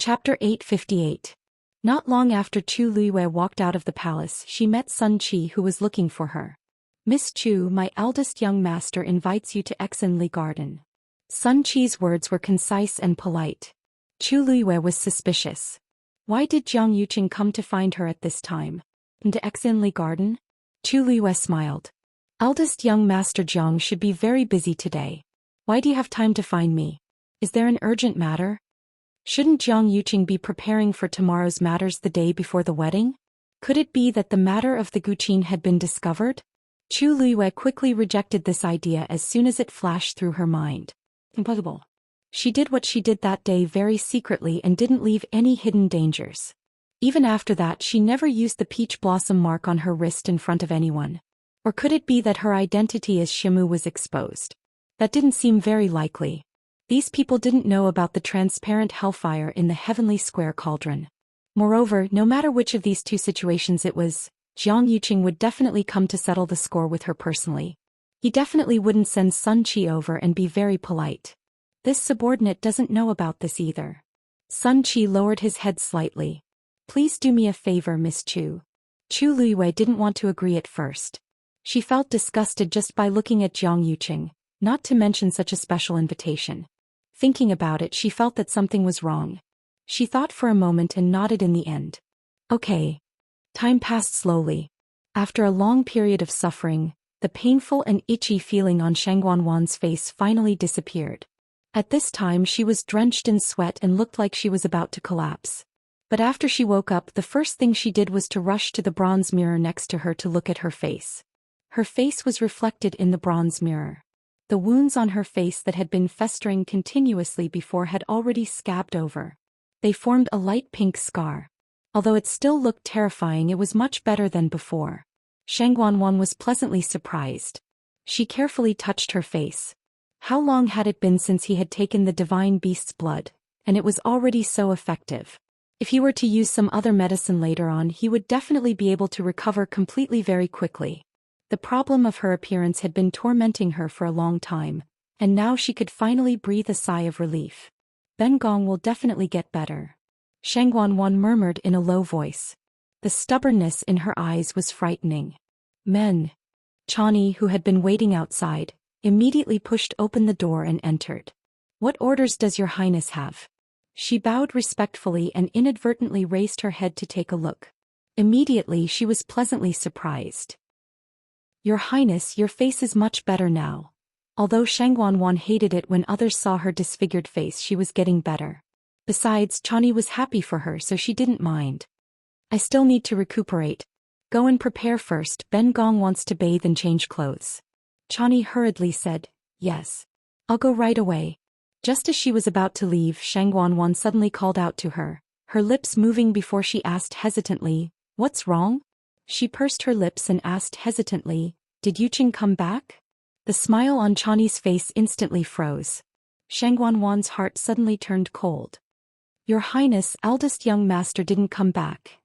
Chapter 858. Not long after Chu Luiwei walked out of the palace, she met Sun Qi, who was looking for her. "Miss Chu, my eldest young master invites you to Exinli Garden." Sun Qi's words were concise and polite. Chu Luiwei was suspicious. Why did Jiang Yuqing come to find her at this time? Into Exinli Garden? Chu Luiwei smiled. "Eldest young master Jiang should be very busy today. Why do you have time to find me? Is there an urgent matter? Shouldn't Jiang Yuqing be preparing for tomorrow's matters the day before the wedding? Could it be that the matter of the guqin had been discovered?" Chu Luiwei quickly rejected this idea as soon as it flashed through her mind. Impossible. She did what she did that day very secretly and didn't leave any hidden dangers. Even after that, she never used the peach blossom mark on her wrist in front of anyone. Or could it be that her identity as Shimu was exposed? That didn't seem very likely. These people didn't know about the transparent hellfire in the heavenly square cauldron. Moreover, no matter which of these two situations it was, Jiang Yuqing would definitely come to settle the score with her personally. He definitely wouldn't send Sun Qi over and be very polite. This subordinate doesn't know about this either. Sun Qi lowered his head slightly. "Please do me a favor, Miss Chu." Chu Luiwei didn't want to agree at first. She felt disgusted just by looking at Jiang Yuqing, not to mention such a special invitation. Thinking about it, she felt that something was wrong. She thought for a moment and nodded in the end. Okay. Time passed slowly. After a long period of suffering, the painful and itchy feeling on Shangguanwan's face finally disappeared. At this time she was drenched in sweat and looked like she was about to collapse. But after she woke up, the first thing she did was to rush to the bronze mirror next to her to look at her face. Her face was reflected in the bronze mirror. The wounds on her face that had been festering continuously before had already scabbed over. They formed a light pink scar. Although it still looked terrifying, it was much better than before. Shangguanwan was pleasantly surprised. She carefully touched her face. How long had it been since he had taken the divine beast's blood, and it was already so effective. If he were to use some other medicine later on, he would definitely be able to recover completely very quickly. The problem of her appearance had been tormenting her for a long time, and now she could finally breathe a sigh of relief. "Ben Gong will definitely get better," Shangguanwan murmured in a low voice. The stubbornness in her eyes was frightening. "Men." Chani, who had been waiting outside, immediately pushed open the door and entered. "What orders does your highness have?" She bowed respectfully and inadvertently raised her head to take a look. Immediately she was pleasantly surprised. "Your highness, your face is much better now." Although Shangguanwan hated it when others saw her disfigured face, she was getting better. Besides, Chani was happy for her, so she didn't mind. "I still need to recuperate. Go and prepare first. Ben Gong wants to bathe and change clothes." Chani hurriedly said, "Yes. I'll go right away." Just as she was about to leave, Shangguanwan suddenly called out to her, her lips moving before she asked hesitantly, "What's wrong?" She pursed her lips and asked hesitantly, "Did Yuqing come back?" The smile on Chani's face instantly froze. Shangguanwan's heart suddenly turned cold. "Your highness, eldest young master didn't come back."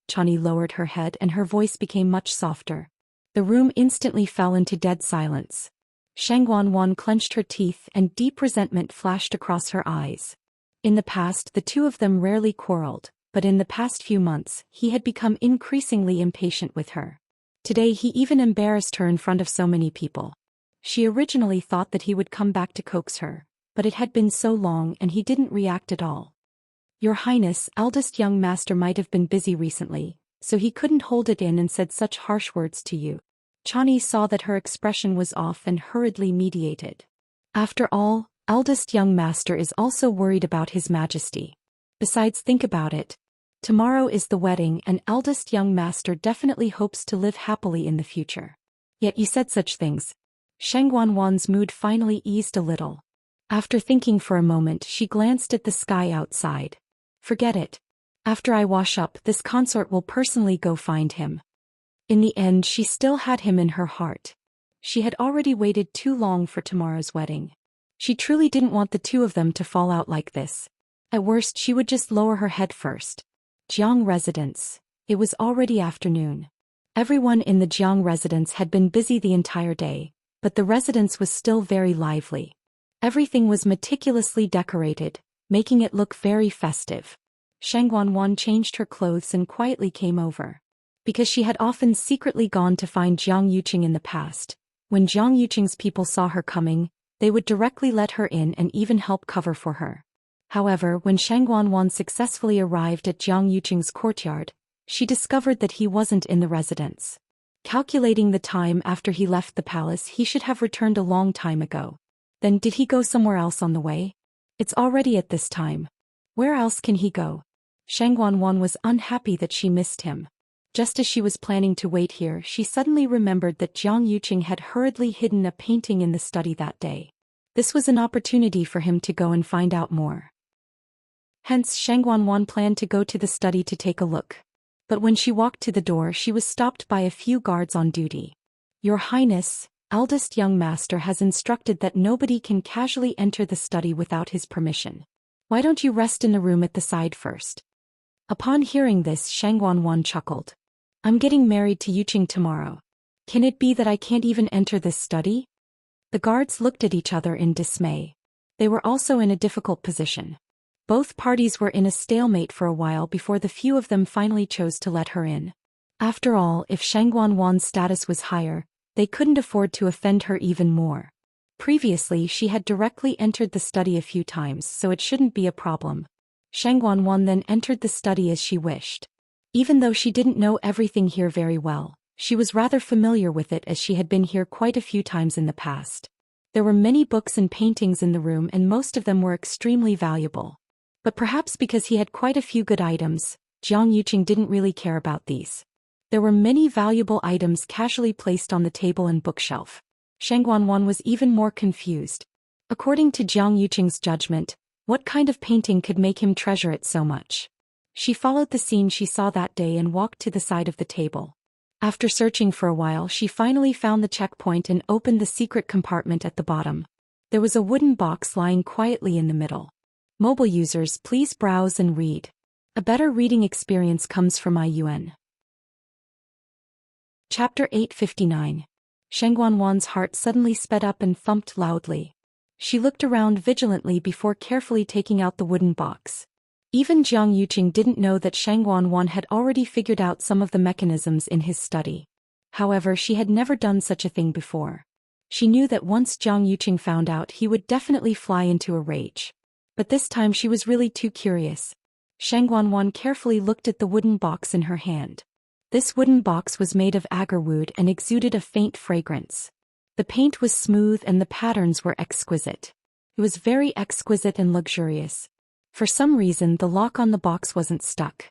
Chani lowered her head and her voice became much softer. The room instantly fell into dead silence. Shangguanwan clenched her teeth and deep resentment flashed across her eyes. In the past, the two of them rarely quarreled, but in the past few months, he had become increasingly impatient with her. Today he even embarrassed her in front of so many people. She originally thought that he would come back to coax her, but it had been so long and he didn't react at all. "Your highness, eldest young master might have been busy recently, so he couldn't hold it in and said such harsh words to you." Chani saw that her expression was off and hurriedly mediated. "After all, eldest young master is also worried about his majesty. Besides, think about it. Tomorrow is the wedding and eldest young master definitely hopes to live happily in the future. Yet you said such things." Shangguanwan's mood finally eased a little. After thinking for a moment, she glanced at the sky outside. "Forget it. After I wash up, this consort will personally go find him." In the end, she still had him in her heart. She had already waited too long for tomorrow's wedding. She truly didn't want the two of them to fall out like this. At worst, she would just lower her head first. Jiang residence. It was already afternoon. Everyone in the Jiang residence had been busy the entire day, but the residence was still very lively. Everything was meticulously decorated, making it look very festive. Shang Guanwan changed her clothes and quietly came over. Because she had often secretly gone to find Jiang Yuqing in the past, when Jiang Yuqing's people saw her coming, they would directly let her in and even help cover for her. However, when Shang Guanwan successfully arrived at Jiang Yuqing's courtyard, she discovered that he wasn't in the residence. Calculating the time after he left the palace, he should have returned a long time ago. Then did he go somewhere else on the way? It's already at this time. Where else can he go? Shang Guanwan was unhappy that she missed him. Just as she was planning to wait here, she suddenly remembered that Jiang Yuqing had hurriedly hidden a painting in the study that day. This was an opportunity for him to go and find out more. Hence, Shang Guanwan planned to go to the study to take a look. But when she walked to the door, she was stopped by a few guards on duty. "Your Highness, eldest young master has instructed that nobody can casually enter the study without his permission. Why don't you rest in the room at the side first?" Upon hearing this, Shang Guanwan chuckled. "I'm getting married to Yuqing tomorrow. Can it be that I can't even enter this study?" The guards looked at each other in dismay. They were also in a difficult position. Both parties were in a stalemate for a while before the few of them finally chose to let her in. After all, if Shang Guanwan's status was higher, they couldn't afford to offend her even more. Previously, she had directly entered the study a few times, so it shouldn't be a problem. Shang Guanwan then entered the study as she wished. Even though she didn't know everything here very well, she was rather familiar with it as she had been here quite a few times in the past. There were many books and paintings in the room, and most of them were extremely valuable. But perhaps because he had quite a few good items, Jiang Yuqing didn't really care about these. There were many valuable items casually placed on the table and bookshelf. Shang Guanwan was even more confused. According to Jiang Yuqing's judgment, what kind of painting could make him treasure it so much? She followed the scene she saw that day and walked to the side of the table. After searching for a while, she finally found the checkpoint and opened the secret compartment at the bottom. There was a wooden box lying quietly in the middle. Mobile users, please browse and read. A better reading experience comes from IUN. Chapter 859. Shang Guanwan's heart suddenly sped up and thumped loudly. She looked around vigilantly before carefully taking out the wooden box. Even Jiang Yuqing didn't know that Shang Guanwan had already figured out some of the mechanisms in his study. However, she had never done such a thing before. She knew that once Jiang Yuqing found out, he would definitely fly into a rage. But this time she was really too curious. Shang Guanwan carefully looked at the wooden box in her hand. This wooden box was made of agarwood and exuded a faint fragrance. The paint was smooth and the patterns were exquisite. It was very exquisite and luxurious. For some reason, the lock on the box wasn't stuck.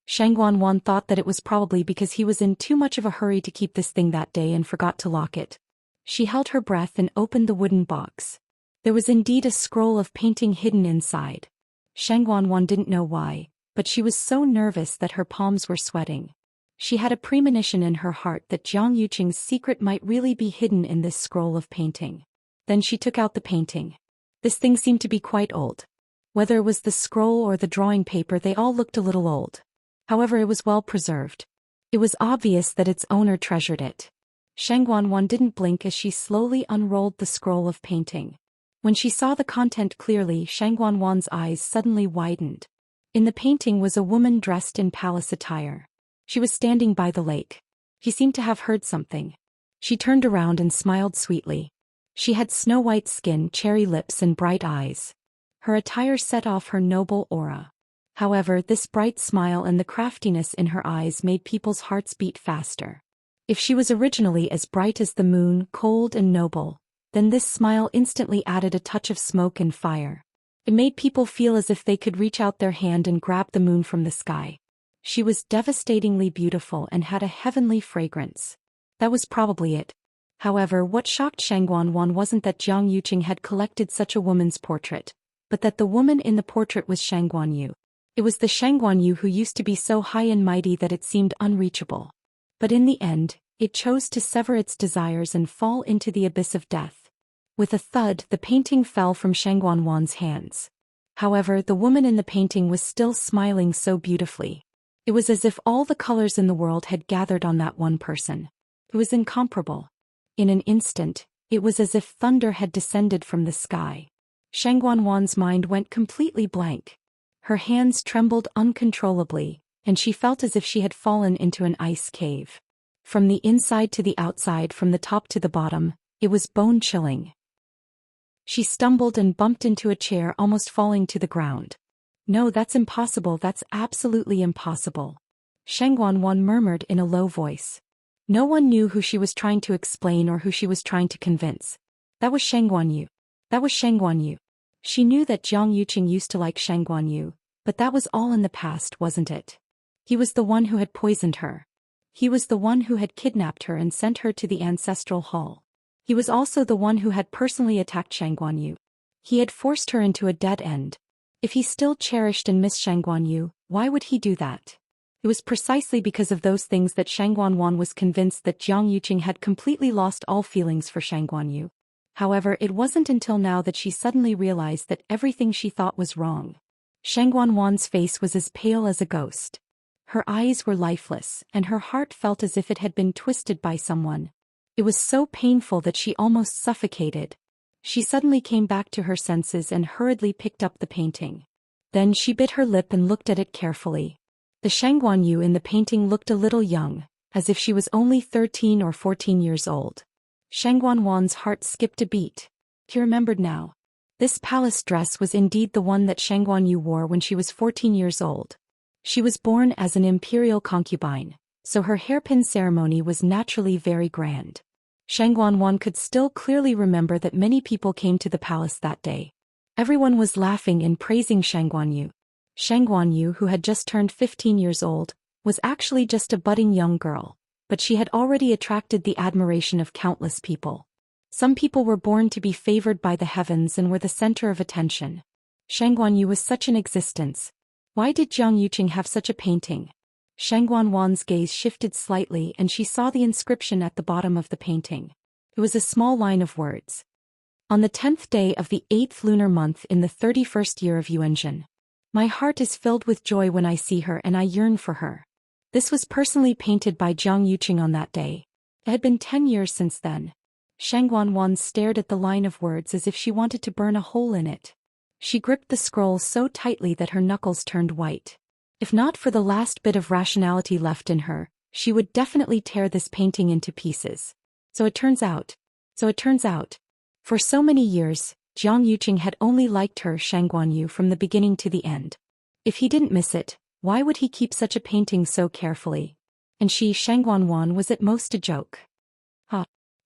Shang Guanwan thought that it was probably because he was in too much of a hurry to keep this thing that day and forgot to lock it. She held her breath and opened the wooden box. There was indeed a scroll of painting hidden inside. Shang Guanwan didn't know why, but she was so nervous that her palms were sweating. She had a premonition in her heart that Jiang Yuqing's secret might really be hidden in this scroll of painting. Then she took out the painting. This thing seemed to be quite old. Whether it was the scroll or the drawing paper, they all looked a little old. However, it was well preserved. It was obvious that its owner treasured it. Shang Guanwan didn't blink as she slowly unrolled the scroll of painting. When she saw the content clearly, Shang Guanwan's eyes suddenly widened. In the painting was a woman dressed in palace attire. She was standing by the lake. She seemed to have heard something. She turned around and smiled sweetly. She had snow-white skin, cherry lips, and bright eyes. Her attire set off her noble aura. However, this bright smile and the craftiness in her eyes made people's hearts beat faster. If she was originally as bright as the moon, cold and noble, then this smile instantly added a touch of smoke and fire. It made people feel as if they could reach out their hand and grab the moon from the sky. She was devastatingly beautiful and had a heavenly fragrance. That was probably it. However, what shocked Shang Guanwan wasn't that Jiang Yuqing had collected such a woman's portrait, but that the woman in the portrait was Shang Guanyu. It was the Shang Guanyu who used to be so high and mighty that it seemed unreachable. But in the end, it chose to sever its desires and fall into the abyss of death. With a thud, the painting fell from Shang Guanwan's hands. However, the woman in the painting was still smiling so beautifully. It was as if all the colors in the world had gathered on that one person. It was incomparable. In an instant, it was as if thunder had descended from the sky. Shang Guanwan's mind went completely blank. Her hands trembled uncontrollably, and she felt as if she had fallen into an ice cave. From the inside to the outside, from the top to the bottom, it was bone-chilling. She stumbled and bumped into a chair, almost falling to the ground. "No, that's impossible, that's absolutely impossible," Shang Wanwan murmured in a low voice. No one knew who she was trying to explain or who she was trying to convince. That was Shang Guanyu. That was Shang Guanyu. She knew that Jiang Yuqing used to like Shang Guanyu, but that was all in the past, wasn't it? He was the one who had poisoned her. He was the one who had kidnapped her and sent her to the ancestral hall. He was also the one who had personally attacked Shang Guanyu. He had forced her into a dead end. If he still cherished and missed Shang Guanyu, why would he do that? It was precisely because of those things that Shang Guanwan was convinced that Jiang Yuqing had completely lost all feelings for Shang Guanyu. However, it wasn't until now that she suddenly realized that everything she thought was wrong. Shang Guanwan's face was as pale as a ghost. Her eyes were lifeless, and her heart felt as if it had been twisted by someone. It was so painful that she almost suffocated. She suddenly came back to her senses and hurriedly picked up the painting. Then she bit her lip and looked at it carefully. The Shang Guanyu in the painting looked a little young, as if she was only 13 or 14 years old. Shang Guanwan's heart skipped a beat. He remembered now. This palace dress was indeed the one that Shang Guanyu wore when she was 14 years old. She was born as an imperial concubine, so her hairpin ceremony was naturally very grand. Shang Guanwan could still clearly remember that many people came to the palace that day. Everyone was laughing and praising Shang Guanyu. Shang Guanyu, who had just turned 15 years old, was actually just a budding young girl, but she had already attracted the admiration of countless people. Some people were born to be favored by the heavens and were the center of attention. Shang Guanyu was such an existence. Why did Jiang Yuqing have such a painting? Shang Guanwan's gaze shifted slightly and she saw the inscription at the bottom of the painting. It was a small line of words. On the 10th day of the 8th lunar month in the 31st year of Yuanzhen. My heart is filled with joy when I see her and I yearn for her. This was personally painted by Jiang Yuqing on that day. It had been 10 years since then. Shang Guanwan stared at the line of words as if she wanted to burn a hole in it. She gripped the scroll so tightly that her knuckles turned white. If not for the last bit of rationality left in her, she would definitely tear this painting into pieces. So it turns out. For so many years, Jiang Yuqing had only liked her Shang Guanyu from the beginning to the end. If he didn't miss it, why would he keep such a painting so carefully? And she, Shang Guanwan, was at most a joke.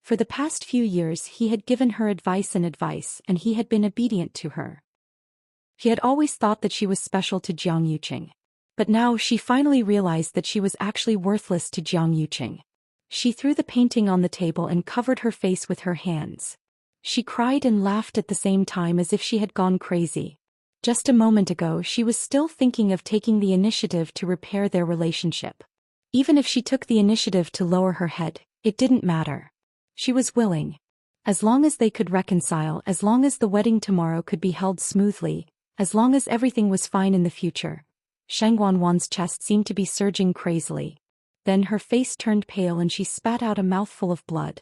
For the past few years he had given her advice and he had been obedient to her. He had always thought that she was special to Jiang Yuqing. But now she finally realized that she was actually worthless to Jiang Yuqing. She threw the painting on the table and covered her face with her hands. She cried and laughed at the same time as if she had gone crazy. Just a moment ago she was still thinking of taking the initiative to repair their relationship. Even if she took the initiative to lower her head, it didn't matter. She was willing. As long as they could reconcile, as long as the wedding tomorrow could be held smoothly, as long as everything was fine in the future. Shang Guanwan's chest seemed to be surging crazily. Then her face turned pale and she spat out a mouthful of blood.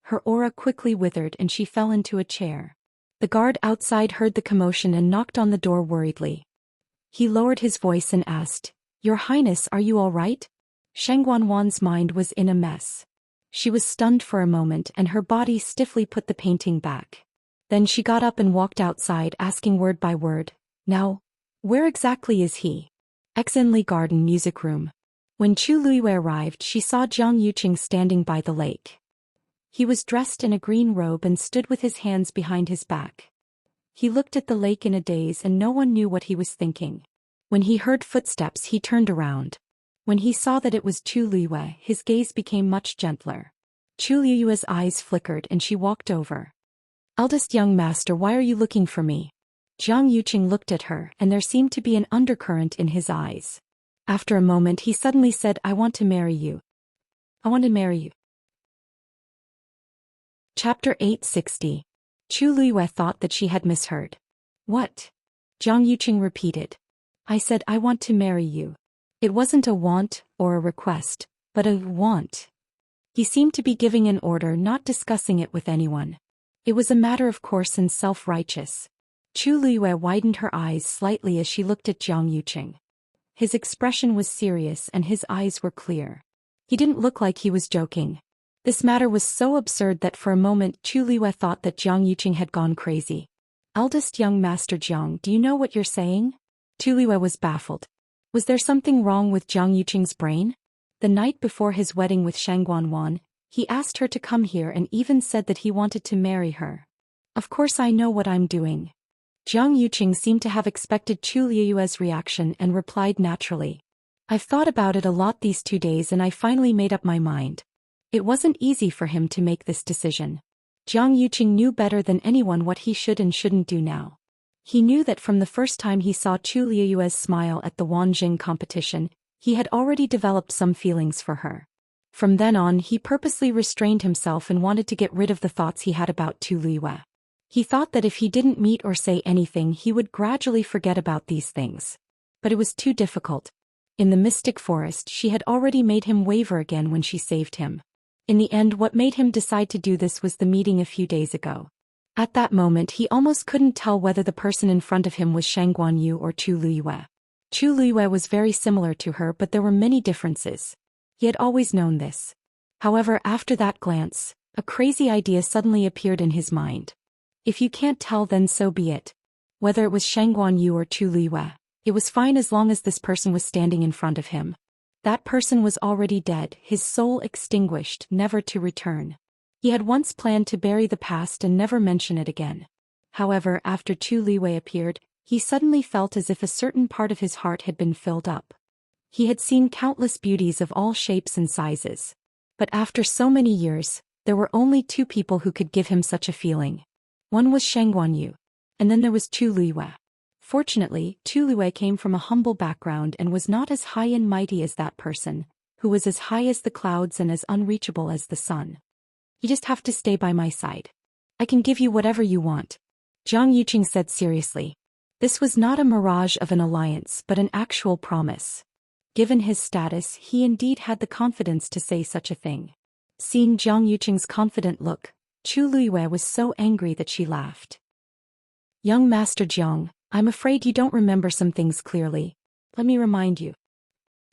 Her aura quickly withered and she fell into a chair. The guard outside heard the commotion and knocked on the door worriedly. He lowered his voice and asked, "Your Highness, are you all right?" Shang Guanwan's mind was in a mess. She was stunned for a moment and her body stiffly put the painting back. Then she got up and walked outside asking word by word, "Now, where exactly is he?" Exinli Garden Music Room. When Chu Luiyue arrived she saw Jiang Yuqing standing by the lake. He was dressed in a green robe and stood with his hands behind his back. He looked at the lake in a daze and no one knew what he was thinking. When he heard footsteps he turned around. When he saw that it was Chu Luiyue, his gaze became much gentler. Chu Luiyue's eyes flickered and she walked over. "Eldest young master, why are you looking for me?" Jiang Yuqing looked at her and there seemed to be an undercurrent in his eyes. After a moment he suddenly said, "I want to marry you. I want to marry you." Chapter 860. Chu Luiyue thought that she had misheard. "What?" Jiang Yuqing repeated. "I said I want to marry you." It wasn't a want or a request, but a want. He seemed to be giving an order, not discussing it with anyone. It was a matter of course and self-righteous. Chu Liyue widened her eyes slightly as she looked at Jiang Yuqing. His expression was serious and his eyes were clear. He didn't look like he was joking. This matter was so absurd that for a moment Chu Liyue thought that Jiang Yuqing had gone crazy. Eldest young master Jiang, do you know what you're saying? Chu Liyue was baffled. Was there something wrong with Jiang Yuqing's brain? The night before his wedding with Shangguanwan, he asked her to come here and even said that he wanted to marry her. Of course I know what I'm doing. Jiang Yuqing seemed to have expected Chu Liyue's reaction and replied naturally. I've thought about it a lot these 2 days and I finally made up my mind. It wasn't easy for him to make this decision. Jiang Yuqing knew better than anyone what he should and shouldn't do now. He knew that from the first time he saw Chu Liyue's smile at the Wanjing competition, he had already developed some feelings for her. From then on he purposely restrained himself and wanted to get rid of the thoughts he had about Chu Liyue. He thought that if he didn't meet or say anything he would gradually forget about these things. But it was too difficult. In the mystic forest she had already made him waver again when she saved him. In the end what made him decide to do this was the meeting a few days ago. At that moment he almost couldn't tell whether the person in front of him was Shangguanyu or Chu Liyue. Chu Liyue was very similar to her but there were many differences. He had always known this. However, after that glance, a crazy idea suddenly appeared in his mind. If you can't tell then so be it. Whether it was Shangguanyu or Chu Liyue, it was fine as long as this person was standing in front of him. That person was already dead, his soul extinguished, never to return. He had once planned to bury the past and never mention it again. However, after Chu Liyue appeared, he suddenly felt as if a certain part of his heart had been filled up. He had seen countless beauties of all shapes and sizes. But after so many years, there were only 2 people who could give him such a feeling. One was Shangguanyu, and then there was Chu Liyue. Fortunately, Chu Liyue came from a humble background and was not as high and mighty as that person, who was as high as the clouds and as unreachable as the sun. You just have to stay by my side. I can give you whatever you want. Jiang Yuqing said seriously. This was not a mirage of an alliance but an actual promise. Given his status, he indeed had the confidence to say such a thing. Seeing Jiang Yuqing's confident look, Chu Liyue was so angry that she laughed. Young Master Jiang, I'm afraid you don't remember some things clearly. Let me remind you.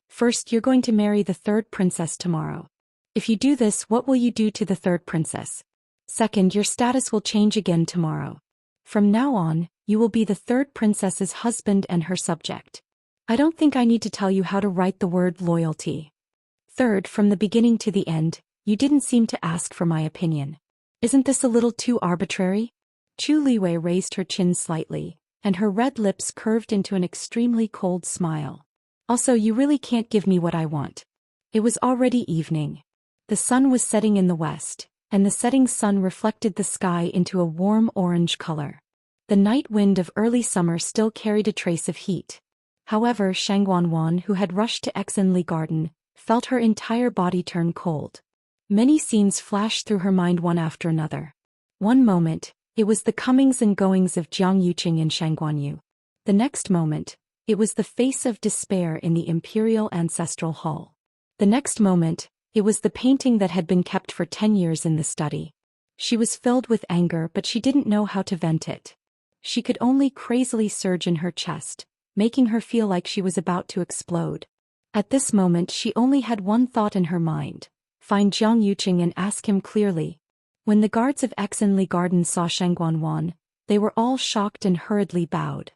First, you're going to marry the 3rd princess tomorrow. If you do this, what will you do to the 3rd princess? Second, your status will change again tomorrow. From now on, you will be the 3rd princess's husband and her subject. I don't think I need to tell you how to write the word loyalty. Third, from the beginning to the end, you didn't seem to ask for my opinion. Isn't this a little too arbitrary? Chu Liyue raised her chin slightly, and her red lips curved into an extremely cold smile. Also, you really can't give me what I want. It was already evening. The sun was setting in the west, and the setting sun reflected the sky into a warm orange color. The night wind of early summer still carried a trace of heat. However, Shangguanwan, who had rushed to Exenli Garden, felt her entire body turn cold. Many scenes flashed through her mind one after another. One moment, it was the comings and goings of Jiang Yuqing and Shangguanyu. The next moment, it was the face of despair in the Imperial Ancestral Hall. The next moment, it was the painting that had been kept for 10 years in the study. She was filled with anger but she didn't know how to vent it. She could only crazily surge in her chest, making her feel like she was about to explode. At this moment she only had one thought in her mind: find Jiang Yuqing and ask him clearly. When the guards of Exenli Garden saw Shangguanwan, they were all shocked and hurriedly bowed.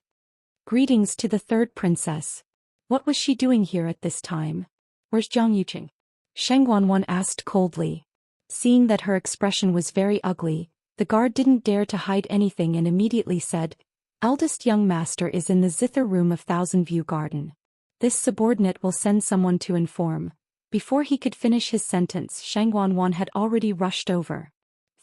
Greetings to the 3rd princess. What was she doing here at this time? Where's Jiang Yuqing? Shangguanwan asked coldly. Seeing that her expression was very ugly, the guard didn't dare to hide anything and immediately said, Eldest young master is in the zither room of Thousand View Garden. This subordinate will send someone to inform. Before he could finish his sentence, Shangguanwan had already rushed over.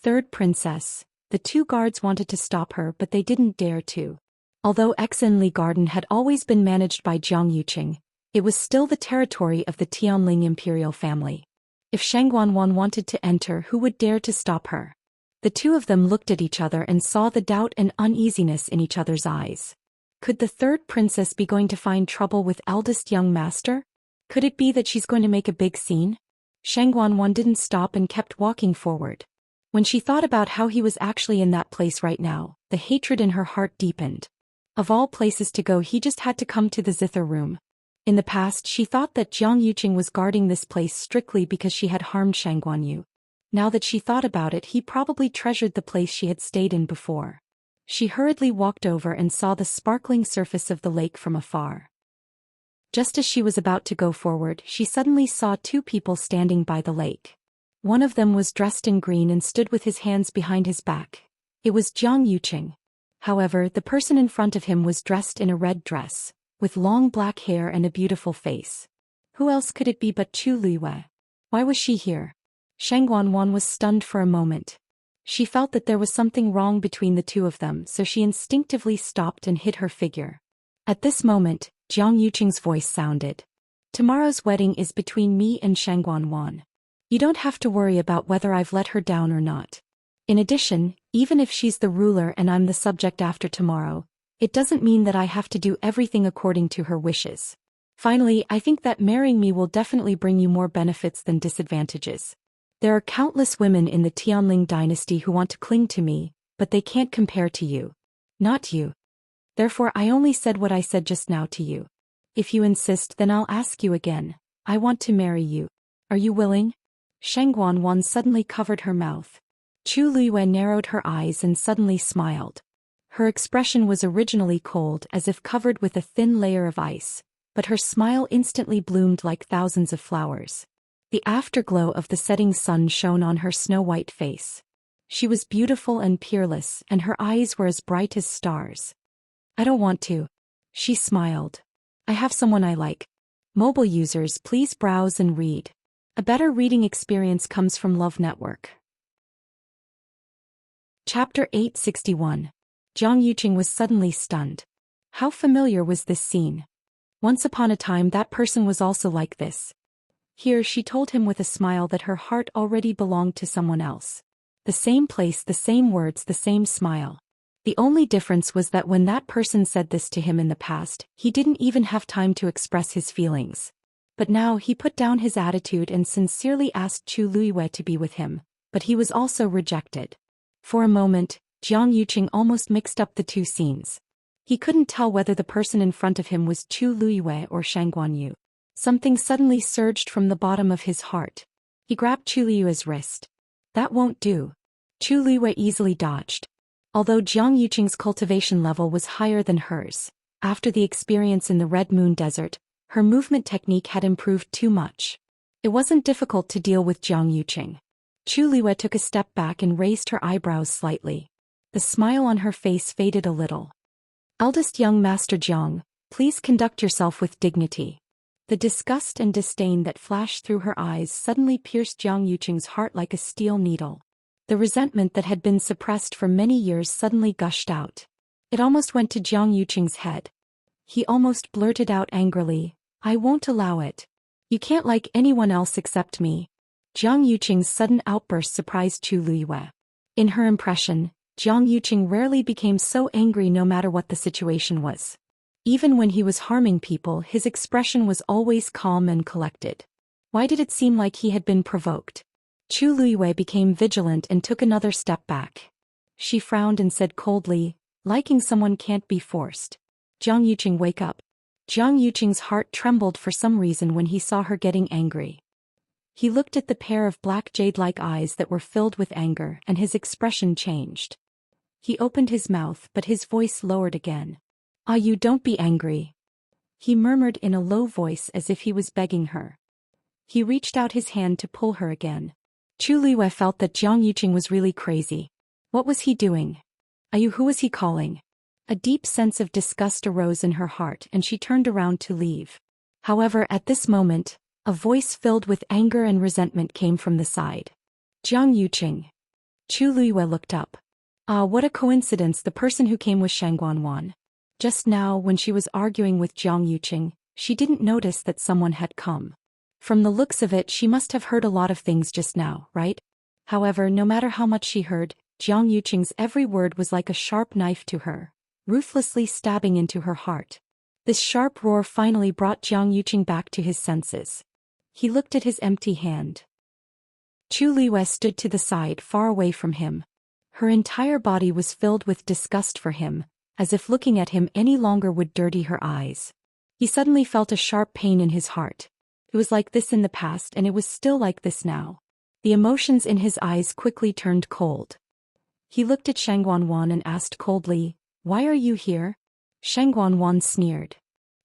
3rd princess. The 2 guards wanted to stop her but they didn't dare to. Although Exenli Garden had always been managed by Jiang Yuqing, it was still the territory of the Tianling imperial family. If Shangguanwan wanted to enter, who would dare to stop her? The 2 of them looked at each other and saw the doubt and uneasiness in each other's eyes. Could the 3rd princess be going to find trouble with eldest young master? Could it be that she's going to make a big scene? Shangguanwan didn't stop and kept walking forward. When she thought about how he was actually in that place right now, the hatred in her heart deepened. Of all places to go, he just had to come to the zither room. In the past, she thought that Jiang Yuqing was guarding this place strictly because she had harmed Shang Guanyu. Now that she thought about it, he probably treasured the place she had stayed in before. She hurriedly walked over and saw the sparkling surface of the lake from afar. Just as she was about to go forward, she suddenly saw two people standing by the lake. One of them was dressed in green and stood with his hands behind his back. It was Jiang Yuqing. However, the person in front of him was dressed in a red dress, with long black hair and a beautiful face. Who else could it be but Chu Luiwei? Why was she here? Shang Guanwan was stunned for a moment. She felt that there was something wrong between the two of them, so she instinctively stopped and hid her figure. At this moment, Jiang Yuqing's voice sounded. Tomorrow's wedding is between me and Shang Guanwan. You don't have to worry about whether I've let her down or not. In addition, even if she's the ruler and I'm the subject after tomorrow, it doesn't mean that I have to do everything according to her wishes. Finally, I think that marrying me will definitely bring you more benefits than disadvantages. There are countless women in the Tianling dynasty who want to cling to me, but they can't compare to you. Not you. Therefore, I only said what I said just now to you. If you insist, then I'll ask you again. I want to marry you. Are you willing? Shang Guanwan suddenly covered her mouth. Chu Luiwei narrowed her eyes and suddenly smiled. Her expression was originally cold, as if covered with a thin layer of ice, but her smile instantly bloomed like thousands of flowers. The afterglow of the setting sun shone on her snow-white face. She was beautiful and peerless, and her eyes were as bright as stars. I don't want to. She smiled. I have someone I like. Mobile users, please browse and read. A better reading experience comes from Love Network. Chapter 861. Jiang Yuqing was suddenly stunned. How familiar was this scene? Once upon a time that person was also like this. Here she told him with a smile that her heart already belonged to someone else. The same place, the same words, the same smile. The only difference was that when that person said this to him in the past, he didn't even have time to express his feelings. But now he put down his attitude and sincerely asked Chu Luiwei to be with him, but he was also rejected. For a moment, Jiang Yuqing almost mixed up the two scenes. He couldn't tell whether the person in front of him was Chu Luiwei or Shang Guanyu. Something suddenly surged from the bottom of his heart. He grabbed Chu Luiwei's wrist. That won't do. Chu Luiwei easily dodged. Although Jiang Yuqing's cultivation level was higher than hers, after the experience in the Red Moon Desert, her movement technique had improved too much. It wasn't difficult to deal with Jiang Yuqing. Chu Luiwei took a step back and raised her eyebrows slightly. The smile on her face faded a little. Eldest young Master Jiang, please conduct yourself with dignity. The disgust and disdain that flashed through her eyes suddenly pierced Jiang Yuqing's heart like a steel needle. The resentment that had been suppressed for many years suddenly gushed out. It almost went to Jiang Yuqing's head. He almost blurted out angrily, I won't allow it. You can't like anyone else except me. Jiang Yuqing's sudden outburst surprised Chu Luiwei. In her impression, Jiang Yuqing rarely became so angry no matter what the situation was. Even when he was harming people, his expression was always calm and collected. Why did it seem like he had been provoked? Chu Luiwei became vigilant and took another step back. She frowned and said coldly, liking someone can't be forced. Jiang Yuqing, wake up. Jiang Yuqing's heart trembled for some reason when he saw her getting angry. He looked at the pair of black jade-like eyes that were filled with anger, and his expression changed. He opened his mouth, but his voice lowered again. Ah, you don't be angry. He murmured in a low voice as if he was begging her. He reached out his hand to pull her again. Chu Luiwei felt that Jiang Yuqing was really crazy. What was he doing? Ayu, who was he calling? A deep sense of disgust arose in her heart and she turned around to leave. However, at this moment, a voice filled with anger and resentment came from the side. Jiang Yuqing. Chu Luiwei looked up. Ah, what a coincidence, the person who came was Shang Guanwan. Just now, when she was arguing with Jiang Yuqing, she didn't notice that someone had come. From the looks of it, she must have heard a lot of things just now, right? However, no matter how much she heard, Jiang Yuqing's every word was like a sharp knife to her, ruthlessly stabbing into her heart. This sharp roar finally brought Jiang Yuqing back to his senses. He looked at his empty hand. Chu Liwei stood to the side far away from him. Her entire body was filled with disgust for him, as if looking at him any longer would dirty her eyes. He suddenly felt a sharp pain in his heart. It was like this in the past and it was still like this now. The emotions in his eyes quickly turned cold. He looked at Shang Guanwan and asked coldly, "Why are you here?" Shang Guanwan sneered.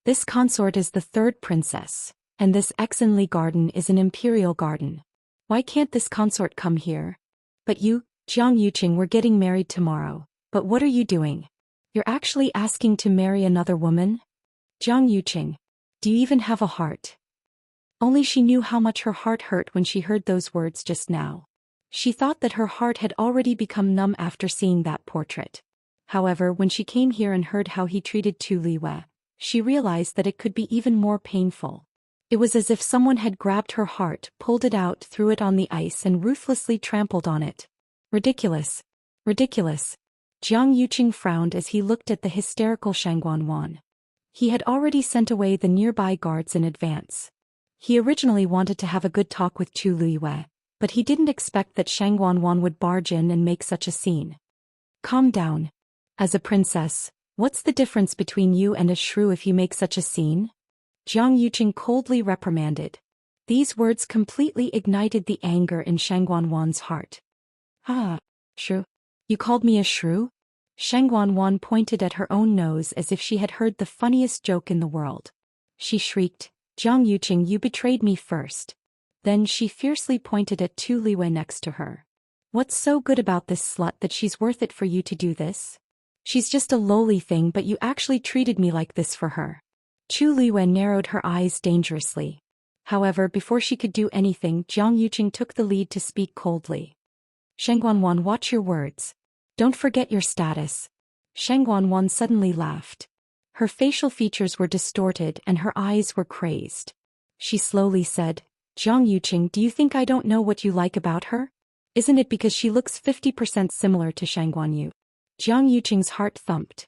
"This consort is the third princess, and this Exenli garden is an imperial garden. Why can't this consort come here? But you, Jiang Yuqing, we're getting married tomorrow. But what are you doing? You're actually asking to marry another woman? Jiang Yuqing, do you even have a heart?" Only she knew how much her heart hurt when she heard those words just now. She thought that her heart had already become numb after seeing that portrait. However, when she came here and heard how he treated Tu Liwei, she realized that it could be even more painful. It was as if someone had grabbed her heart, pulled it out, threw it on the ice and ruthlessly trampled on it. Ridiculous. Ridiculous. Jiang Yuqing frowned as he looked at the hysterical Shang Guanwan. He had already sent away the nearby guards in advance. He originally wanted to have a good talk with Chu Liwei, but he didn't expect that Shang Guanwan would barge in and make such a scene. Calm down. As a princess, what's the difference between you and a shrew if you make such a scene? Jiang Yuqing coldly reprimanded. These words completely ignited the anger in Shang Guanwan's heart. "Ah, shrew? You called me a shrew?" Shang Guanwan pointed at her own nose as if she had heard the funniest joke in the world. She shrieked, "Jiang Yuqing, you betrayed me first." Then she fiercely pointed at Tu Liwei next to her. "What's so good about this slut that she's worth it for you to do this? She's just a lowly thing, but you actually treated me like this for her." Chu Liwei narrowed her eyes dangerously. However, before she could do anything, Jiang Yuqing took the lead to speak coldly. "Shang Guanwan, watch your words. Don't forget your status." Shang Guanwan suddenly laughed. Her facial features were distorted and her eyes were crazed. She slowly said, "Jiang Yuqing, do you think I don't know what you like about her? Isn't it because she looks 50% similar to Shang Guanyu?" Jiang Yuqing's heart thumped.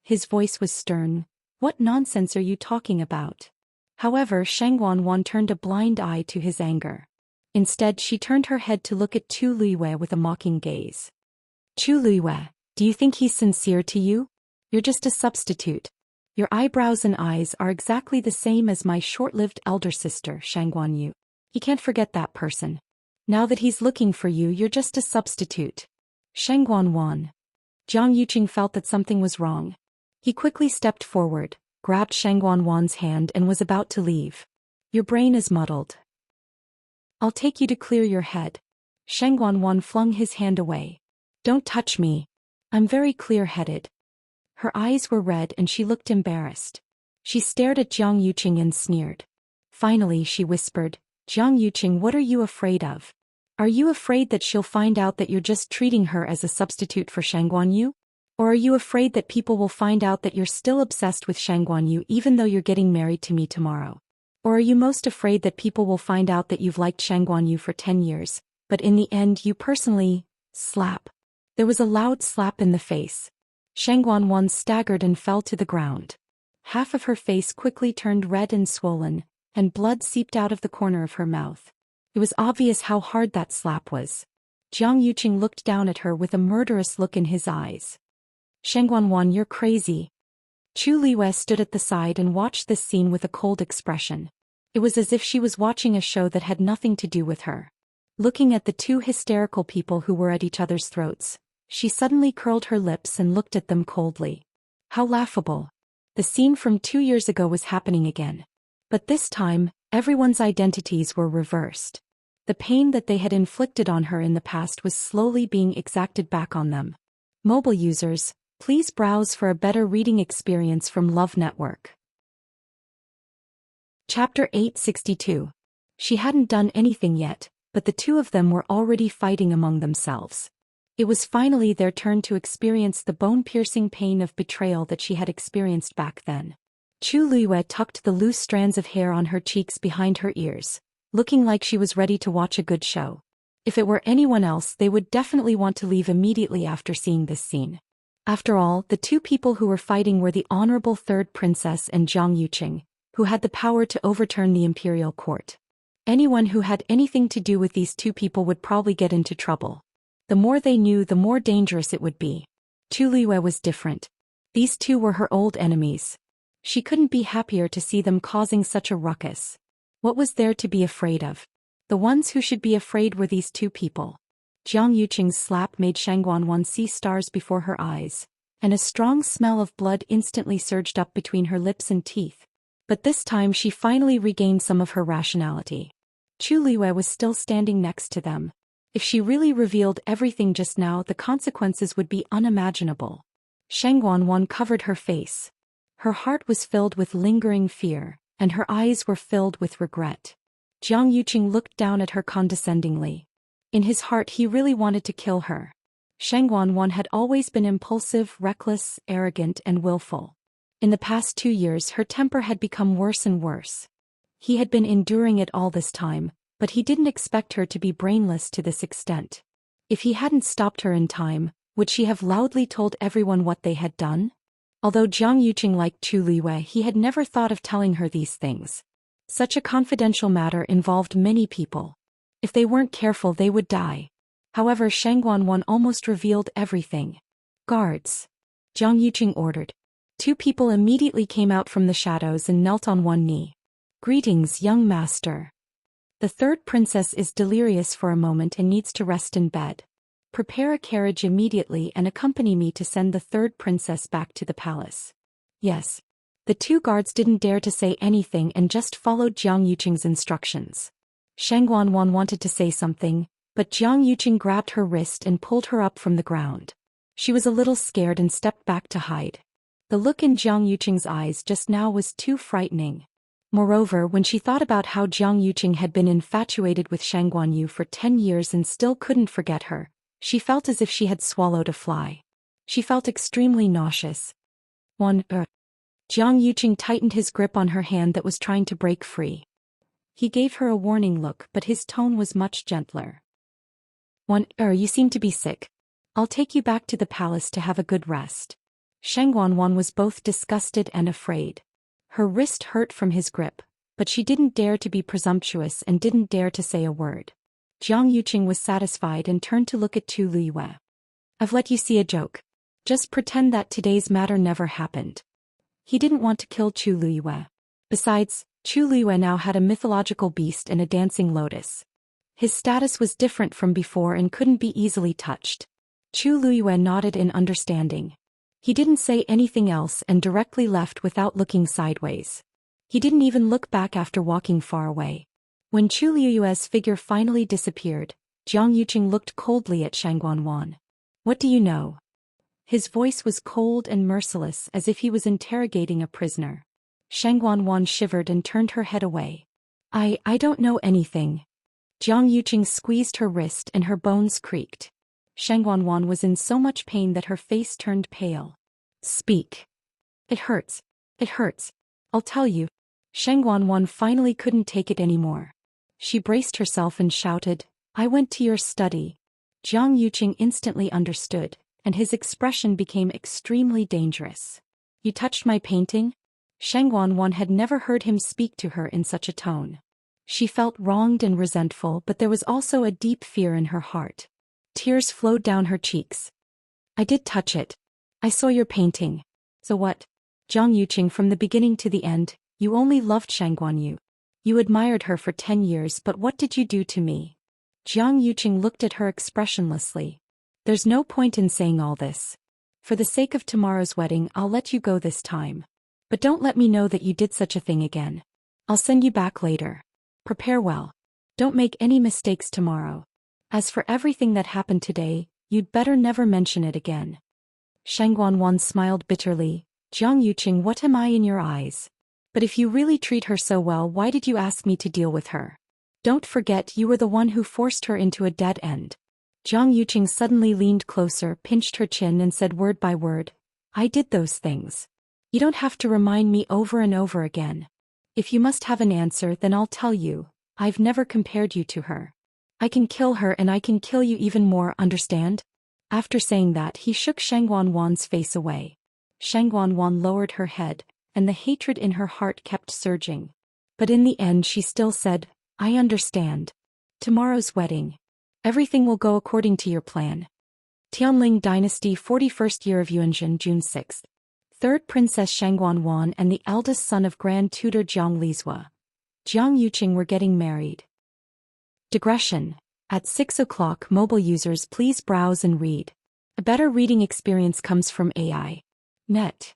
His voice was stern. "What nonsense are you talking about?" However, Shang Guanwan turned a blind eye to his anger. Instead, she turned her head to look at Tu Liwei with a mocking gaze. "Chu Liwei, do you think he's sincere to you? You're just a substitute. Your eyebrows and eyes are exactly the same as my short-lived elder sister, Shang Guanyu. He can't forget that person. Now that he's looking for you, you're just a substitute." Shang Guanwan. Jiang Yuqing felt that something was wrong. He quickly stepped forward, grabbed Shang Guanwan's hand and was about to leave. "Your brain is muddled. I'll take you to clear your head." Shang Guanwan flung his hand away. "Don't touch me. I'm very clear-headed." Her eyes were red and she looked embarrassed. She stared at Jiang Yuqing and sneered. Finally she whispered, "Jiang Yuqing, what are you afraid of? Are you afraid that she'll find out that you're just treating her as a substitute for Shang Guanyu? Or are you afraid that people will find out that you're still obsessed with Shang Guanyu even though you're getting married to me tomorrow? Or are you most afraid that people will find out that you've liked Shang Guanyu for 10 years, but in the end you personally..." Slap. There was a loud slap in the face. Shang Guanwan staggered and fell to the ground. Half of her face quickly turned red and swollen, and blood seeped out of the corner of her mouth. It was obvious how hard that slap was. Jiang Yuqing looked down at her with a murderous look in his eyes. "Shang Guanwan, you're crazy." Chu Liwei stood at the side and watched this scene with a cold expression. It was as if she was watching a show that had nothing to do with her. Looking at the two hysterical people who were at each other's throats, she suddenly curled her lips and looked at them coldly. How laughable. The scene from 2 years ago was happening again. But this time, everyone's identities were reversed. The pain that they had inflicted on her in the past was slowly being exacted back on them. Mobile users, please browse for a better reading experience from Love Network. Chapter 862. She hadn't done anything yet, but the two of them were already fighting among themselves. It was finally their turn to experience the bone-piercing pain of betrayal that she had experienced back then. Chu Liwei tucked the loose strands of hair on her cheeks behind her ears, looking like she was ready to watch a good show. If it were anyone else, they would definitely want to leave immediately after seeing this scene. After all, the two people who were fighting were the Honorable Third Princess and Jiang Yuqing, who had the power to overturn the imperial court. Anyone who had anything to do with these two people would probably get into trouble. The more they knew, the more dangerous it would be. Chu Liyue was different. These two were her old enemies. She couldn't be happier to see them causing such a ruckus. What was there to be afraid of? The ones who should be afraid were these two people. Jiang Yuqing's slap made Shangguanwan see stars before her eyes, and a strong smell of blood instantly surged up between her lips and teeth. But this time she finally regained some of her rationality. Chu Liyue was still standing next to them. If she really revealed everything just now, the consequences would be unimaginable. Shangguanwan covered her face. Her heart was filled with lingering fear, and her eyes were filled with regret. Jiang Yuqing looked down at her condescendingly. In his heart he really wanted to kill her. Shangguanwan had always been impulsive, reckless, arrogant, and willful. In the past 2 years her temper had become worse and worse. He had been enduring it all this time, but he didn't expect her to be brainless to this extent. If he hadn't stopped her in time, would she have loudly told everyone what they had done? Although Jiang Yuqing liked Chu Liyue, he had never thought of telling her these things. Such a confidential matter involved many people. If they weren't careful, they would die. However, Shangguanwan almost revealed everything. "Guards!" Jiang Yuqing ordered. 2 people immediately came out from the shadows and knelt on one knee. "Greetings, young master. The third princess is delirious for a moment and needs to rest in bed. Prepare a carriage immediately and accompany me to send the third princess back to the palace." "Yes." The 2 guards didn't dare to say anything and just followed Jiang Yuqing's instructions. Shangguanwan wanted to say something, but Jiang Yuqing grabbed her wrist and pulled her up from the ground. She was a little scared and stepped back to hide. The look in Jiang Yuqing's eyes just now was too frightening. Moreover, when she thought about how Jiang Yuqing had been infatuated with Shangguanyu for 10 years and still couldn't forget her, she felt as if she had swallowed a fly. She felt extremely nauseous. Jiang Yuqing tightened his grip on her hand that was trying to break free. He gave her a warning look, but his tone was much gentler. You seem to be sick. I'll take you back to the palace to have a good rest." Shangguanwan was both disgusted and afraid. Her wrist hurt from his grip, but she didn't dare to be presumptuous and didn't dare to say a word. Jiang Yuqing was satisfied and turned to look at Chu Liyue. "I've let you see a joke. Just pretend that today's matter never happened." He didn't want to kill Chu Liyue. Besides, Chu Liyue now had a mythological beast and a dancing lotus. His status was different from before and couldn't be easily touched. Chu Liyue nodded in understanding. He didn't say anything else and directly left without looking sideways. He didn't even look back after walking far away. When Chu Liyue's figure finally disappeared, Jiang Yuqing looked coldly at Shangguanwan. "What do you know?" His voice was cold and merciless, as if he was interrogating a prisoner. Shangguanwan shivered and turned her head away. I don't know anything." Jiang Yuqing squeezed her wrist and her bones creaked. Shangguanwan was in so much pain that her face turned pale. "Speak." It hurts. I'll tell you." Shangguanwan finally couldn't take it anymore. She braced herself and shouted, "I went to your study." Jiang Yuqing instantly understood, and his expression became extremely dangerous. "You touched my painting?" Shangguanwan had never heard him speak to her in such a tone. She felt wronged and resentful, but there was also a deep fear in her heart. Tears flowed down her cheeks. "I did touch it. I saw your painting." "So what?" "Jiang Yuqing, from the beginning to the end, you only loved Shangguanyu. You admired her for 10 years, but what did you do to me?" Jiang Yuqing looked at her expressionlessly. "There's no point in saying all this. For the sake of tomorrow's wedding, I'll let you go this time. But don't let me know that you did such a thing again. I'll send you back later. Prepare well. Don't make any mistakes tomorrow. As for everything that happened today, you'd better never mention it again." Shangguanwan smiled bitterly. "Jiang Yuqing, what am I in your eyes? But if you really treat her so well, why did you ask me to deal with her? Don't forget you were the one who forced her into a dead end." Jiang Yuqing suddenly leaned closer, pinched her chin and said word by word, "I did those things. You don't have to remind me over and over again. If you must have an answer, then I'll tell you. I've never compared you to her. I can kill her and I can kill you even more, understand?" After saying that, he shook Shangguanwan's face away. Shangguanwan lowered her head, and the hatred in her heart kept surging. But in the end she still said, I understand. Tomorrow's wedding. Everything will go according to your plan. Tianling Dynasty 41st year of Yuanzhen June 6th. Third Princess Shangguan Wan and the eldest son of Grand Tutor Jiang Lizhua, Jiang Yuqing, were getting married. Digression. At 6 o'clock, mobile users please browse and read. A better reading experience comes from AI. Net.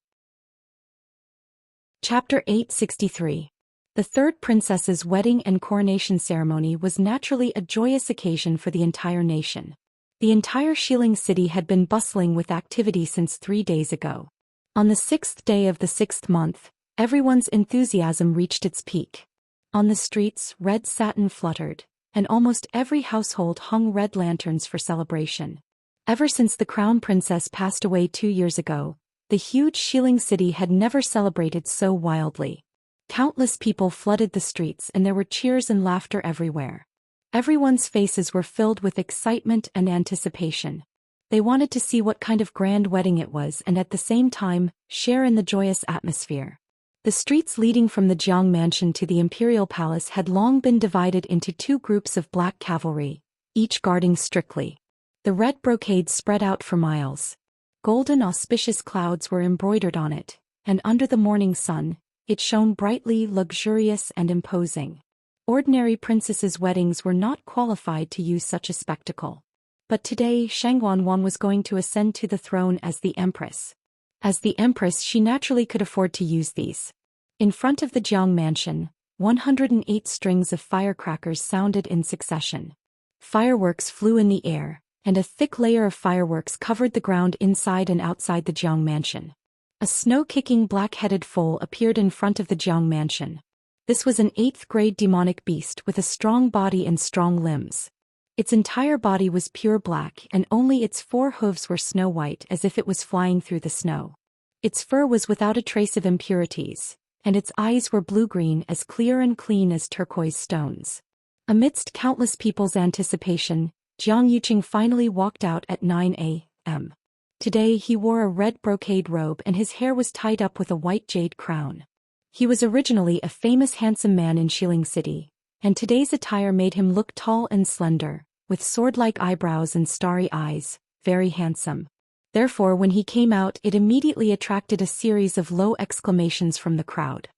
Chapter 863. The third princess's wedding and coronation ceremony was naturally a joyous occasion for the entire nation. The entire Xiling city had been bustling with activity since 3 days ago. On the 6th day of the 6th month, everyone's enthusiasm reached its peak. On the streets, red satin fluttered, and almost every household hung red lanterns for celebration. Ever since the crown princess passed away 2 years ago, the huge Xiling city had never celebrated so wildly. Countless people flooded the streets and there were cheers and laughter everywhere. Everyone's faces were filled with excitement and anticipation. They wanted to see what kind of grand wedding it was and at the same time, share in the joyous atmosphere. The streets leading from the Jiang mansion to the imperial palace had long been divided into 2 groups of black cavalry, each guarding strictly. The red brocade spread out for miles. Golden auspicious clouds were embroidered on it, and under the morning sun, it shone brightly, luxurious and imposing. Ordinary princesses' weddings were not qualified to use such a spectacle. But today Shangguan Wan was going to ascend to the throne as the empress. As the empress, she naturally could afford to use these. In front of the Jiang mansion, 108 strings of firecrackers sounded in succession. Fireworks flew in the air, and a thick layer of fireworks covered the ground inside and outside the Jiang mansion. A snow-kicking black-headed foal appeared in front of the Jiang mansion. This was an 8th-grade demonic beast with a strong body and strong limbs. Its entire body was pure black and only its 4 hooves were snow-white as if it was flying through the snow. Its fur was without a trace of impurities, and its eyes were blue-green as clear and clean as turquoise stones. Amidst countless people's anticipation, Jiang Yuqing finally walked out at 9 a.m. Today he wore a red brocade robe and his hair was tied up with a white jade crown. He was originally a famous handsome man in Xiling City, and today's attire made him look tall and slender, with sword-like eyebrows and starry eyes, very handsome. Therefore when he came out it immediately attracted a series of low exclamations from the crowd.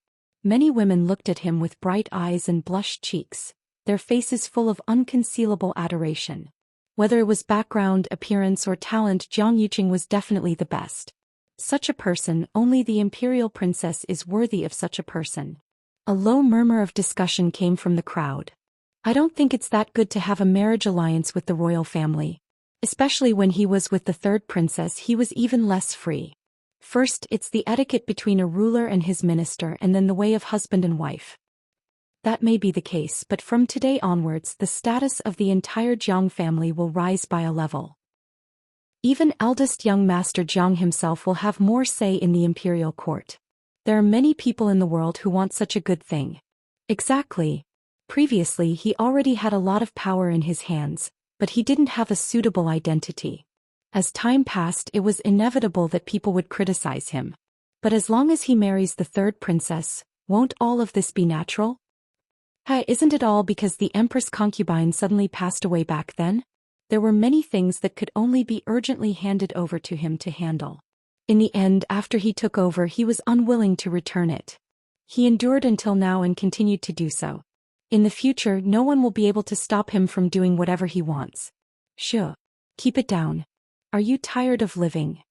Many women looked at him with bright eyes and blushed cheeks, their faces full of unconcealable adoration. Whether it was background, appearance or talent, Jiang Yuqing was definitely the best. Such a person, only the imperial princess is worthy of such a person. A low murmur of discussion came from the crowd. I don't think it's that good to have a marriage alliance with the royal family. Especially when he was with the third princess, he was even less free. First, it's the etiquette between a ruler and his minister, and then the way of husband and wife. That may be the case, but from today onwards the status of the entire Jiang family will rise by a level. Even eldest young master Jiang himself will have more say in the imperial court. There are many people in the world who want such a good thing. Exactly. Previously he already had a lot of power in his hands, but he didn't have a suitable identity. As time passed it was inevitable that people would criticize him. But as long as he marries the third princess, won't all of this be natural? Isn't it all because the empress concubine suddenly passed away back then? There were many things that could only be urgently handed over to him to handle. In the end, after he took over, he was unwilling to return it. He endured until now and continued to do so. In the future, no one will be able to stop him from doing whatever he wants. Sure. Keep it down. Are you tired of living?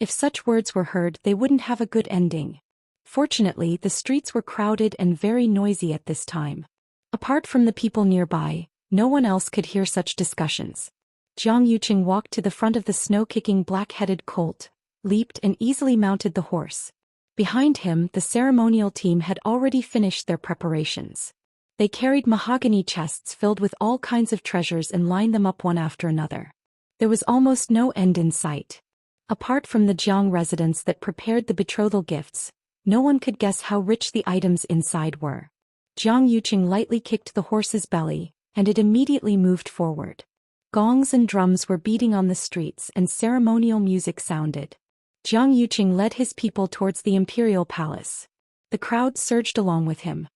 If such words were heard, they wouldn't have a good ending. Fortunately, the streets were crowded and very noisy at this time. Apart from the people nearby, no one else could hear such discussions. Jiang Yuqing walked to the front of the snow-kicking black-headed colt, leaped and easily mounted the horse. Behind him, the ceremonial team had already finished their preparations. They carried mahogany chests filled with all kinds of treasures and lined them up one after another. There was almost no end in sight. Apart from the Jiang residents that prepared the betrothal gifts, no one could guess how rich the items inside were. Jiang Yuqing lightly kicked the horse's belly, and it immediately moved forward. Gongs and drums were beating on the streets and ceremonial music sounded. Jiang Yuqing led his people towards the imperial palace. The crowd surged along with him.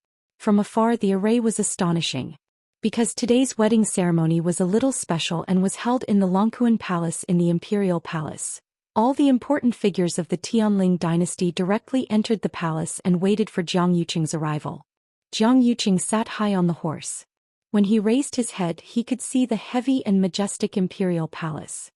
From afar the array was astonishing. Because today's wedding ceremony was a little special and was held in the Longquan Palace in the Imperial Palace. All the important figures of the Tianling dynasty directly entered the palace and waited for Jiang Yuqing's arrival. Jiang Yuqing sat high on the horse. When he raised his head he could see the heavy and majestic Imperial Palace.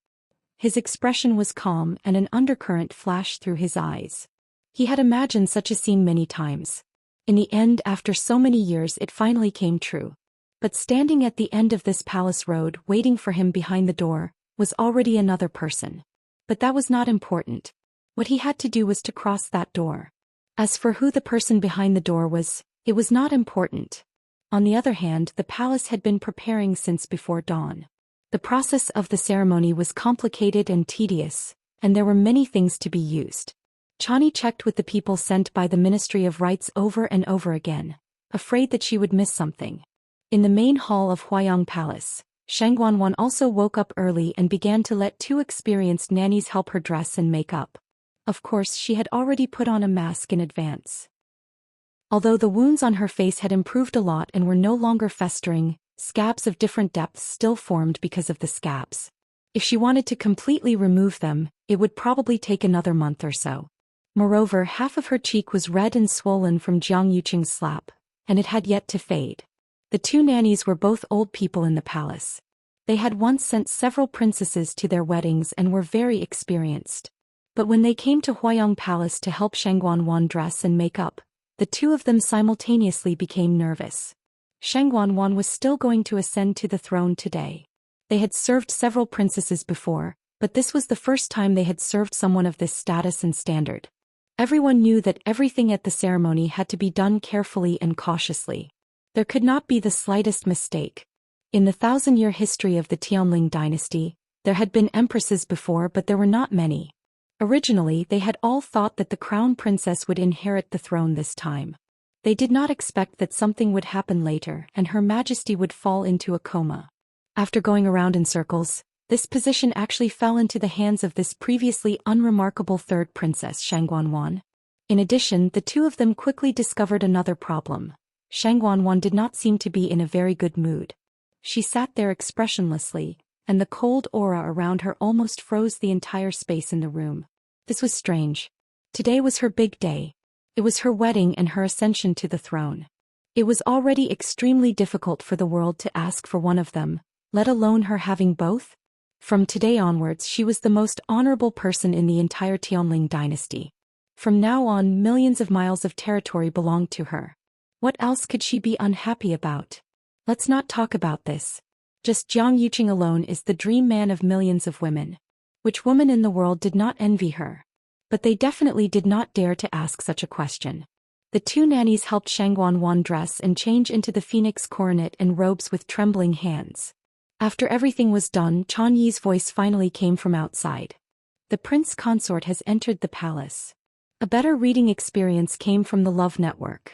His expression was calm and an undercurrent flashed through his eyes. He had imagined such a scene many times. In the end, after so many years, it finally came true. But standing at the end of this palace road, waiting for him behind the door, was already another person. But that was not important. What he had to do was to cross that door. As for who the person behind the door was, it was not important. On the other hand, the palace had been preparing since before dawn. The process of the ceremony was complicated and tedious, and there were many things to be used. Chani checked with the people sent by the Ministry of Rites over and over again, afraid that she would miss something. In the main hall of Huayang Palace, Shangguanwan also woke up early and began to let 2 experienced nannies help her dress and make up. Of course, she had already put on a mask in advance. Although the wounds on her face had improved a lot and were no longer festering, scabs of different depths still formed because of the scabs. If she wanted to completely remove them, it would probably take another month or so. Moreover, half of her cheek was red and swollen from Jiang Yuqing's slap, and it had yet to fade. The 2 nannies were both old people in the palace. They had once sent several princesses to their weddings and were very experienced. But when they came to Huayang Palace to help Shangguanwan dress and make up, the 2 of them simultaneously became nervous. Shangguanwan was still going to ascend to the throne today. They had served several princesses before, but this was the first time they had served someone of this status and standard. Everyone knew that everything at the ceremony had to be done carefully and cautiously. There could not be the slightest mistake. In the 1,000-year history of the Tianling dynasty, there had been empresses before, but there were not many. Originally, they had all thought that the crown princess would inherit the throne this time. They did not expect that something would happen later and Her Majesty would fall into a coma. After going around in circles, this position actually fell into the hands of this previously unremarkable 3rd princess, Shangguanwan. In addition, the 2 of them quickly discovered another problem. Shangguanwan did not seem to be in a very good mood. She sat there expressionlessly, and the cold aura around her almost froze the entire space in the room. This was strange. Today was her big day. It was her wedding and her ascension to the throne. It was already extremely difficult for the world to ask for one of them, let alone her having both. From today onwards she was the most honorable person in the entire Tianling dynasty. From now on, millions of miles of territory belonged to her. What else could she be unhappy about? Let's not talk about this. Just Jiang Yuqing alone is the dream man of millions of women. Which woman in the world did not envy her? But they definitely did not dare to ask such a question. The 2 nannies helped Shangguanwan dress and change into the phoenix coronet and robes with trembling hands. After everything was done, Chan Yi's voice finally came from outside. The prince consort has entered the palace. A better reading experience came from the Love Network.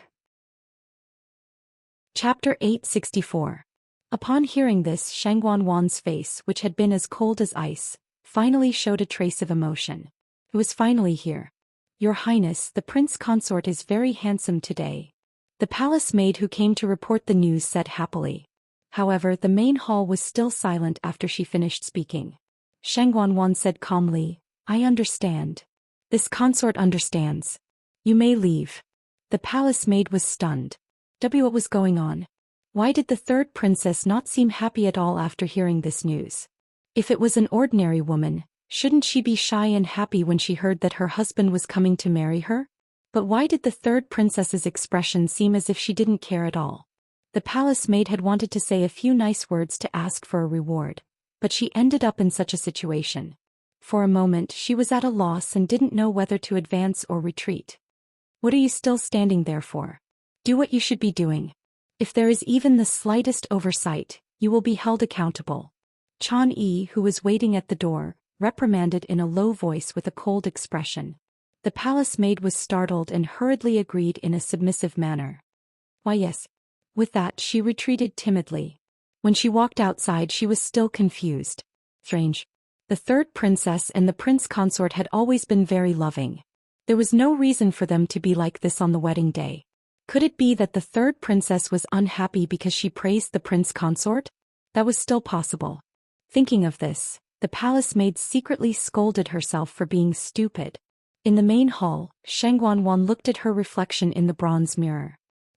Chapter 864. Upon hearing this, Shangguanwan's face, which had been as cold as ice, finally showed a trace of emotion. It was finally here. Your Highness, the prince consort is very handsome today. The palace maid who came to report the news said happily. However, the main hall was still silent after she finished speaking. Shangguanwan said calmly, I understand. This consort understands. You may leave. The palace maid was stunned. What was going on? Why did the 3rd princess not seem happy at all after hearing this news? If it was an ordinary woman, shouldn't she be shy and happy when she heard that her husband was coming to marry her? But why did the 3rd princess's expression seem as if she didn't care at all? The palace maid had wanted to say a few nice words to ask for a reward, but she ended up in such a situation. For a moment she was at a loss and didn't know whether to advance or retreat. What are you still standing there for? Do what you should be doing. If there is even the slightest oversight, you will be held accountable. Chan Yi, who was waiting at the door, reprimanded in a low voice with a cold expression. The palace maid was startled and hurriedly agreed in a submissive manner. Why yes. With that she retreated timidly. When she walked outside she was still confused. Strange. The 3rd princess and the prince consort had always been very loving. There was no reason for them to be like this on the wedding day. Could it be that the third princess was unhappy because she praised the prince consort? That was still possible. Thinking of this, the palace maid secretly scolded herself for being stupid. In the main hall, Shangguan looked at her reflection in the bronze mirror.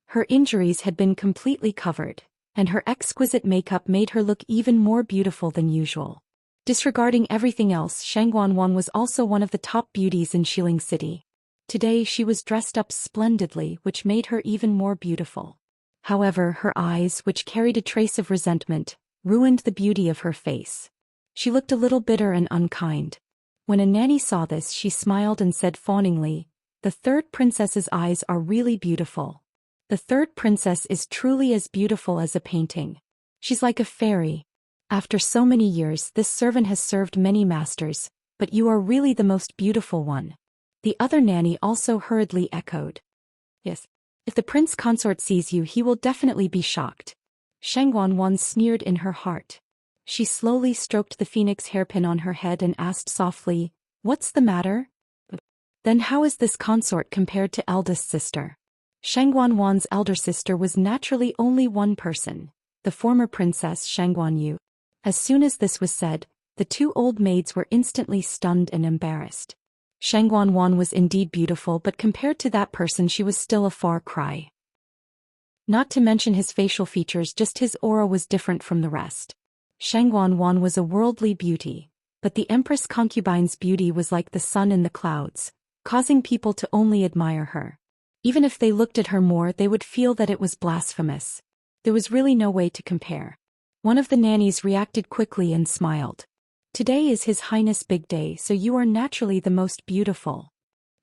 Her injuries had been completely covered, and her exquisite makeup made her look even more beautiful than usual. Disregarding everything else, Shangguan was also one of the top beauties in Xiling City. Today she was dressed up splendidly, which made her even more beautiful. However, her eyes, which carried a trace of resentment, ruined the beauty of her face. She looked a little bitter and unkind. When a nanny saw this, she smiled and said fawningly, "The third princess's eyes are really beautiful. The third princess is truly as beautiful as a painting. She's like a fairy. After so many years, this servant has served many masters, but you are really the most beautiful one." The other nanny also hurriedly echoed, "Yes. If the prince consort sees you, he will definitely be shocked." Shangguan sneered in her heart. She slowly stroked the phoenix hairpin on her head and asked softly, "What's the matter?" "Then how is this consort compared to eldest sister?" Shangguan's elder sister was naturally only one person, the former princess Shangguanyu. As soon as this was said, the two old maids were instantly stunned and embarrassed. Shangguan was indeed beautiful, but compared to that person she was still a far cry. Not to mention his facial features, just his aura was different from the rest. Shangguan was a worldly beauty, but the empress concubine's beauty was like the sun in the clouds, causing people to only admire her. Even if they looked at her more, they would feel that it was blasphemous. There was really no way to compare. One of the nannies reacted quickly and smiled. "Today is His Highness' big day, so you are naturally the most beautiful."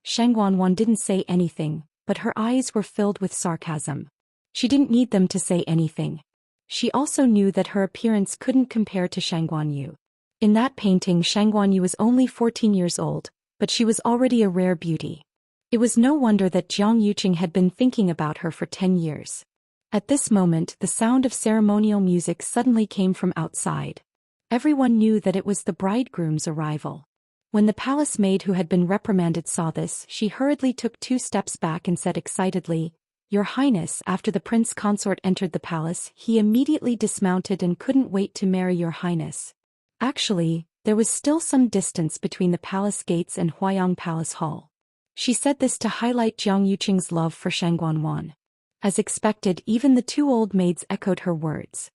Shangguan didn't say anything, but her eyes were filled with sarcasm. She didn't need them to say anything. She also knew that her appearance couldn't compare to Shangguanyu. In that painting, Shangguanyu was only 14 years old, but she was already a rare beauty. It was no wonder that Jiang Yuqing had been thinking about her for 10 years. At this moment, the sound of ceremonial music suddenly came from outside. Everyone knew that it was the bridegroom's arrival. When the palace maid who had been reprimanded saw this, she hurriedly took 2 steps back and said excitedly, "Your Highness." After the prince consort entered the palace, he immediately dismounted and couldn't wait to marry Your Highness. Actually, there was still some distance between the palace gates and Huayang Palace Hall. She said this to highlight Jiang Yuqing's love for Shangguan. As expected, even the 2 old maids echoed her words.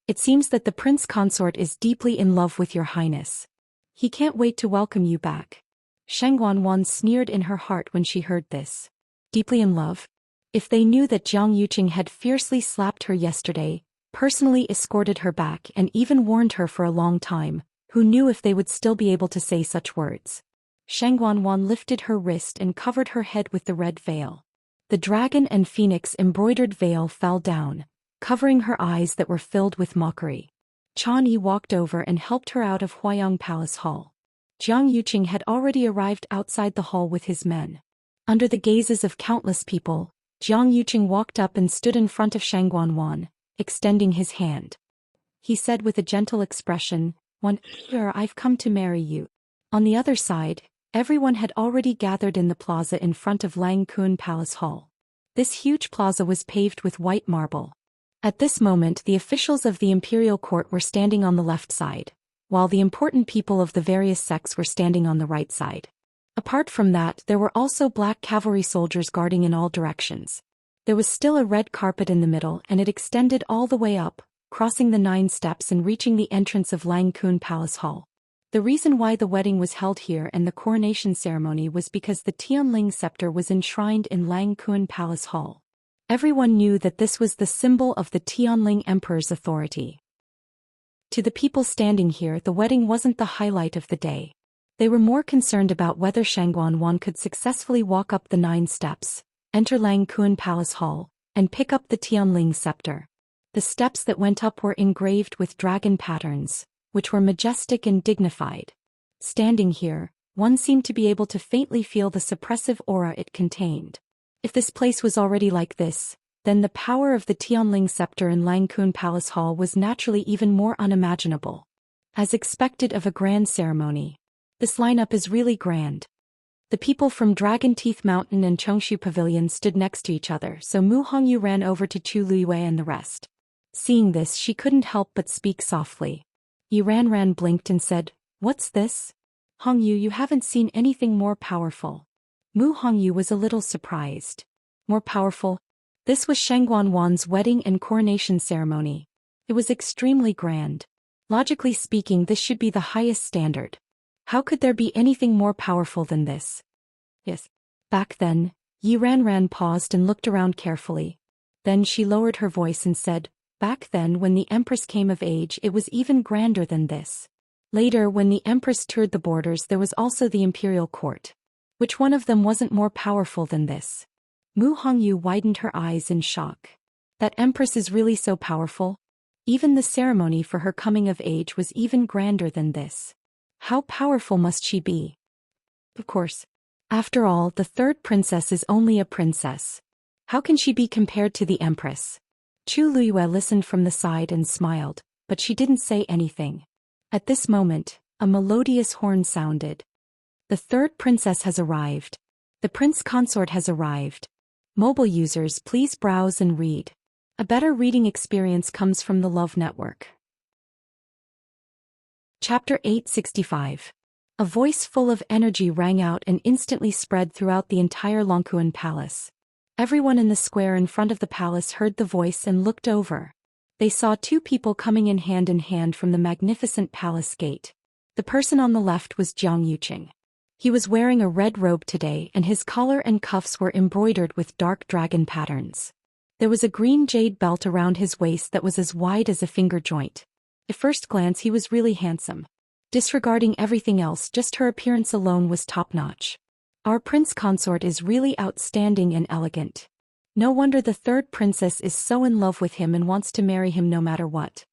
"It seems that the prince consort is deeply in love with Your Highness. He can't wait to welcome you back." Shangguan sneered in her heart when she heard this. Deeply in love? If they knew that Jiang Yuqing had fiercely slapped her yesterday, personally escorted her back and even warned her for a long time, who knew if they would still be able to say such words? Shangguan lifted her wrist and covered her head with the red veil. The dragon and phoenix embroidered veil fell down, covering her eyes that were filled with mockery. Chan Yi walked over and helped her out of Huayang Palace Hall. Jiang Yuqing had already arrived outside the hall with his men. Under the gazes of countless people, Jiang Yuqing walked up and stood in front of Shangguan, extending his hand. He said with a gentle expression, "Here, I've come to marry you." On the other side, everyone had already gathered in the plaza in front of Lang Kun Palace Hall. This huge plaza was paved with white marble. At this moment, the officials of the imperial court were standing on the left side, while the important people of the various sects were standing on the right side. Apart from that, there were also black cavalry soldiers guarding in all directions. There was still a red carpet in the middle, and it extended all the way up, crossing the 9 steps and reaching the entrance of Lang Kun Palace Hall. The reason why the wedding was held here and the coronation ceremony was because the Tianling scepter was enshrined in Lang Kun Palace Hall. Everyone knew that this was the symbol of the Tianling Emperor's authority. To the people standing here, the wedding wasn't the highlight of the day. They were more concerned about whether Shangguan could successfully walk up the 9 steps, enter Lang Kun Palace Hall, and pick up the Tianling scepter. The steps that went up were engraved with dragon patterns, which were majestic and dignified. Standing here, one seemed to be able to faintly feel the suppressive aura it contained. If this place was already like this, then the power of the Tianling scepter in Lang Kun Palace Hall was naturally even more unimaginable. As expected of a grand ceremony, this lineup is really grand. The people from Dragon Teeth Mountain and Chongshu Pavilion stood next to each other, so Mu Hongyu ran over to Chu Luiyue and the rest. Seeing this, she couldn't help but speak softly. Ran blinked and said, "What's this? Hongyu, you haven't seen anything more powerful." Mu Hongyu was a little surprised. More powerful? This was Shangguan Wan's wedding and coronation ceremony. It was extremely grand. Logically speaking, this should be the highest standard. How could there be anything more powerful than this? Yes. Back then, Ran paused and looked around carefully. Then she lowered her voice and said, "Back then when the Empress came of age it was even grander than this. Later when the Empress toured the borders there was also the imperial court. Which one of them wasn't more powerful than this?" Mu Hongyu widened her eyes in shock. That Empress is really so powerful? Even the ceremony for her coming of age was even grander than this. How powerful must she be? Of course. After all, the third princess is only a princess. How can she be compared to the Empress? Chu Luiyue listened from the side and smiled, but she didn't say anything. At this moment, a melodious horn sounded. The third princess has arrived. The prince consort has arrived. Mobile users, please browse and read. A better reading experience comes from the Love Network. Chapter 865. A voice full of energy rang out and instantly spread throughout the entire Longkuan Palace. Everyone in the square in front of the palace heard the voice and looked over. They saw two people coming in hand from the magnificent palace gate. The person on the left was Jiang Yuqing. He was wearing a red robe today and his collar and cuffs were embroidered with dark dragon patterns. There was a green jade belt around his waist that was as wide as a finger joint. At first glance he was really handsome. Disregarding everything else, just her appearance alone was top-notch. Our prince consort is really outstanding and elegant. No wonder the third princess is so in love with him and wants to marry him no matter what.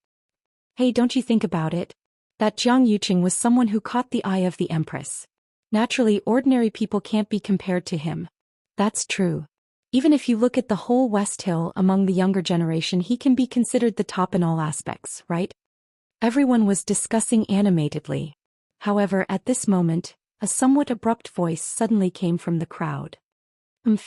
Hey, don't you think about it? That Jiang Yuqing was someone who caught the eye of the Empress. Naturally, ordinary people can't be compared to him. That's true. Even if you look at the whole West Hill among the younger generation, he can be considered the top in all aspects, right? Everyone was discussing animatedly. However, at this moment, a somewhat abrupt voice suddenly came from the crowd.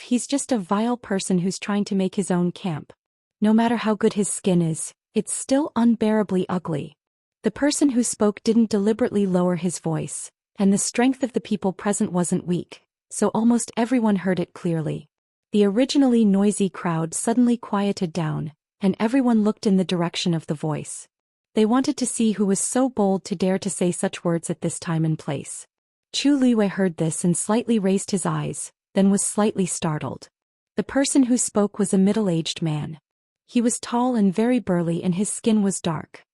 He's just a vile person who's trying to make his own camp. No matter how good his skin is, it's still unbearably ugly. The person who spoke didn't deliberately lower his voice, and the strength of the people present wasn't weak, so almost everyone heard it clearly. The originally noisy crowd suddenly quieted down, and everyone looked in the direction of the voice. They wanted to see who was so bold to dare to say such words at this time and place. Chu Luiyue heard this and slightly raised his eyes, then was slightly startled. The person who spoke was a middle-aged man. He was tall and very burly and his skin was dark.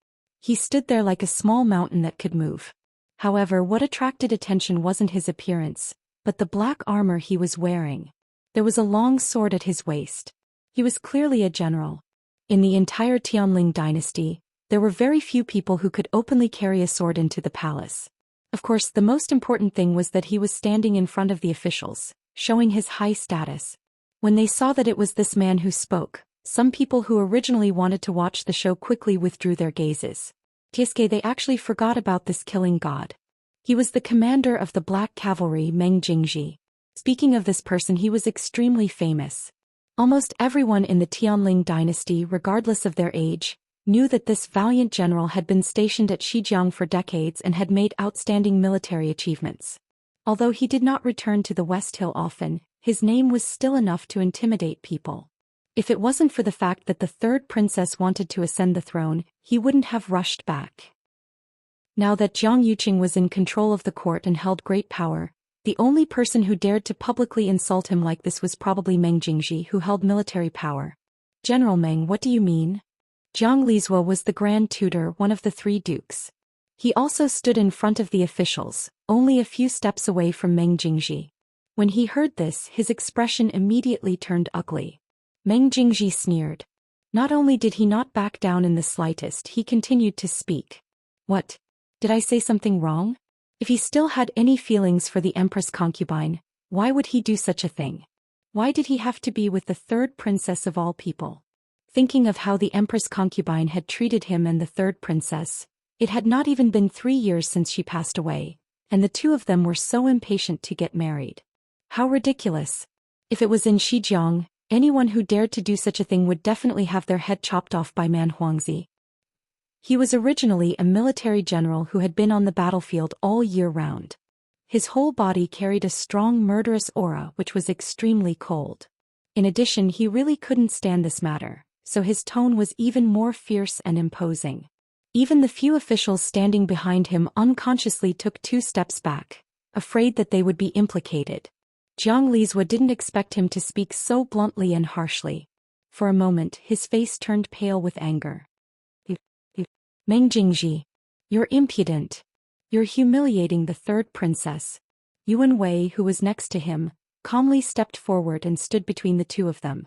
He stood there like a small mountain that could move. However, what attracted attention wasn't his appearance, but the black armor he was wearing. There was a long sword at his waist. He was clearly a general. In the entire Tianling dynasty, there were very few people who could openly carry a sword into the palace. Of course, the most important thing was that he was standing in front of the officials, showing his high status. When they saw that it was this man who spoke, some people who originally wanted to watch the show quickly withdrew their gazes. They actually forgot about this killing god. He was the commander of the Black Cavalry, Meng Jingji. Speaking of this person, he was extremely famous. Almost everyone in the Tianling dynasty, regardless of their age, knew that this valiant general had been stationed at Shijiang for decades and had made outstanding military achievements. Although he did not return to the West Hill often, his name was still enough to intimidate people. If it wasn't for the fact that the third princess wanted to ascend the throne, he wouldn't have rushed back. Now that Jiang Yuqing was in control of the court and held great power, the only person who dared to publicly insult him like this was probably Meng Jingji, who held military power. "General Meng, what do you mean?" Jiang Lizhua was the Grand Tutor, one of the three dukes. He also stood in front of the officials, only a few steps away from Meng Jingji. When he heard this, his expression immediately turned ugly. Meng Jingji sneered. Not only did he not back down in the slightest, he continued to speak. "What? Did I say something wrong? If he still had any feelings for the Empress concubine, why would he do such a thing? Why did he have to be with the third princess of all people?" Thinking of how the Empress concubine had treated him and the third princess, it had not even been 3 years since she passed away, and the two of them were so impatient to get married. How ridiculous. If it was in Shijiang, anyone who dared to do such a thing would definitely have their head chopped off by Man Huangzi. He was originally a military general who had been on the battlefield all year round. His whole body carried a strong murderous aura which was extremely cold. In addition, he really couldn't stand this matter, so his tone was even more fierce and imposing. Even the few officials standing behind him unconsciously took 2 steps back, afraid that they would be implicated. Jiang Lizhua didn't expect him to speak so bluntly and harshly. For a moment, his face turned pale with anger. Meng Jingji, you're impudent. You're humiliating the 3rd princess. Yuan Wei, who was next to him, calmly stepped forward and stood between the 2 of them.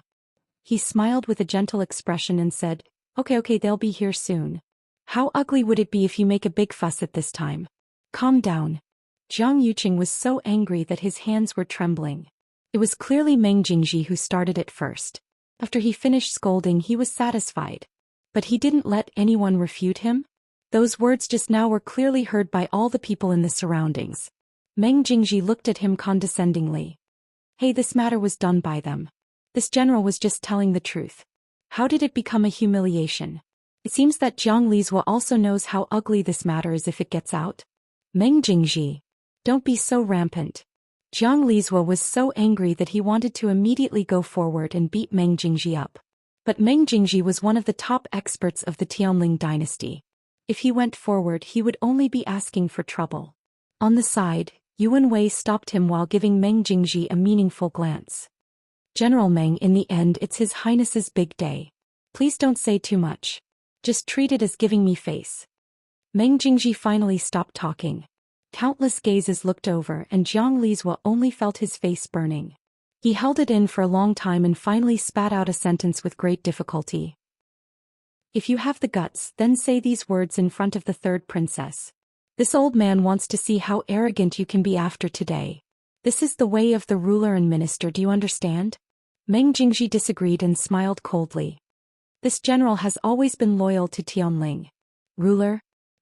He smiled with a gentle expression and said, Okay, they'll be here soon. How ugly would it be if you make a big fuss at this time? Calm down. Jiang Yuqing was so angry that his hands were trembling. It was clearly Meng Jingji who started it first. After he finished scolding, he was satisfied. But he didn't let anyone refute him. Those words just now were clearly heard by all the people in the surroundings. Meng Jingji looked at him condescendingly. Hey, this matter was done by them. This general was just telling the truth. How did it become a humiliation? It seems that Jiang Lizhua also knows how ugly this matter is if it gets out. Meng Jingji, don't be so rampant. Jiang Lizhua was so angry that he wanted to immediately go forward and beat Meng Jingji up. But Meng Jingji was one of the top experts of the Tianling dynasty. If he went forward, he would only be asking for trouble. On the side, Yuan Wei stopped him while giving Meng Jingji a meaningful glance. General Meng, in the end, it's His Highness's big day. Please don't say too much. Just treat it as giving me face. Meng Jingji finally stopped talking. Countless gazes looked over and Jiang Lizhua only felt his face burning. He held it in for a long time and finally spat out a sentence with great difficulty. If you have the guts, then say these words in front of the 3rd princess. This old man wants to see how arrogant you can be after today. This is the way of the ruler and minister, do you understand? Meng Jingji disagreed and smiled coldly. This general has always been loyal to Tianling. Ruler?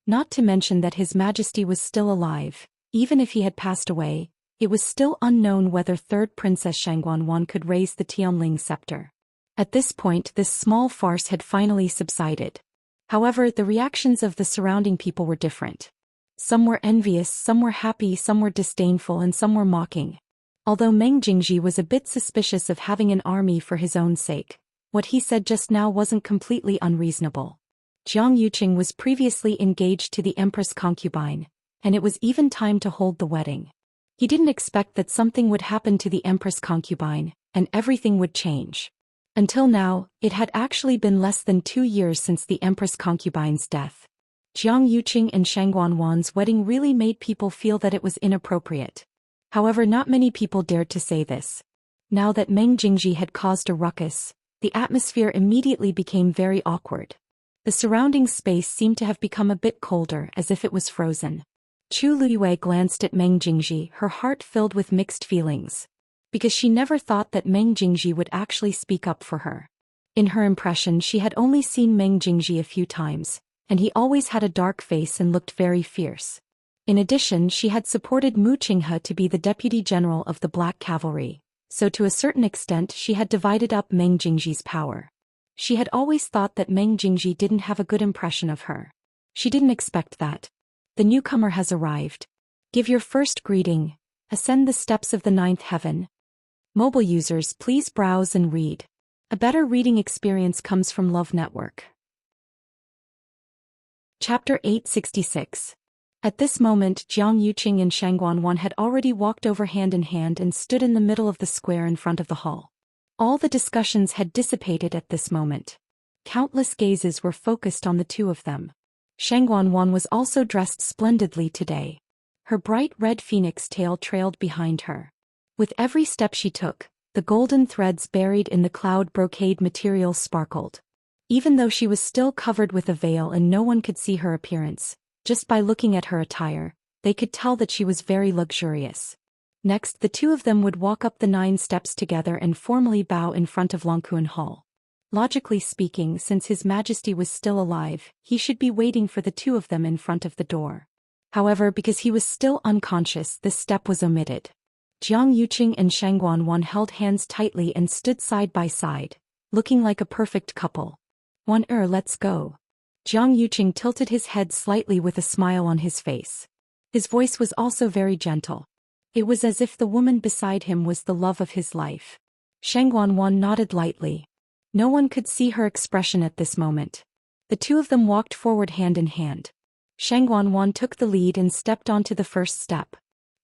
Not to mention that His Majesty was still alive. Even if he had passed away, it was still unknown whether 3rd Princess Shangguanwan could raise the Tianling scepter. At this point, this small farce had finally subsided. However, the reactions of the surrounding people were different. Some were envious, some were happy, some were disdainful, and some were mocking. Although Meng Jingji was a bit suspicious of having an army for his own sake, what he said just now wasn't completely unreasonable. Jiang Yuqing was previously engaged to the Empress concubine, and it was even time to hold the wedding. He didn't expect that something would happen to the Empress concubine, and everything would change. Until now, it had actually been less than 2 years since the Empress concubine's death. Jiang Yuqing and Shangguanwan's wedding really made people feel that it was inappropriate. However, not many people dared to say this. Now that Meng Jingji had caused a ruckus, the atmosphere immediately became very awkward. The surrounding space seemed to have become a bit colder, as if it was frozen. Chu Luiyue glanced at Meng Jingji, her heart filled with mixed feelings. Because she never thought that Meng Jingji would actually speak up for her. In her impression, she had only seen Meng Jingji a few times, and he always had a dark face and looked very fierce. In addition, she had supported Mu Qinghe to be the deputy general of the Black Cavalry, so to a certain extent she had divided up Meng Jingji's power. She had always thought that Meng Jingji didn't have a good impression of her. She didn't expect that. The newcomer has arrived. Give your first greeting. Ascend the steps of the 9th heaven. Mobile users, please browse and read. A better reading experience comes from Love Network. Chapter 866. At this moment, Jiang Yuqing and Shangguanwan had already walked over hand in hand and stood in the middle of the square in front of the hall. All the discussions had dissipated at this moment. Countless gazes were focused on the 2 of them. Shangguanwan was also dressed splendidly today. Her bright red phoenix tail trailed behind her. With every step she took, the golden threads buried in the cloud brocade material sparkled. Even though she was still covered with a veil and no one could see her appearance, just by looking at her attire, they could tell that she was very luxurious. Next, the 2 of them would walk up the 9 steps together and formally bow in front of Longkuan Hall. Logically speaking, since His Majesty was still alive, he should be waiting for the 2 of them in front of the door. However, because he was still unconscious, this step was omitted. Jiang Yuqing and Shang Guanwan held hands tightly and stood side by side, looking like a perfect couple. Let's go. Jiang Yuqing tilted his head slightly with a smile on his face. His voice was also very gentle. It was as if the woman beside him was the love of his life. Shang Guanwan nodded lightly. No one could see her expression at this moment. The two of them walked forward hand in hand. Shang Guanwan took the lead and stepped onto the first step.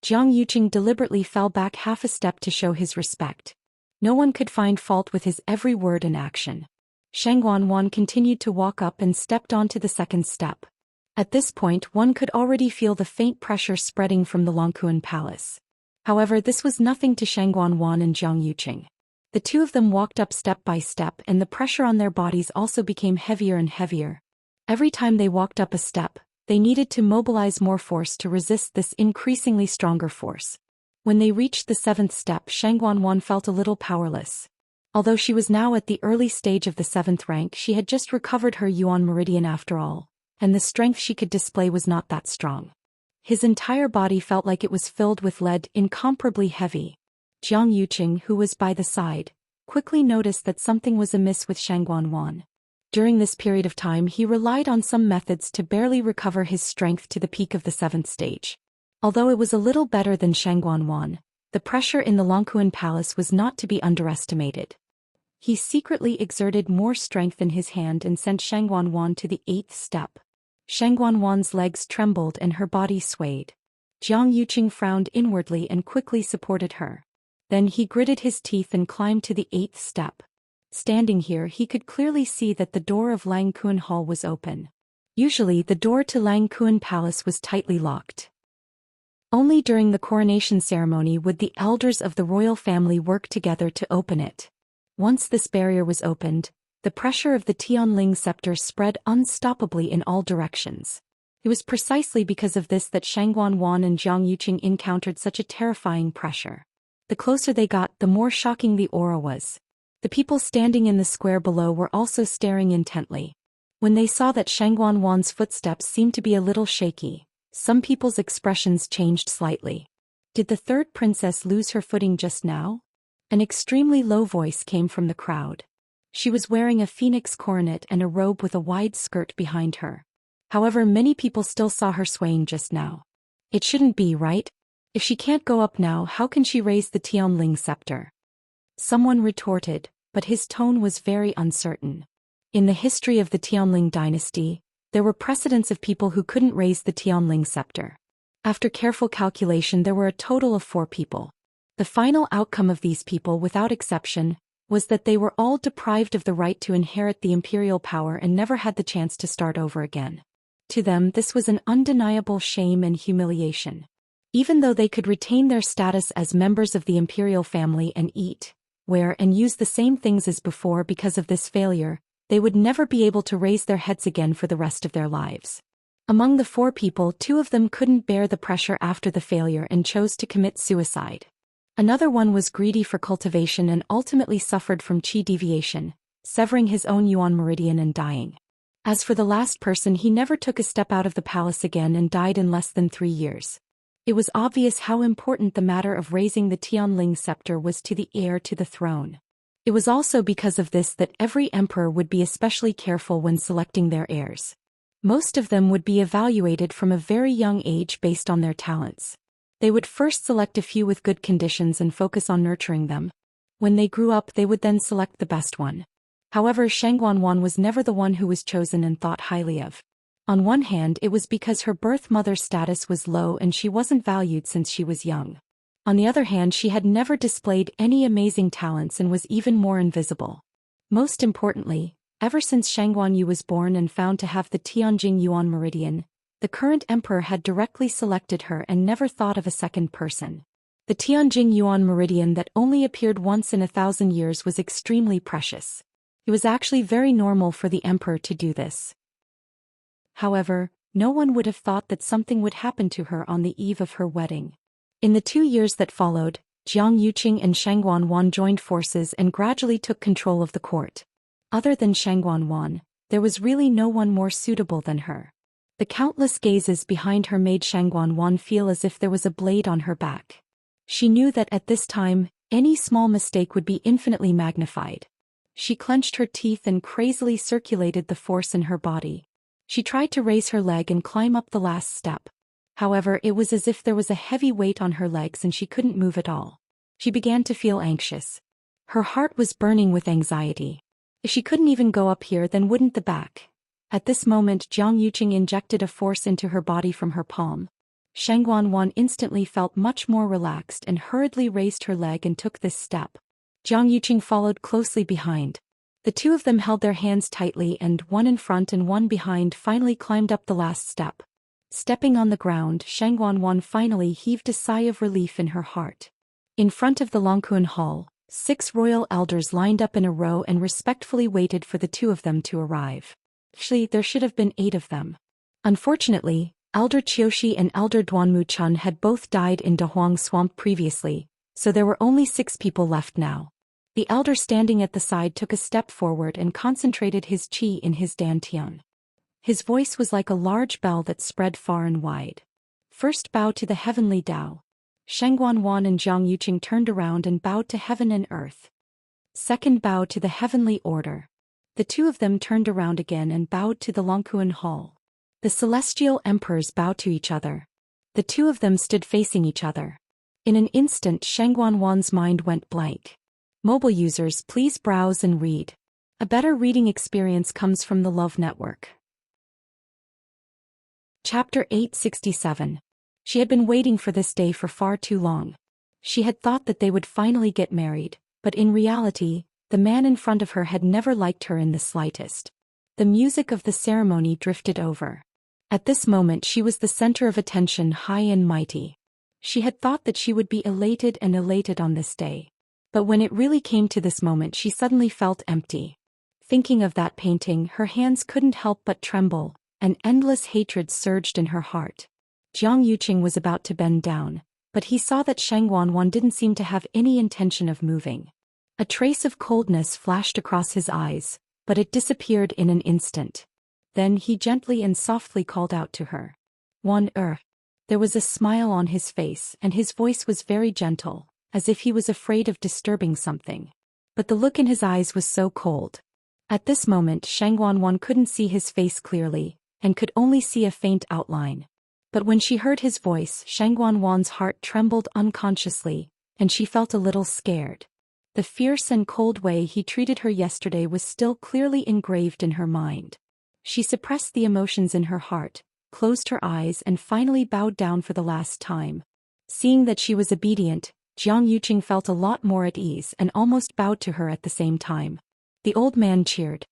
Jiang Yuqing deliberately fell back half a step to show his respect. No one could find fault with his every word and action. Shang Guanwan continued to walk up and stepped onto the second step. At this point one could already feel the faint pressure spreading from the Longkuan Palace. However, this was nothing to Shang Guanwan and Jiang Yuqing. The two of them walked up step by step and the pressure on their bodies also became heavier and heavier. Every time they walked up a step, they needed to mobilize more force to resist this increasingly stronger force. When they reached the seventh step, Shang Guanwan felt a little powerless. Although she was now at the early stage of the seventh rank, she had just recovered her Yuan meridian after all, and the strength she could display was not that strong. His entire body felt like it was filled with lead, incomparably heavy. Jiang Yuqing, who was by the side, quickly noticed that something was amiss with Shang Guanwan. During this period of time he relied on some methods to barely recover his strength to the peak of the seventh stage. Although it was a little better than Shang Guanwan, the pressure in the Longkuan Palace was not to be underestimated. He secretly exerted more strength in his hand and sent Shang Guanwan to the eighth step. Shang Guanwan's legs trembled and her body swayed. Jiang Yuqing frowned inwardly and quickly supported her. Then he gritted his teeth and climbed to the eighth step. Standing here he could clearly see that the door of Lang Kuan Hall was open. Usually the door to Lang Kuan Palace was tightly locked. Only during the coronation ceremony would the elders of the royal family work together to open it. Once this barrier was opened, the pressure of the Tianling scepter spread unstoppably in all directions. It was precisely because of this that Shang Guanwan and Jiang Yuqing encountered such a terrifying pressure. The closer they got, the more shocking the aura was. The people standing in the square below were also staring intently. When they saw that Shang Guanwan's footsteps seemed to be a little shaky, some people's expressions changed slightly. Did the third princess lose her footing just now? An extremely low voice came from the crowd. She was wearing a phoenix coronet and a robe with a wide skirt behind her. However, many people still saw her swaying just now. It shouldn't be, right? If she can't go up now, how can she raise the Tianling scepter? Someone retorted, but his tone was very uncertain. In the history of the Tianling dynasty, there were precedents of people who couldn't raise the Tianling scepter. After careful calculation, there were a total of 4 people. The final outcome of these people, without exception, was that they were all deprived of the right to inherit the imperial power and never had the chance to start over again. To them, this was an undeniable shame and humiliation. Even though they could retain their status as members of the imperial family and eat, wear and use the same things as before, because of this failure, they would never be able to raise their heads again for the rest of their lives. Among the 4 people, 2 of them couldn't bear the pressure after the failure and chose to commit suicide. Another one was greedy for cultivation and ultimately suffered from qi deviation, severing his own yuan meridian and dying. As for the last person, he never took a step out of the palace again and died in less than 3 years. It was obvious how important the matter of raising the Tianling scepter was to the heir to the throne. It was also because of this that every emperor would be especially careful when selecting their heirs. Most of them would be evaluated from a very young age based on their talents. They would first select a few with good conditions and focus on nurturing them. When they grew up, they would then select the best one. However, Shang Guanwan was never the one who was chosen and thought highly of. On one hand, it was because her birth mother's status was low and she wasn't valued since she was young. On the other hand, she had never displayed any amazing talents and was even more invisible. Most importantly, ever since Shang Guanyu was born and found to have the Tianjing Yuan meridian, the current emperor had directly selected her and never thought of a second person. The Tianjing Yuan meridian that only appeared once in 1,000 years was extremely precious. It was actually very normal for the emperor to do this. However, no one would have thought that something would happen to her on the eve of her wedding. In the 2 years that followed, Jiang Yuqing and Shang Guanwan joined forces and gradually took control of the court. Other than Shang Guanwan, there was really no one more suitable than her. The countless gazes behind her made Shang Guanwan feel as if there was a blade on her back. She knew that at this time, any small mistake would be infinitely magnified. She clenched her teeth and crazily circulated the force in her body. She tried to raise her leg and climb up the last step. However, it was as if there was a heavy weight on her legs and she couldn't move at all. She began to feel anxious. Her heart was burning with anxiety. If she couldn't even go up here, then wouldn't the back? At this moment, Zhang Yuqing injected a force into her body from her palm. Shang Guanwan instantly felt much more relaxed and hurriedly raised her leg and took this step. Zhang Yuqing followed closely behind. The two of them held their hands tightly and, one in front and one behind, finally climbed up the last step. Stepping on the ground, Shang Guanwan finally heaved a sigh of relief in her heart. In front of the Longkuan Hall, 6 royal elders lined up in a row and respectfully waited for the two of them to arrive. Actually, there should have been 8 of them. Unfortunately, Elder Qiushi and Elder Duanmu Chun had both died in Dahuang Swamp previously, so there were only 6 people left now. The elder standing at the side took a step forward and concentrated his qi in his dantian. His voice was like a large bell that spread far and wide. First bow to the heavenly Tao. Shang Guanwan and Zhang Yuqing turned around and bowed to heaven and earth. Second bow to the heavenly order. The two of them turned around again and bowed to the Longkuan Hall. The celestial emperors bowed to each other. The two of them stood facing each other. In an instant, Shang Guanwan's mind went blank. Mobile users, please browse and read. A better reading experience comes from the Love Network. Chapter 867. She had been waiting for this day for far too long. She had thought that they would finally get married, but in reality, the man in front of her had never liked her in the slightest. The music of the ceremony drifted over. At this moment she was the center of attention, high and mighty. She had thought that she would be elated on this day. But when it really came to this moment, she suddenly felt empty. Thinking of that painting, her hands couldn't help but tremble, and endless hatred surged in her heart. Zhang Yuqing was about to bend down, but he saw that Shang Guanwan didn't seem to have any intention of moving. A trace of coldness flashed across his eyes, but it disappeared in an instant. Then he gently and softly called out to her. Wan-er. There was a smile on his face and his voice was very gentle, as if he was afraid of disturbing something. But the look in his eyes was so cold. At this moment Shang Guanwan couldn't see his face clearly, and could only see a faint outline. But when she heard his voice, Shang Guanwan's heart trembled unconsciously, and she felt a little scared. The fierce and cold way he treated her yesterday was still clearly engraved in her mind. She suppressed the emotions in her heart, closed her eyes and finally bowed down for the last time. Seeing that she was obedient, Zhang Yuqing felt a lot more at ease and almost bowed to her at the same time. The old man cheered.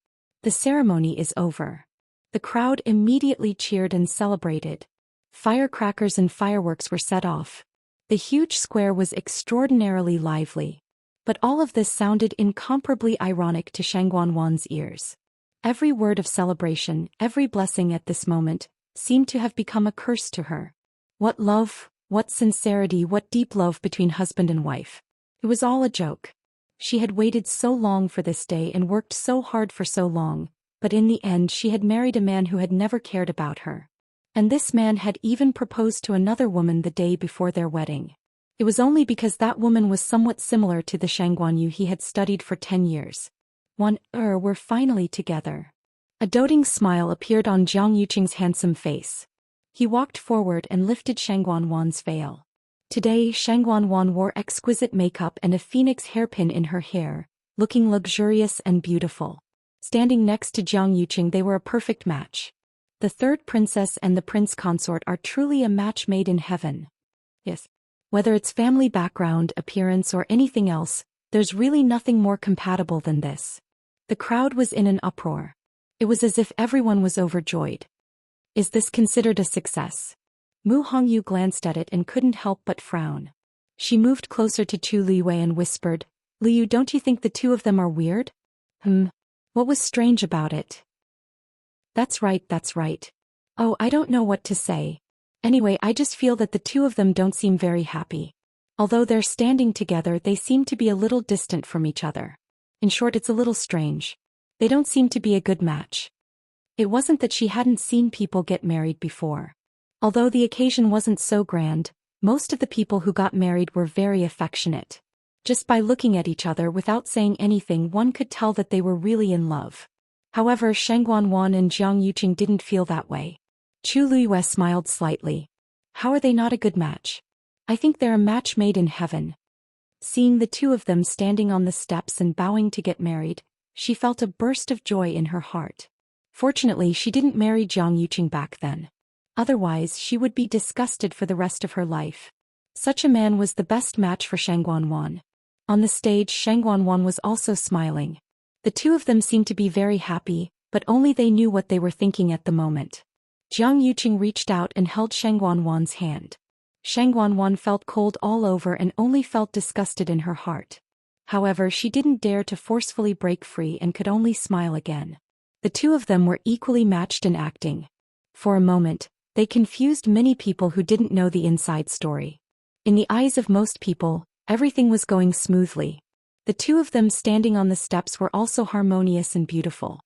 The ceremony is over. The crowd immediately cheered and celebrated. Firecrackers and fireworks were set off. The huge square was extraordinarily lively. But all of this sounded incomparably ironic to Shang Guanwan's ears. Every word of celebration, every blessing at this moment, seemed to have become a curse to her. What love, what sincerity, what deep love between husband and wife. It was all a joke. She had waited so long for this day and worked so hard for so long, but in the end she had married a man who had never cared about her. And this man had even proposed to another woman the day before their wedding. It was only because that woman was somewhat similar to the Shang Guanyu he had studied for 10 years. Were finally together. A doting smile appeared on Zhang Yuqing's handsome face. He walked forward and lifted Shang Guanwan's veil. Today Shang Guanwan wore exquisite makeup and a phoenix hairpin in her hair, looking luxurious and beautiful. Standing next to Zhang Yuqing they were a perfect match. The third princess and the prince consort are truly a match made in heaven. Yes. Whether it's family background, appearance or anything else, there's really nothing more compatible than this. The crowd was in an uproar. It was as if everyone was overjoyed. Is this considered a success? Mu Hongyu glanced at it and couldn't help but frown. She moved closer to Chu Liwei and whispered, Liu, don't you think the two of them are weird? What was strange about it? That's right. Oh, I don't know what to say. Anyway, I just feel that the two of them don't seem very happy. Although they're standing together, they seem to be a little distant from each other. In short, it's a little strange. They don't seem to be a good match. It wasn't that she hadn't seen people get married before. Although the occasion wasn't so grand, Most of the people who got married were very affectionate. Just by looking at each other without saying anything, one could tell that they were really in love. However, Shang Guanwan and Jiang Yuqing didn't feel that way. Chu Luiyue smiled slightly. How are they not a good match? I think they're a match made in heaven. Seeing the two of them standing on the steps and bowing to get married, she felt a burst of joy in her heart. Fortunately, she didn't marry Jiang Yuqing back then. Otherwise, she would be disgusted for the rest of her life. Such a man was the best match for Shang Guanwan. On the stage, Shang Guanwan was also smiling. The two of them seemed to be very happy, but only they knew what they were thinking at the moment. Jiang Yuqing reached out and held Shang Guanwan's hand. Shang Guanwan felt cold all over and only felt disgusted in her heart. However, she didn't dare to forcefully break free and could only smile again. The two of them were equally matched in acting. For a moment, they confused many people who didn't know the inside story. In the eyes of most people, everything was going smoothly. The two of them standing on the steps were also harmonious and beautiful.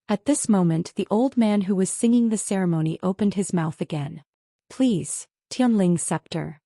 At this moment, the old man who was singing the ceremony opened his mouth again. Please, Tianling scepter.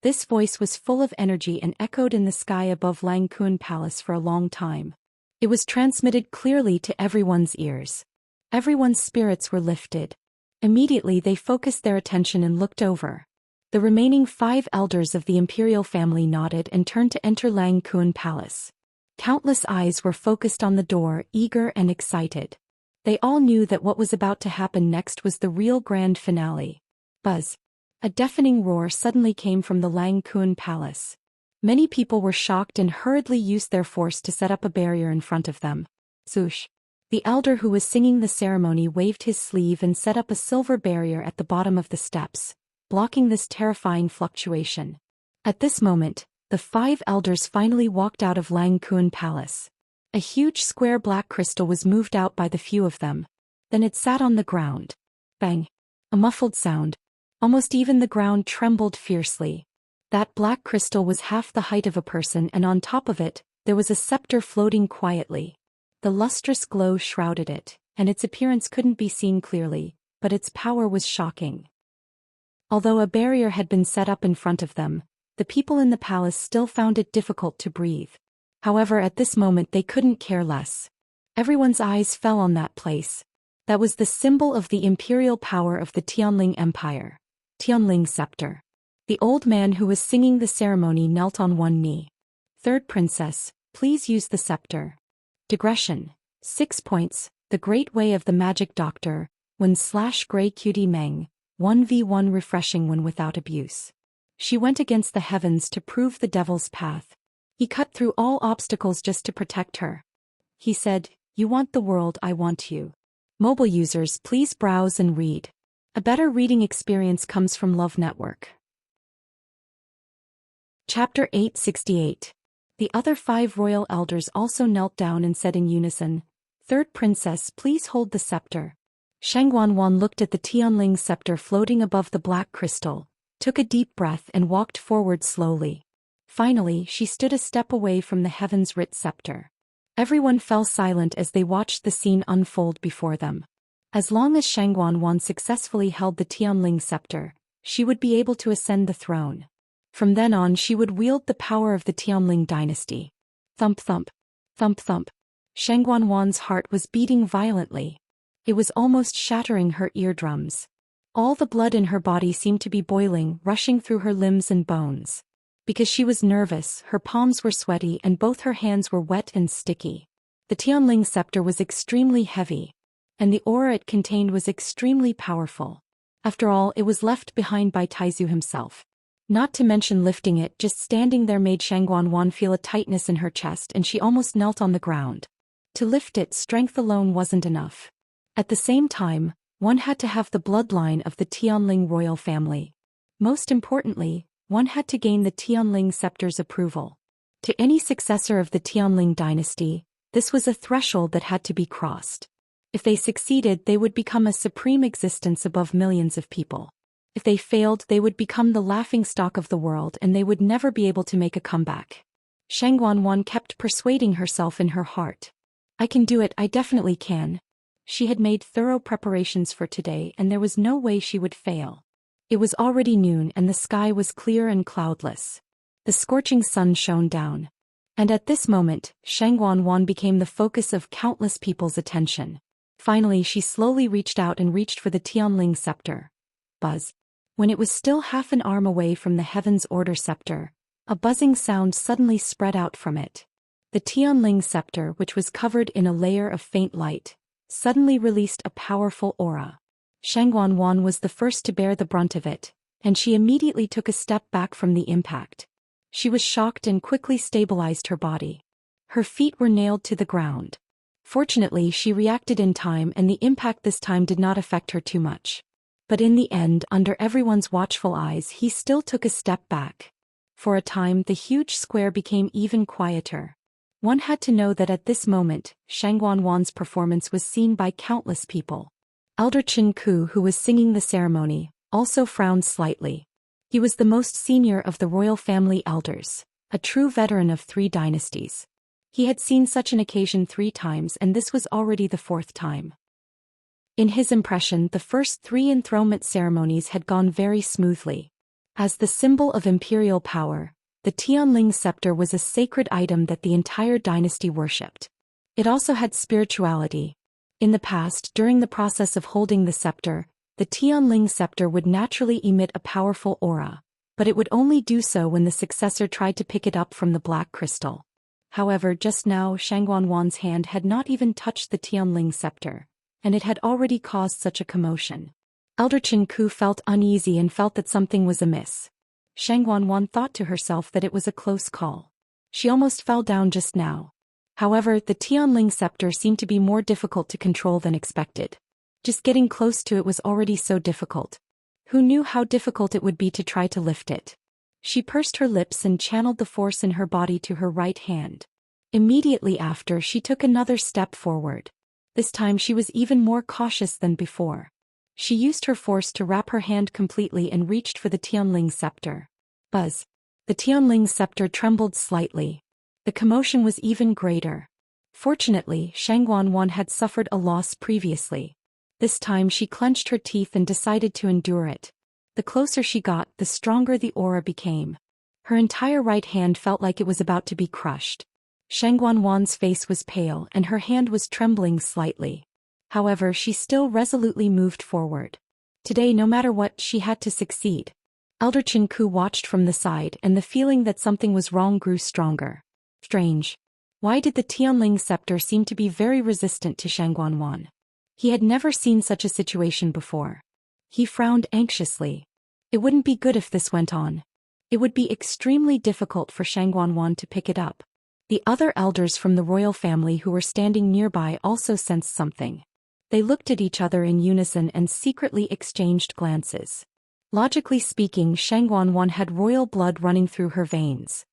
This voice was full of energy and echoed in the sky above Lang Kun Palace for a long time. It was transmitted clearly to everyone's ears. Everyone's spirits were lifted. Immediately they focused their attention and looked over. The remaining 5 elders of the imperial family nodded and turned to enter Lang Kun Palace. Countless eyes were focused on the door, eager and excited. They all knew that what was about to happen next was the real grand finale. Buzz. A deafening roar suddenly came from the Lang Kun Palace. Many people were shocked and hurriedly used their force to set up a barrier in front of them. Zhou. The elder who was singing the ceremony waved his sleeve and set up a silver barrier at the bottom of the steps, blocking this terrifying fluctuation. At this moment, the 5 elders finally walked out of Lang Kun Palace. A huge square black crystal was moved out by the few of them. Then it sat on the ground. Bang! A muffled sound. Almost even the ground trembled fiercely. That black crystal was half the height of a person, and on top of it, there was a scepter floating quietly. The lustrous glow shrouded it, and its appearance couldn't be seen clearly, but its power was shocking. Although a barrier had been set up in front of them, the people in the palace still found it difficult to breathe. However, at this moment they couldn't care less. Everyone's eyes fell on that place. That was the symbol of the imperial power of the Tianling Empire. Tianling scepter. The old man who was singing the ceremony knelt on one knee. Third princess, please use the scepter. Digression. 6 points. The Great Way of the Magic Doctor, when/Grey Cutie Meng, 1v1 refreshing when without abuse. She went against the heavens to prove the devil's path. He cut through all obstacles just to protect her. He said, "You want the world, I want you." Mobile users, please browse and read. A better reading experience comes from Love Network. Chapter 868. The other 5 royal elders also knelt down and said in unison, "Third princess, please hold the scepter." Shang Guanwan looked at the Tianling scepter floating above the black crystal, took a deep breath and walked forward slowly. Finally, she stood a step away from the heavens-writ scepter. Everyone fell silent as they watched the scene unfold before them. As long as Shang Guanwan successfully held the Tianling scepter, she would be able to ascend the throne. From then on she would wield the power of the Tianling dynasty. Thump thump. Thump thump. Shang Guanwan's heart was beating violently. It was almost shattering her eardrums. All the blood in her body seemed to be boiling, rushing through her limbs and bones. Because she was nervous, her palms were sweaty and both her hands were wet and sticky. The Tianling scepter was extremely heavy, and the aura it contained was extremely powerful. After all, it was left behind by Taizu himself. Not to mention lifting it, just standing there made Shang Guanwan feel a tightness in her chest and she almost knelt on the ground. To lift it, strength alone wasn't enough. At the same time, one had to have the bloodline of the Tianling royal family. Most importantly, one had to gain the Tianling scepter's approval. To any successor of the Tianling dynasty, this was a threshold that had to be crossed. If they succeeded, they would become a supreme existence above millions of people. If they failed, they would become the laughingstock of the world and they would never be able to make a comeback. Shang Guanwan kept persuading herself in her heart. I can do it, I definitely can. She had made thorough preparations for today and there was no way she would fail. It was already noon and the sky was clear and cloudless. The scorching sun shone down. And at this moment, Shangguan became the focus of countless people's attention. Finally she slowly reached out and reached for the Tianling scepter. Buzz. When it was still half an arm away from the Heaven's Order scepter, a buzzing sound suddenly spread out from it. The Tianling scepter, which was covered in a layer of faint light, suddenly released a powerful aura. Shangguan was the first to bear the brunt of it, and she immediately took a step back from the impact. She was shocked and quickly stabilized her body. Her feet were nailed to the ground. Fortunately she reacted in time and the impact this time did not affect her too much. But in the end, under everyone's watchful eyes, he still took a step back. For a time the huge square became even quieter. One had to know that at this moment, Shangguan's performance was seen by countless people. Elder Chen Ku, who was singing the ceremony, also frowned slightly. He was the most senior of the royal family elders, a true veteran of 3 dynasties. He had seen such an occasion 3 times and this was already the 4th time. In his impression, the first 3 enthronement ceremonies had gone very smoothly. As the symbol of imperial power, the Tianling scepter was a sacred item that the entire dynasty worshipped. It also had spirituality. In the past, during the process of holding the scepter, the Tianling scepter would naturally emit a powerful aura, but it would only do so when the successor tried to pick it up from the black crystal. However, just now Shangguan's hand had not even touched the Tianling scepter, and it had already caused such a commotion. Elder Chen Ku felt uneasy and felt that something was amiss. Shangguan thought to herself that it was a close call. She almost fell down just now. However, the Tianling scepter seemed to be more difficult to control than expected. Just getting close to it was already so difficult. Who knew how difficult it would be to try to lift it? She pursed her lips and channeled the force in her body to her right hand. Immediately after, she took another step forward. This time she was even more cautious than before. She used her force to wrap her hand completely and reached for the Tianling scepter. Buzz. The Tianling scepter trembled slightly. The commotion was even greater. Fortunately, Shangguan had suffered a loss previously. This time she clenched her teeth and decided to endure it. The closer she got, the stronger the aura became. Her entire right hand felt like it was about to be crushed. Shangguan's face was pale and her hand was trembling slightly. However, she still resolutely moved forward. Today, no matter what, she had to succeed. Elder Chen Ku watched from the side and the feeling that something was wrong grew stronger. Strange. Why did the Tianling scepter seem to be very resistant to Shangguan? He had never seen such a situation before. He frowned anxiously. It wouldn't be good if this went on. It would be extremely difficult for Shangguan to pick it up. The other elders from the royal family who were standing nearby also sensed something. They looked at each other in unison and secretly exchanged glances. Logically speaking, Shangguan had royal blood running through her veins.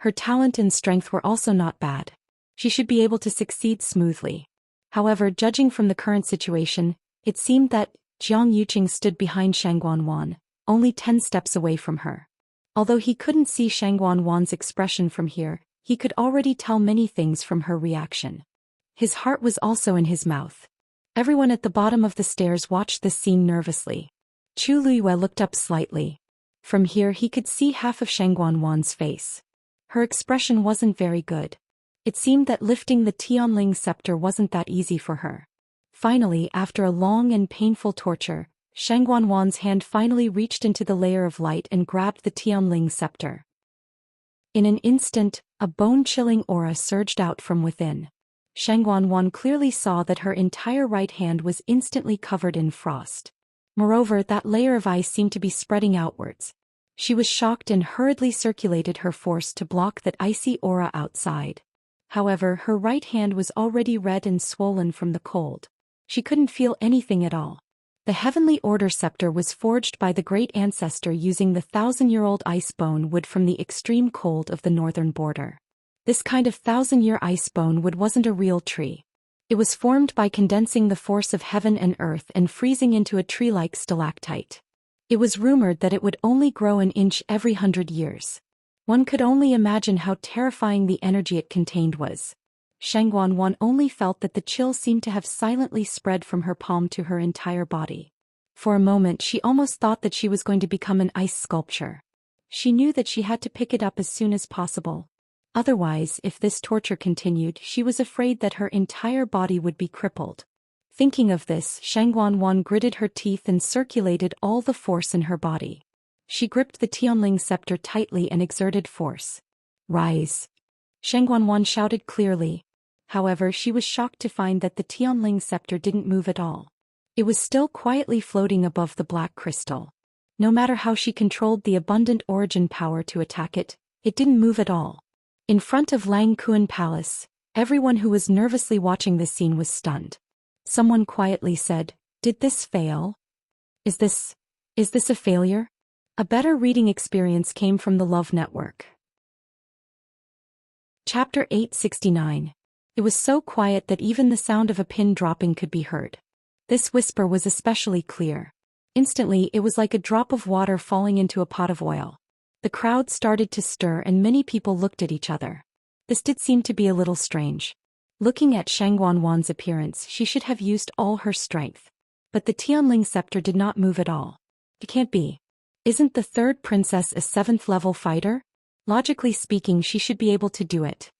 Her talent and strength were also not bad. She should be able to succeed smoothly. However, judging from the current situation, it seemed that Jiang Yuqing stood behind Shangguan, only 10 steps away from her. Although he couldn't see Shangguan's expression from here, he could already tell many things from her reaction. His heart was also in his mouth. Everyone at the bottom of the stairs watched this scene nervously. Chu Luiyue looked up slightly. From here he could see half of Shangguan's face. Her expression wasn't very good. It seemed that lifting the Tianling scepter wasn't that easy for her. Finally, after a long and painful torture, Shangguan's hand finally reached into the layer of light and grabbed the Tianling scepter. In an instant, a bone-chilling aura surged out from within. Shangguan clearly saw that her entire right hand was instantly covered in frost. Moreover, that layer of ice seemed to be spreading outwards. She was shocked and hurriedly circulated her force to block that icy aura outside. However, her right hand was already red and swollen from the cold. She couldn't feel anything at all. The Heavenly Order scepter was forged by the great ancestor using the 1,000-year-old ice bone wood from the extreme cold of the northern border. This kind of 1,000-year ice bone wood wasn't a real tree. It was formed by condensing the force of heaven and earth and freezing into a tree-like stalactite. It was rumored that it would only grow an inch every 100 years. One could only imagine how terrifying the energy it contained was. Shangguan only felt that the chill seemed to have silently spread from her palm to her entire body. For a moment she almost thought that she was going to become an ice sculpture. She knew that she had to pick it up as soon as possible. Otherwise, if this torture continued, she was afraid that her entire body would be crippled. Thinking of this, Shangguanwan gritted her teeth and circulated all the force in her body. She gripped the Tianling scepter tightly and exerted force. "Rise!" Shangguanwan shouted clearly. However, she was shocked to find that the Tianling scepter didn't move at all. It was still quietly floating above the black crystal. No matter how she controlled the abundant origin power to attack it, it didn't move at all. In front of Lang Kuan Palace, everyone who was nervously watching this scene was stunned. Someone quietly said, "Did this fail? Is this a failure?" A better reading experience came from the Love Network. Chapter 869. It was so quiet that even the sound of a pin dropping could be heard. This whisper was especially clear. Instantly, it was like a drop of water falling into a pot of oil. The crowd started to stir and many people looked at each other. This did seem to be a little strange. Looking at Shangguanwan's appearance, she should have used all her strength. But the Tianling scepter did not move at all. It can't be. Isn't the third princess a 7th-level fighter? Logically speaking, she should be able to do it.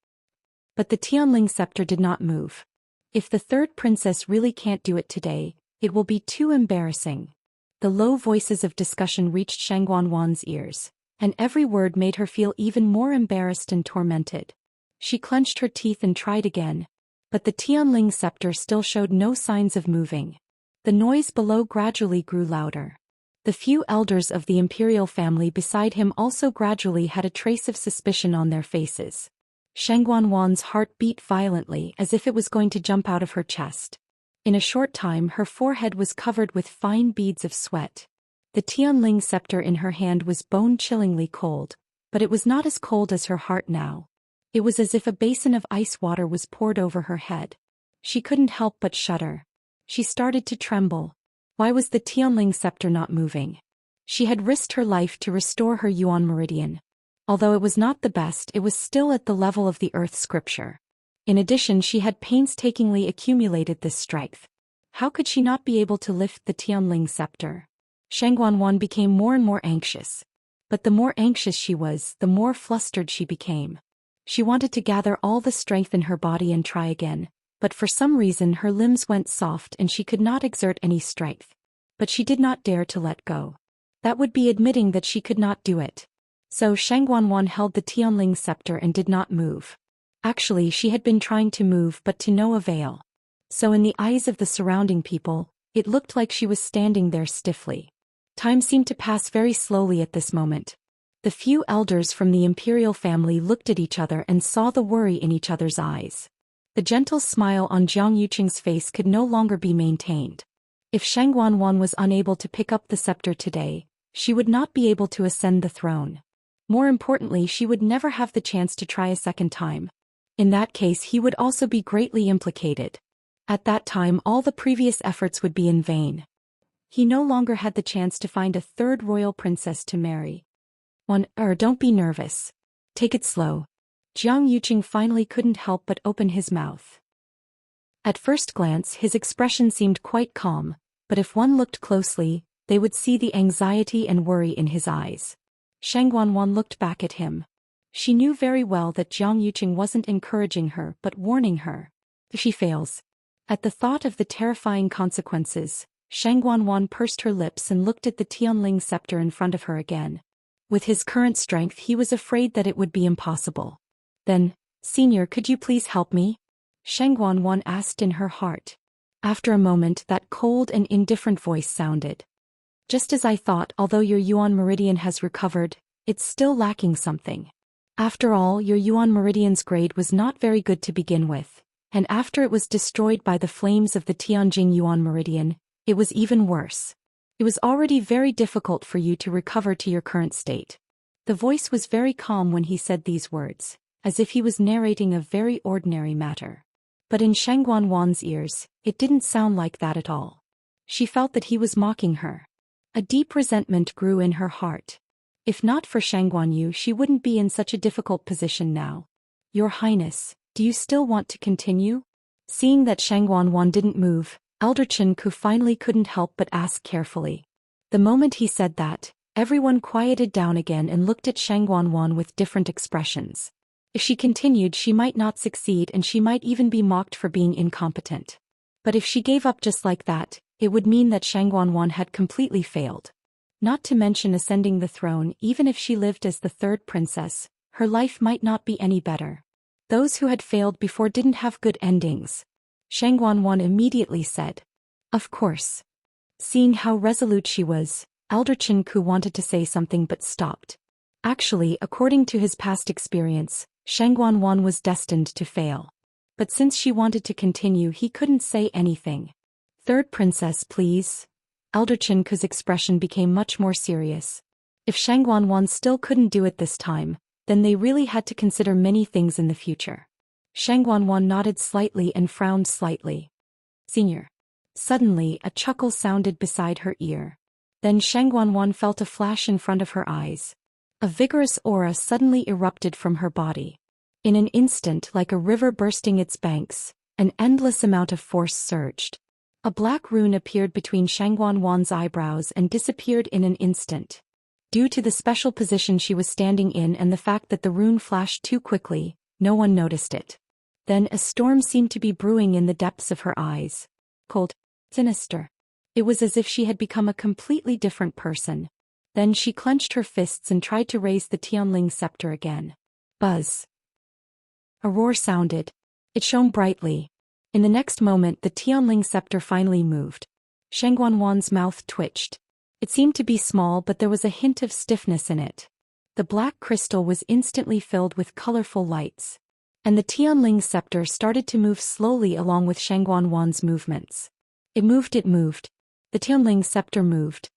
But the Tianling scepter did not move. If the third princess really can't do it today, it will be too embarrassing. The low voices of discussion reached Shangguanwan's ears, and every word made her feel even more embarrassed and tormented. She clenched her teeth and tried again, but the Tianling scepter still showed no signs of moving. The noise below gradually grew louder. The few elders of the imperial family beside him also gradually had a trace of suspicion on their faces. Shangguanwan's heart beat violently as if it was going to jump out of her chest. In a short time her forehead was covered with fine beads of sweat. The Tianling scepter in her hand was bone-chillingly cold, but it was not as cold as her heart now. It was as if a basin of ice water was poured over her head. She couldn't help but shudder. She started to tremble. Why was the Tianling scepter not moving? She had risked her life to restore her Yuan meridian. Although it was not the best, it was still at the level of the earth scripture. In addition, she had painstakingly accumulated this strength. How could she not be able to lift the Tianling scepter? Shangguanwan became more and more anxious. But the more anxious she was, the more flustered she became. She wanted to gather all the strength in her body and try again, but for some reason her limbs went soft and she could not exert any strength. But she did not dare to let go. That would be admitting that she could not do it. So Shangguanwan held the Tianling scepter and did not move. Actually, she had been trying to move but to no avail. So in the eyes of the surrounding people, it looked like she was standing there stiffly. Time seemed to pass very slowly at this moment. The few elders from the imperial family looked at each other and saw the worry in each other's eyes. The gentle smile on Jiang Yuqing's face could no longer be maintained. If Shangguanwan was unable to pick up the scepter today, she would not be able to ascend the throne. More importantly, she would never have the chance to try a second time. In that case, he would also be greatly implicated. At that time, all the previous efforts would be in vain. He no longer had the chance to find a third royal princess to marry. Don't be nervous. Take it slow. Jiang Yuqing finally couldn't help but open his mouth. At first glance, his expression seemed quite calm, but if one looked closely, they would see the anxiety and worry in his eyes. Shangguanwan looked back at him. She knew very well that Jiang Yuqing wasn't encouraging her but warning her. If she fails. At the thought of the terrifying consequences, Shangguanwan pursed her lips and looked at the Tianling scepter in front of her again. With his current strength, he was afraid that it would be impossible. Then, "Senior, could you please help me?" Shangguanwan asked in her heart. After a moment, that cold and indifferent voice sounded. "Just as I thought, although your Yuan meridian has recovered, it's still lacking something. After all, your Yuan meridian's grade was not very good to begin with, and after it was destroyed by the flames of the Tianjing Yuan meridian, it was even worse. It was already very difficult for you to recover to your current state." The voice was very calm when he said these words, as if he was narrating a very ordinary matter. But in Shangguanwan's ears, it didn't sound like that at all. She felt that he was mocking her. A deep resentment grew in her heart. If not for Shangguanyu, she wouldn't be in such a difficult position now. "Your Highness, do you still want to continue?" Seeing that Shangguanwan didn't move, Elder Chen Ku finally couldn't help but ask carefully. The moment he said that, everyone quieted down again and looked at Shangguanwan with different expressions. If she continued, she might not succeed and she might even be mocked for being incompetent. But if she gave up just like that, it would mean that Shangguanwan had completely failed. Not to mention ascending the throne. Even if she lived as the third princess, her life might not be any better. Those who had failed before didn't have good endings. Shangguanwan immediately said. Of course. Seeing how resolute she was, Elder Chen Ku wanted to say something but stopped. Actually, according to his past experience, Shangguanwan was destined to fail. But since she wanted to continue, he couldn't say anything. Third princess, please. Elder Chen Ku's expression became much more serious. If Shangguanwan still couldn't do it this time, then they really had to consider many things in the future. Shangguanwan nodded slightly and frowned slightly. Senior. Suddenly, a chuckle sounded beside her ear. Then Shangguanwan felt a flash in front of her eyes. A vigorous aura suddenly erupted from her body. In an instant, like a river bursting its banks, an endless amount of force surged. A black rune appeared between Shangguanwan's eyebrows and disappeared in an instant. Due to the special position she was standing in and the fact that the rune flashed too quickly, no one noticed it. Then a storm seemed to be brewing in the depths of her eyes. Cold, sinister. It was as if she had become a completely different person. Then she clenched her fists and tried to raise the Tianling scepter again. Buzz. A roar sounded. It shone brightly. In the next moment, the Tianling scepter finally moved. Shangguanwan's mouth twitched. It seemed to be small, but there was a hint of stiffness in it. The black crystal was instantly filled with colorful lights. And the Tianling scepter started to move slowly along with Shangguanwan's movements. It moved. The Tianling scepter moved.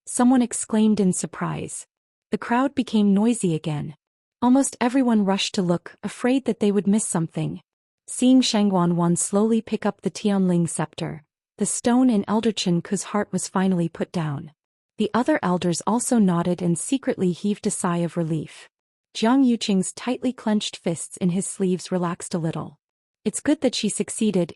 Someone exclaimed in surprise. The crowd became noisy again. Almost everyone rushed to look, afraid that they would miss something. Seeing Shangguanwan slowly pick up the Tianling scepter, the stone in Elder Chen Ku's heart was finally put down. The other elders also nodded and secretly heaved a sigh of relief. Jiang Yuqing's tightly clenched fists in his sleeves relaxed a little. It's good that she succeeded.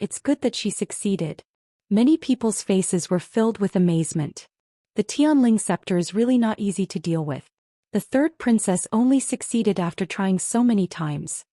Many people's faces were filled with amazement. The Tianling scepter is really not easy to deal with. The third princess only succeeded after trying so many times.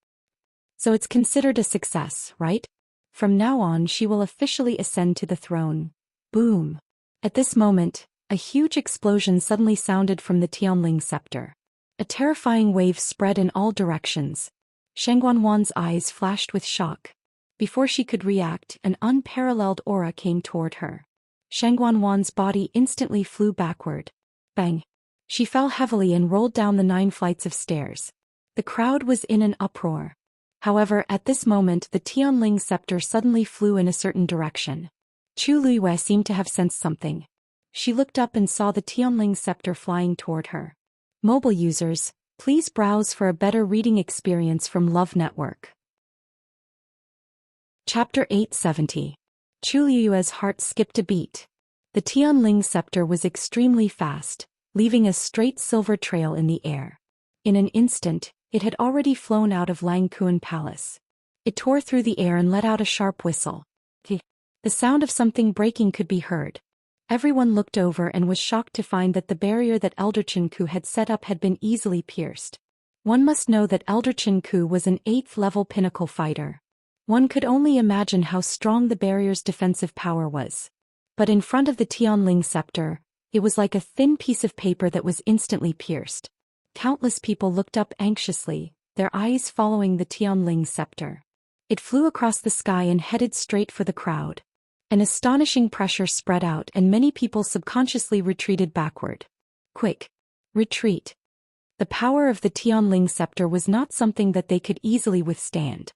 So it's considered a success, right? From now on she will officially ascend to the throne. Boom. At this moment, a huge explosion suddenly sounded from the Tianling scepter. A terrifying wave spread in all directions. Shangguanwan's eyes flashed with shock. Before she could react, an unparalleled aura came toward her. Shangguanwan's body instantly flew backward. Bang! She fell heavily and rolled down the 9 flights of stairs. The crowd was in an uproar. However, at this moment the Tianling scepter suddenly flew in a certain direction. Chu Luiyue seemed to have sensed something. She looked up and saw the Tianling scepter flying toward her. Mobile users, please browse for a better reading experience from Love Network. Chapter 870. Chu Luiyue's heart skipped a beat. The Tianling scepter was extremely fast, leaving a straight silver trail in the air. In an instant, it had already flown out of Langkuan Palace. It tore through the air and let out a sharp whistle. The sound of something breaking could be heard. Everyone looked over and was shocked to find that the barrier that Elder Chen Ku had set up had been easily pierced. One must know that Elder Chen Ku was an 8th-level pinnacle fighter. One could only imagine how strong the barrier's defensive power was. But in front of the Tianling scepter, it was like a thin piece of paper that was instantly pierced. Countless people looked up anxiously, their eyes following the Tianling scepter. It flew across the sky and headed straight for the crowd. An astonishing pressure spread out and many people subconsciously retreated backward. Quick! Retreat! The power of the Tianling scepter was not something that they could easily withstand.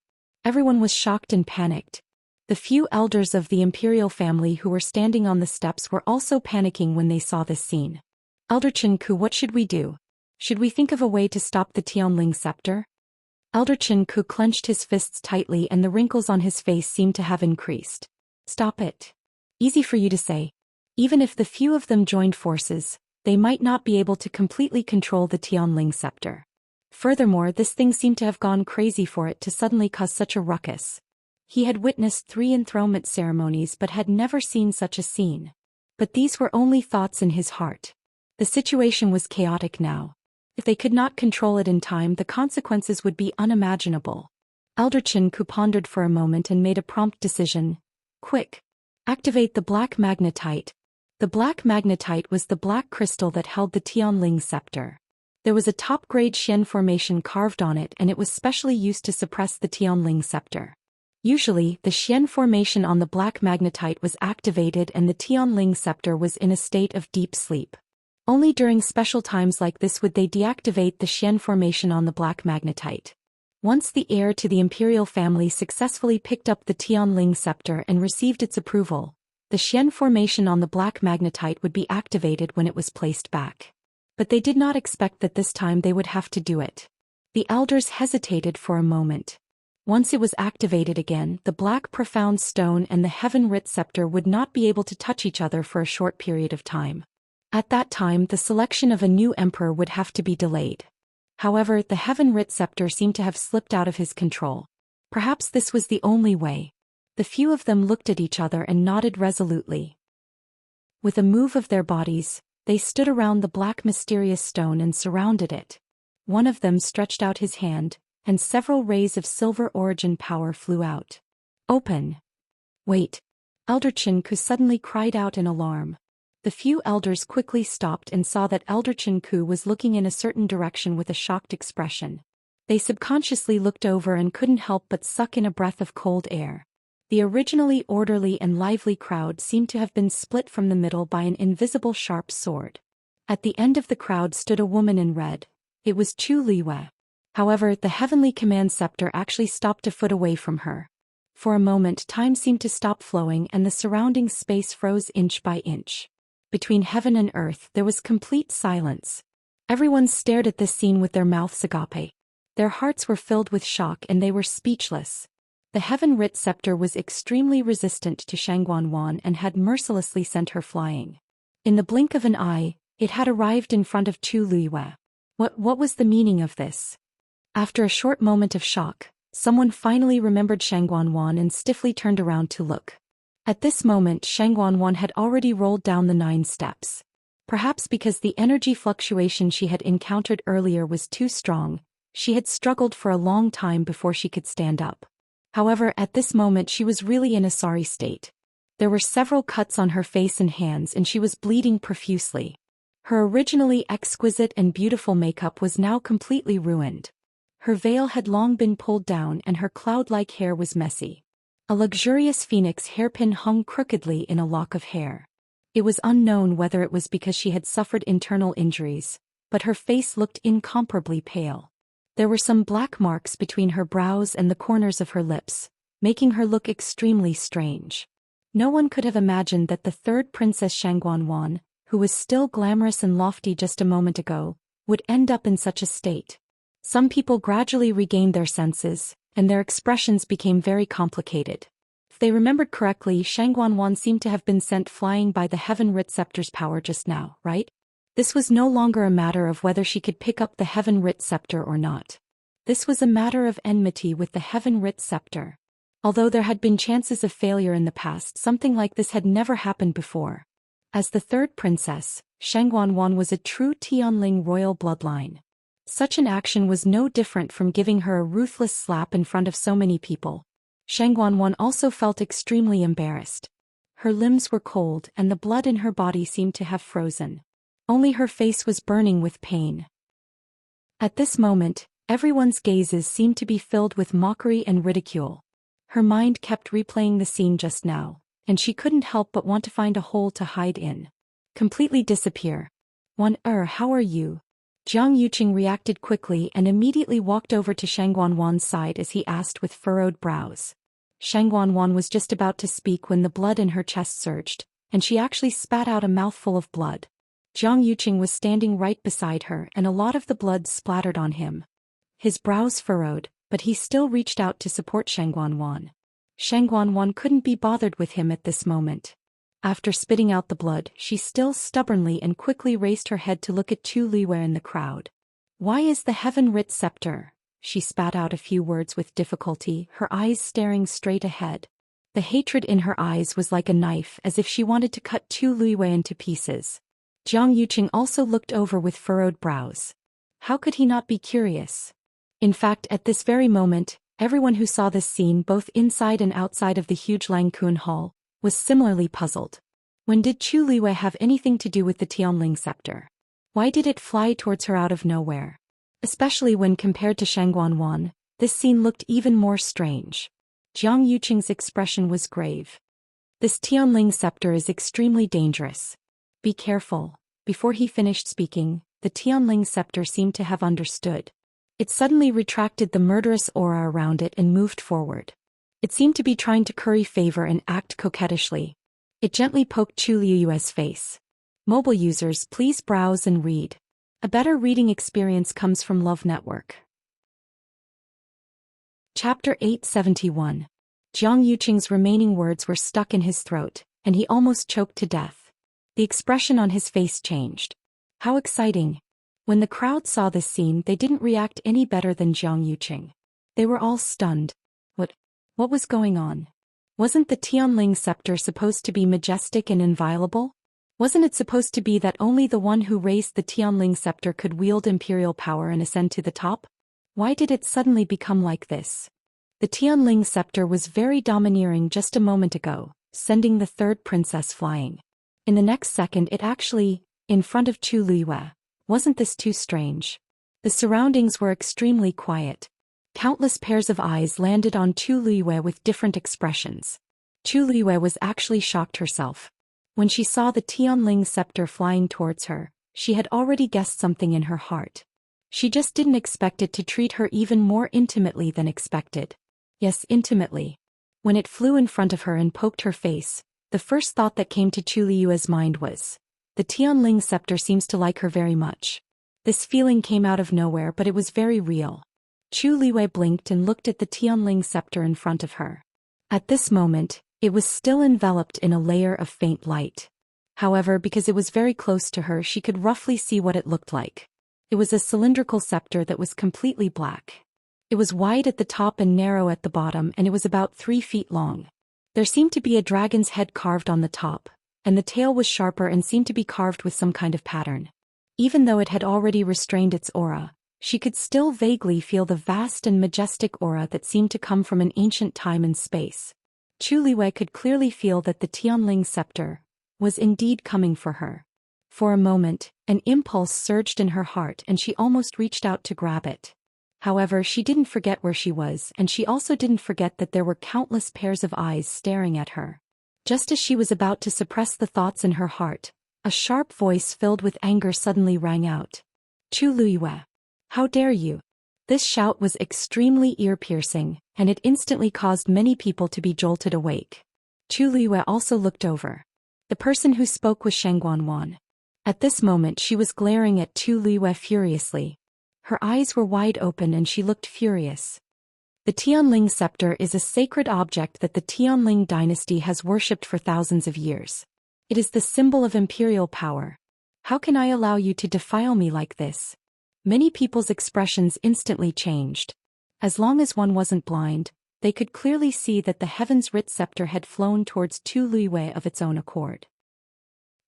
Everyone was shocked and panicked. The few elders of the imperial family who were standing on the steps were also panicking when they saw this scene. Elder Chen Ku, what should we do? Should we think of a way to stop the Tianling scepter? Elder Chen Ku clenched his fists tightly and the wrinkles on his face seemed to have increased. Stop it. Easy for you to say. Even if the few of them joined forces, they might not be able to completely control the Tianling scepter. Furthermore, this thing seemed to have gone crazy for it to suddenly cause such a ruckus. He had witnessed 3 enthronement ceremonies but had never seen such a scene. But these were only thoughts in his heart. The situation was chaotic now. If they could not control it in time, the consequences would be unimaginable. Elder Qianku pondered for a moment and made a prompt decision. Quick! Activate the black magnetite. The black magnetite was the black crystal that held the Tianling scepter. There was a top-grade Xian formation carved on it, and it was specially used to suppress the Tianling scepter. Usually, the Xian formation on the black magnetite was activated and the Tianling scepter was in a state of deep sleep. Only during special times like this would they deactivate the Xian formation on the black magnetite. Once the heir to the imperial family successfully picked up the Tianling scepter and received its approval, the Xian formation on the black magnetite would be activated when it was placed back. But they did not expect that this time they would have to do it. The elders hesitated for a moment. Once it was activated again, the black profound stone and the heaven-writ scepter would not be able to touch each other for a short period of time. At that time, the selection of a new emperor would have to be delayed. However, the heaven-writ scepter seemed to have slipped out of his control. Perhaps this was the only way. The few of them looked at each other and nodded resolutely. With a move of their bodies, they stood around the black mysterious stone and surrounded it. One of them stretched out his hand, and several rays of silver origin power flew out. Open! Wait! Elder Qianku suddenly cried out in alarm. The few elders quickly stopped and saw that Elder Qianku was looking in a certain direction with a shocked expression. They subconsciously looked over and couldn't help but suck in a breath of cold air. The originally orderly and lively crowd seemed to have been split from the middle by an invisible sharp sword. At the end of the crowd stood a woman in red. It was Chu Liwei. However, the heavenly command scepter actually stopped a foot away from her. For a moment, time seemed to stop flowing and the surrounding space froze inch by inch. Between heaven and earth, there was complete silence. Everyone stared at this scene with their mouths agape. Their hearts were filled with shock and they were speechless. The heaven-writ scepter was extremely resistant to Shangguan and had mercilessly sent her flying. In the blink of an eye, it had arrived in front of Chu Liwei. What was the meaning of this? After a short moment of shock, someone finally remembered Shangguan and stiffly turned around to look. At this moment, Shangguan had already rolled down the 9 steps. Perhaps because the energy fluctuation she had encountered earlier was too strong, she had struggled for a long time before she could stand up. However, at this moment she was really in a sorry state. There were several cuts on her face and hands and she was bleeding profusely. Her originally exquisite and beautiful makeup was now completely ruined. Her veil had long been pulled down and her cloud-like hair was messy. A luxurious phoenix hairpin hung crookedly in a lock of hair. It was unknown whether it was because she had suffered internal injuries, but her face looked incomparably pale. There were some black marks between her brows and the corners of her lips, making her look extremely strange. No one could have imagined that the third Princess Shangguan, who was still glamorous and lofty just a moment ago, would end up in such a state. Some people gradually regained their senses, and their expressions became very complicated. If they remembered correctly, Shangguan seemed to have been sent flying by the heaven-writ scepter's power just now, right? This was no longer a matter of whether she could pick up the heaven-writ scepter or not. This was a matter of enmity with the heaven-writ scepter. Although there had been chances of failure in the past, something like this had never happened before. As the third princess, Shangguan was a true Tianling royal bloodline. Such an action was no different from giving her a ruthless slap in front of so many people. Shangguan also felt extremely embarrassed. Her limbs were cold and the blood in her body seemed to have frozen. Only her face was burning with pain. At this moment, everyone's gazes seemed to be filled with mockery and ridicule. Her mind kept replaying the scene just now, and she couldn't help but want to find a hole to hide in. Completely disappear. How are you? Jiang Yuqing reacted quickly and immediately walked over to Shangguan's side as he asked with furrowed brows. Shangguan was just about to speak when the blood in her chest surged, and she actually spat out a mouthful of blood. Jiang Yuqing was standing right beside her and a lot of the blood splattered on him. His brows furrowed, but he still reached out to support Shangguan. Shangguan couldn't be bothered with him at this moment. After spitting out the blood, she still stubbornly and quickly raised her head to look at Chu Liwei in the crowd. Why is the heaven-writ scepter, She spat out a few words with difficulty, her eyes staring straight ahead. The hatred in her eyes was like a knife, as if she wanted to cut Tu Luiwei into pieces. Jiang Yuqing also looked over with furrowed brows. How could he not be curious? In fact, at this very moment, everyone who saw this scene both inside and outside of the huge Langkun Hall was similarly puzzled. When did Tu Luiwei have anything to do with the Tianling scepter? Why did it fly towards her out of nowhere? Especially when compared to Shangguan, this scene looked even more strange. Jiang Yuqing's expression was grave. This Tianling scepter is extremely dangerous. Be careful. Before he finished speaking, the Tianling scepter seemed to have understood. It suddenly retracted the murderous aura around it and moved forward. It seemed to be trying to curry favor and act coquettishly. It gently poked Chu Liuyue's face. Mobile users, please browse and read. A better reading experience comes from Love Network. Chapter 871. Jiang Yuqing's remaining words were stuck in his throat, and he almost choked to death. The expression on his face changed. How exciting! When the crowd saw this scene, they didn't react any better than Jiang Yuqing. They were all stunned. What was going on? Wasn't the Tianling scepter supposed to be majestic and inviolable? Wasn't it supposed to be that only the one who raised the Tianling scepter could wield imperial power and ascend to the top? Why did it suddenly become like this? The Tianling scepter was very domineering just a moment ago, sending the third princess flying. In the next second it actually, in front of Chu Luiwei. Wasn't this too strange? The surroundings were extremely quiet. Countless pairs of eyes landed on Chu Luiwei with different expressions. Chu Luiwei was actually shocked herself. When she saw the Tianling scepter flying towards her, she had already guessed something in her heart. She just didn't expect it to treat her even more intimately than expected. Yes, intimately. When it flew in front of her and poked her face, the first thought that came to Chu Liuyue's mind was, the Tianling scepter seems to like her very much. This feeling came out of nowhere, but it was very real. Chu Liuyue blinked and looked at the Tianling scepter in front of her. At this moment, it was still enveloped in a layer of faint light. However, because it was very close to her, she could roughly see what it looked like. It was a cylindrical scepter that was completely black. It was wide at the top and narrow at the bottom, and it was about 3 feet long. There seemed to be a dragon's head carved on the top, and the tail was sharper and seemed to be carved with some kind of pattern. Even though it had already restrained its aura, she could still vaguely feel the vast and majestic aura that seemed to come from an ancient time and space. Chu Liuyue could clearly feel that the Tianling scepter was indeed coming for her. For a moment, an impulse surged in her heart and she almost reached out to grab it. However, she didn't forget where she was, and she also didn't forget that there were countless pairs of eyes staring at her. Just as she was about to suppress the thoughts in her heart, a sharp voice filled with anger suddenly rang out. Chu Liuyue! How dare you! This shout was extremely ear-piercing, and it instantly caused many people to be jolted awake. Chu Liuyue also looked over. The person who spoke was Shangguan. At this moment she was glaring at Chu Liuyue furiously. Her eyes were wide open and she looked furious. The Tianling scepter is a sacred object that the Tianling dynasty has worshipped for thousands of years. It is the symbol of imperial power. How can I allow you to defile me like this? Many people's expressions instantly changed. As long as one wasn't blind, they could clearly see that the heaven's writ scepter had flown towards Chu Liuyue of its own accord.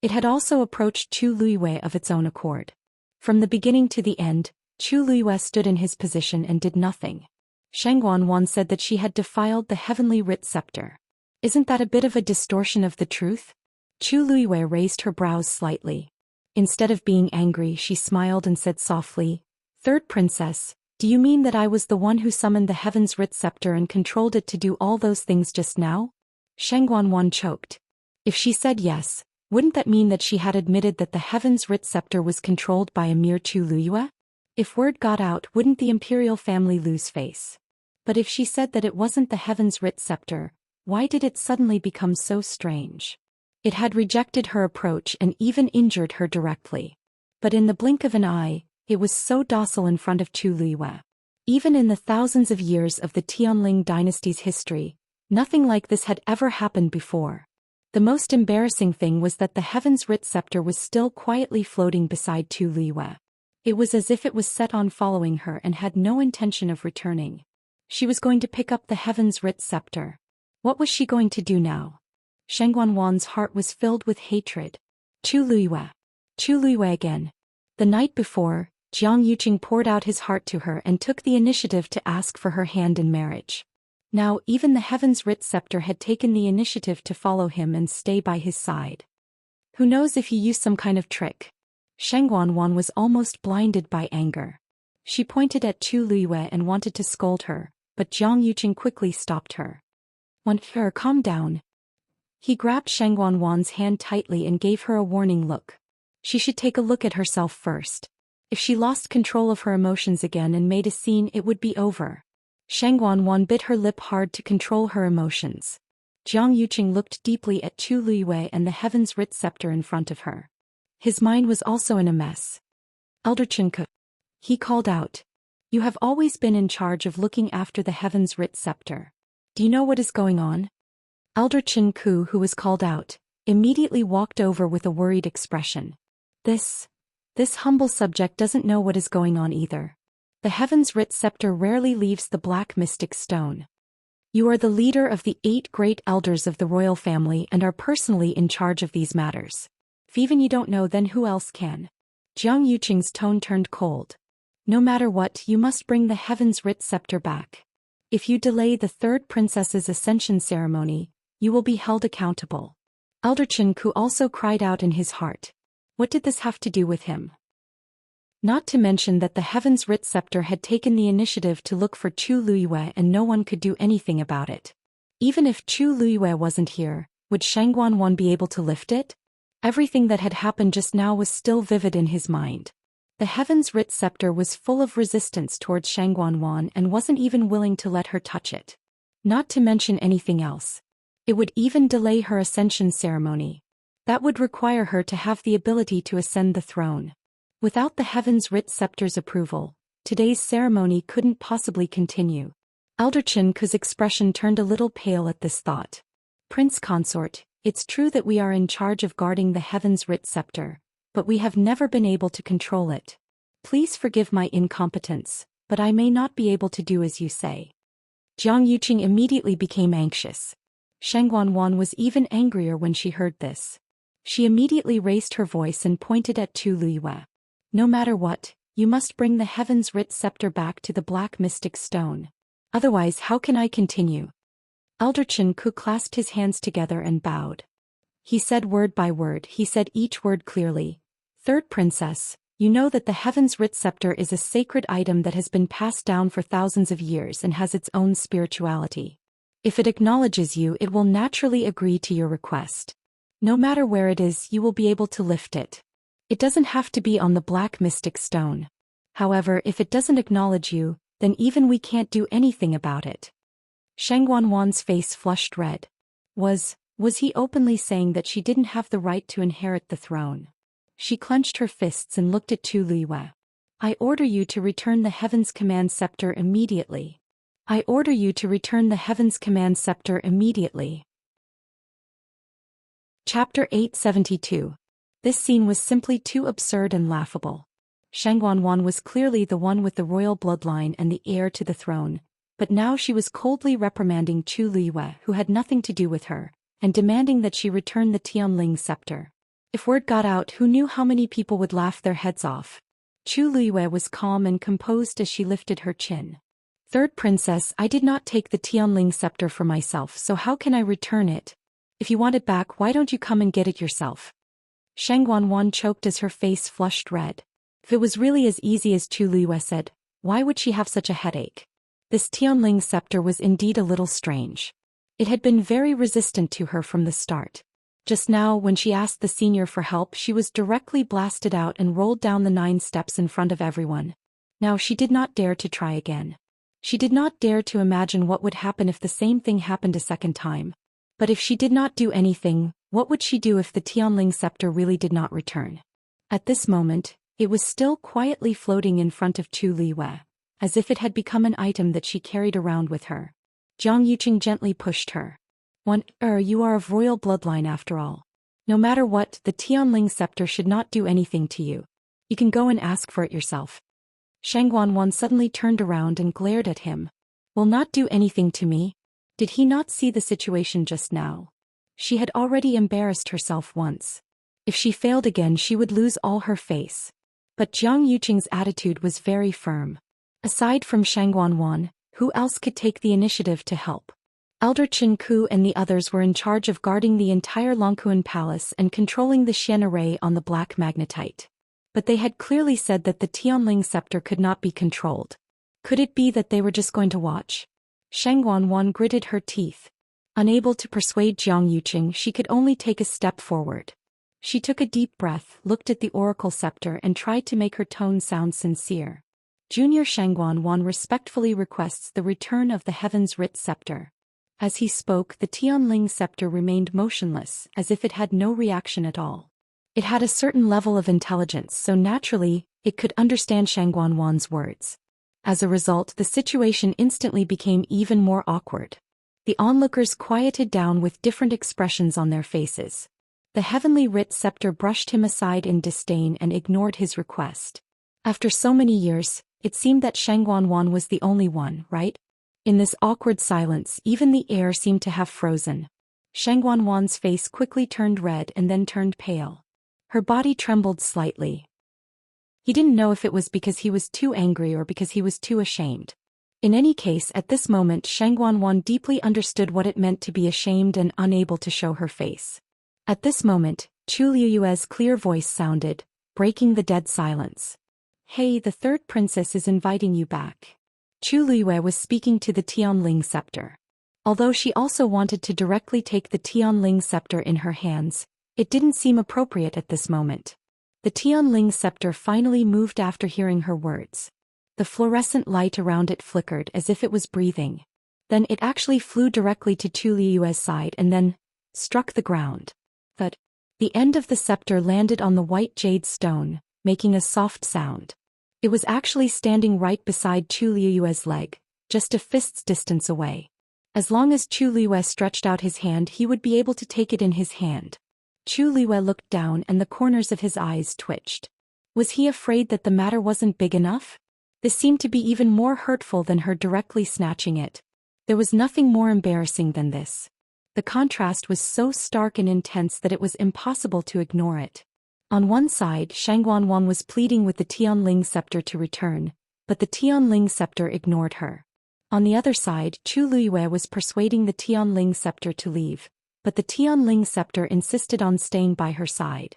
It had also approached Chu Liuyue of its own accord. From the beginning to the end, Chu Liuyue stood in his position and did nothing. Shangguan said that she had defiled the heavenly writ scepter. Isn't that a bit of a distortion of the truth? Chu Liuyue raised her brows slightly. Instead of being angry, she smiled and said softly, "Third princess, do you mean that I was the one who summoned the heaven's writ scepter and controlled it to do all those things just now?" Shangguan choked. If she said yes, wouldn't that mean that she had admitted that the heaven's writ scepter was controlled by a mere Chu Liuyue? If word got out, wouldn't the imperial family lose face? But if she said that it wasn't the heaven's writ scepter, why did it suddenly become so strange? It had rejected her approach and even injured her directly. But in the blink of an eye, it was so docile in front of Chu Liuyue. Even in the thousands of years of the Tianling dynasty's history, nothing like this had ever happened before. The most embarrassing thing was that the heaven's writ scepter was still quietly floating beside Chu Liuyue. It was as if it was set on following her and had no intention of returning. She was going to pick up the heaven's writ scepter. What was she going to do now? Sheng Wanwan's heart was filled with hatred. Chu Luiyue. Chu Luiyue again. The night before, Jiang Yuqing poured out his heart to her and took the initiative to ask for her hand in marriage. Now even the heaven's writ scepter had taken the initiative to follow him and stay by his side. Who knows if he used some kind of trick? Sheng Wanwan was almost blinded by anger. She pointed at Chu Luiyue and wanted to scold her, but Jiang Yuqing quickly stopped her. Calm down. He grabbed Sheng Wanwan's hand tightly and gave her a warning look. She should take a look at herself first. If she lost control of her emotions again and made a scene, it would be over. Sheng Wanwan bit her lip hard to control her emotions. Jiang Yuqing looked deeply at Chu Luiyue and the heaven's writ scepter in front of her. His mind was also in a mess. Elder Chenke. He called out. You have always been in charge of looking after the heaven's writ scepter. Do you know what is going on? Elder Chen Ku, who was called out, immediately walked over with a worried expression. This humble subject doesn't know what is going on either. The heaven's writ scepter rarely leaves the black mystic stone. You are the leader of the 8 great elders of the royal family and are personally in charge of these matters. If even you don't know, then who else can? Jiang Yuqing's tone turned cold. No matter what, you must bring the heaven's writ scepter back. If you delay the 3rd princess's ascension ceremony, you will be held accountable. Elder Chen Ku also cried out in his heart. What did this have to do with him? Not to mention that the heaven's writ scepter had taken the initiative to look for Chu Luiyue and no one could do anything about it. Even if Chu Luiyue wasn't here, would Sheng Wanwan be able to lift it? Everything that had happened just now was still vivid in his mind. The heaven's writ scepter was full of resistance towards Sheng Wanwan and wasn't even willing to let her touch it. Not to mention anything else. It would even delay her ascension ceremony. That would require her to have the ability to ascend the throne. Without the heaven's writ scepter's approval, today's ceremony couldn't possibly continue. Elder Chen Ku's expression turned a little pale at this thought. Prince Consort, it's true that we are in charge of guarding the heaven's writ scepter, but we have never been able to control it. Please forgive my incompetence, but I may not be able to do as you say. Jiang Yuqing immediately became anxious. Sheng Wanwan was even angrier when she heard this. She immediately raised her voice and pointed at Chu Luiyue. No matter what, you must bring the heaven's writ scepter back to the black mystic stone. Otherwise, how can I continue? Elder Chen Ku clasped his hands together and bowed. He said word by word, he said each word clearly. 3rd princess, you know that the heaven's writ scepter is a sacred item that has been passed down for thousands of years and has its own spirituality. If it acknowledges you, it will naturally agree to your request. No matter where it is, you will be able to lift it. It doesn't have to be on the black mystic stone. However, if it doesn't acknowledge you, then even we can't do anything about it. Sheng Wanwan's face flushed red. Was he openly saying that she didn't have the right to inherit the throne? She clenched her fists and looked at Chu Luiyue. I order you to return the heaven's command scepter immediately. I order you to return the heaven's command scepter immediately. Chapter 872. This scene was simply too absurd and laughable. Sheng Wanwan was clearly the one with the royal bloodline and the heir to the throne, but now she was coldly reprimanding Chu Luiyue, who had nothing to do with her, and demanding that she return the Tianling scepter. If word got out, who knew how many people would laugh their heads off? Chu Luiyue was calm and composed as she lifted her chin. 3rd princess, I did not take the Tianling scepter for myself, so how can I return it? If you want it back, why don't you come and get it yourself? Sheng Wanwan choked as her face flushed red. If it was really as easy as Chu Luiyue said, why would she have such a headache? This Tianling scepter was indeed a little strange. It had been very resistant to her from the start. Just now, when she asked the senior for help, she was directly blasted out and rolled down the 9 steps in front of everyone. Now she did not dare to try again. She did not dare to imagine what would happen if the same thing happened a second time. But if she did not do anything, what would she do if the Tianling scepter really did not return? At this moment, it was still quietly floating in front of Chu Luiyue, as if it had become an item that she carried around with her. Jiang Yuqing gently pushed her. You are of royal bloodline after all. No matter what, the Tianling scepter should not do anything to you. You can go and ask for it yourself. Shangguan suddenly turned around and glared at him. Will not do anything to me? Did he not see the situation just now? She had already embarrassed herself once. If she failed again she would lose all her face. But Jiang Yuqing's attitude was very firm. Aside from Shangguan, who else could take the initiative to help? Elder Chen Ku and the others were in charge of guarding the entire Longquan Palace and controlling the Xian array on the black magnetite. But they had clearly said that the Tianling scepter could not be controlled. Could it be that they were just going to watch? Shangguan gritted her teeth. Unable to persuade Jiang Yuqing, she could only take a step forward. She took a deep breath, looked at the oracle scepter and tried to make her tone sound sincere. Junior Shangguan respectfully requests the return of the Heaven's Writ scepter. As he spoke, the Tianling scepter remained motionless, as if it had no reaction at all. It had a certain level of intelligence, so naturally, it could understand Shangguan's words. As a result, the situation instantly became even more awkward. The onlookers quieted down with different expressions on their faces. The Heavenly Writ scepter brushed him aside in disdain and ignored his request. After so many years, it seemed that Shangguan was the only one, right? In this awkward silence, even the air seemed to have frozen. Shangguan's face quickly turned red and then turned pale. Her body trembled slightly. He didn't know if it was because he was too angry or because he was too ashamed. In any case, at this moment Shangguan deeply understood what it meant to be ashamed and unable to show her face. At this moment, Chu Liyue's clear voice sounded, breaking the dead silence. Hey, the third princess is inviting you back. Chu Liyue was speaking to the Tianling scepter. Although she also wanted to directly take the Tianling scepter in her hands, it didn't seem appropriate at this moment. The Tianling scepter finally moved after hearing her words. The fluorescent light around it flickered as if it was breathing. Then it actually flew directly to Chu Liyue's side and then struck the ground. The end of the scepter landed on the white jade stone, making a soft sound. It was actually standing right beside Chu Liyue's leg, just a fist's distance away. As long as Chu Liyue stretched out his hand, he would be able to take it in his hand. Chu Liyue looked down and the corners of his eyes twitched. Was he afraid that the matter wasn't big enough? This seemed to be even more hurtful than her directly snatching it. There was nothing more embarrassing than this. The contrast was so stark and intense that it was impossible to ignore it. On one side, Shangguan was pleading with the Tianling scepter to return, but the Tianling scepter ignored her. On the other side, Chu Liyue was persuading the Tianling scepter to leave, but the Tianling scepter insisted on staying by her side.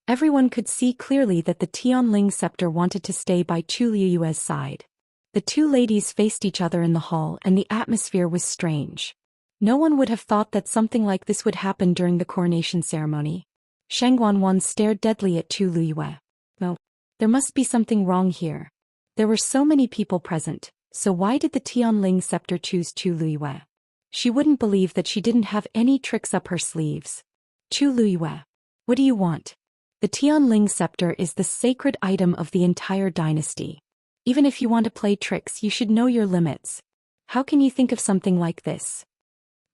Everyone could see clearly that the Tianling scepter wanted to stay by Chu Liyue's side. The two ladies faced each other in the hall and the atmosphere was strange. No one would have thought that something like this would happen during the coronation ceremony. Shangguan stared deadly at Chu Liyue. No, there must be something wrong here. There were so many people present, so why did the Tianling scepter choose Chu Liyue? She wouldn't believe that she didn't have any tricks up her sleeves. Chu Liyue, what do you want? The Tianling scepter is the sacred item of the entire dynasty. Even if you want to play tricks, you should know your limits. How can you think of something like this?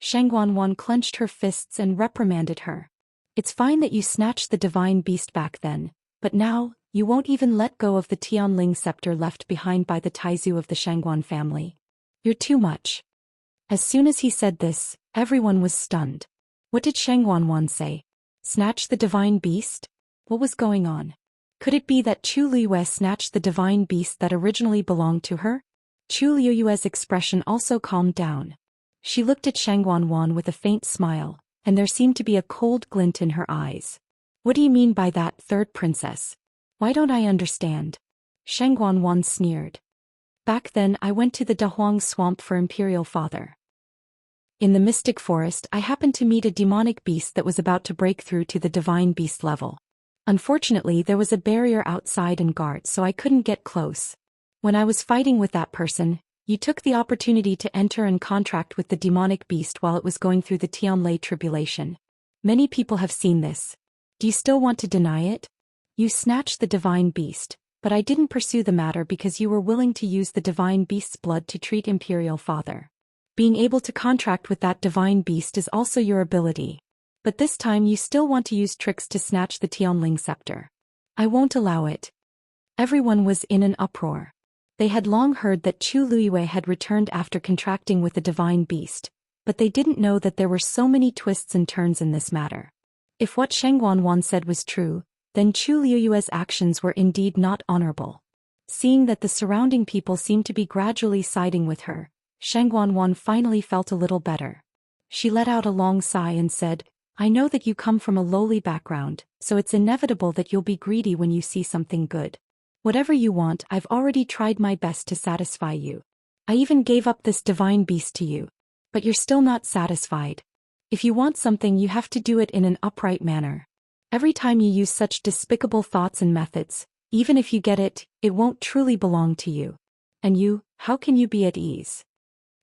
Shangguan clenched her fists and reprimanded her. It's fine that you snatched the divine beast back then, but now, you won't even let go of the Tianling scepter left behind by the Taizu of the Shangguan family. You're too much. As soon as he said this, everyone was stunned. What did Shangguan say? Snatch the divine beast? What was going on? Could it be that Chu Liyue snatched the divine beast that originally belonged to her? Chu Liyue's expression also calmed down. She looked at Shangguan with a faint smile, and there seemed to be a cold glint in her eyes. What do you mean by that, third princess? Why don't I understand? Shangguan sneered. Back then I went to the Dahuang swamp for Imperial Father. In the Mystic Forest I happened to meet a demonic beast that was about to break through to the divine beast level. Unfortunately there was a barrier outside and guards, so I couldn't get close. When I was fighting with that person, you took the opportunity to enter and contract with the demonic beast while it was going through the Tianlei tribulation. Many people have seen this. Do you still want to deny it? You snatched the divine beast, but I didn't pursue the matter because you were willing to use the divine beast's blood to treat Imperial Father. Being able to contract with that divine beast is also your ability. But this time you still want to use tricks to snatch the Tianling scepter. I won't allow it. Everyone was in an uproar. They had long heard that Chu Luiyue had returned after contracting with the divine beast, but they didn't know that there were so many twists and turns in this matter. If what Sheng Guanwan said was true, then Chu Luiyue's actions were indeed not honorable. Seeing that the surrounding people seemed to be gradually siding with her, Sheng Guanwan finally felt a little better. She let out a long sigh and said, "I know that you come from a lowly background, so it's inevitable that you'll be greedy when you see something good. Whatever you want, I've already tried my best to satisfy you. I even gave up this divine beast to you. But you're still not satisfied. If you want something, you have to do it in an upright manner. Every time you use such despicable thoughts and methods, even if you get it, it won't truly belong to you. And you, how can you be at ease?"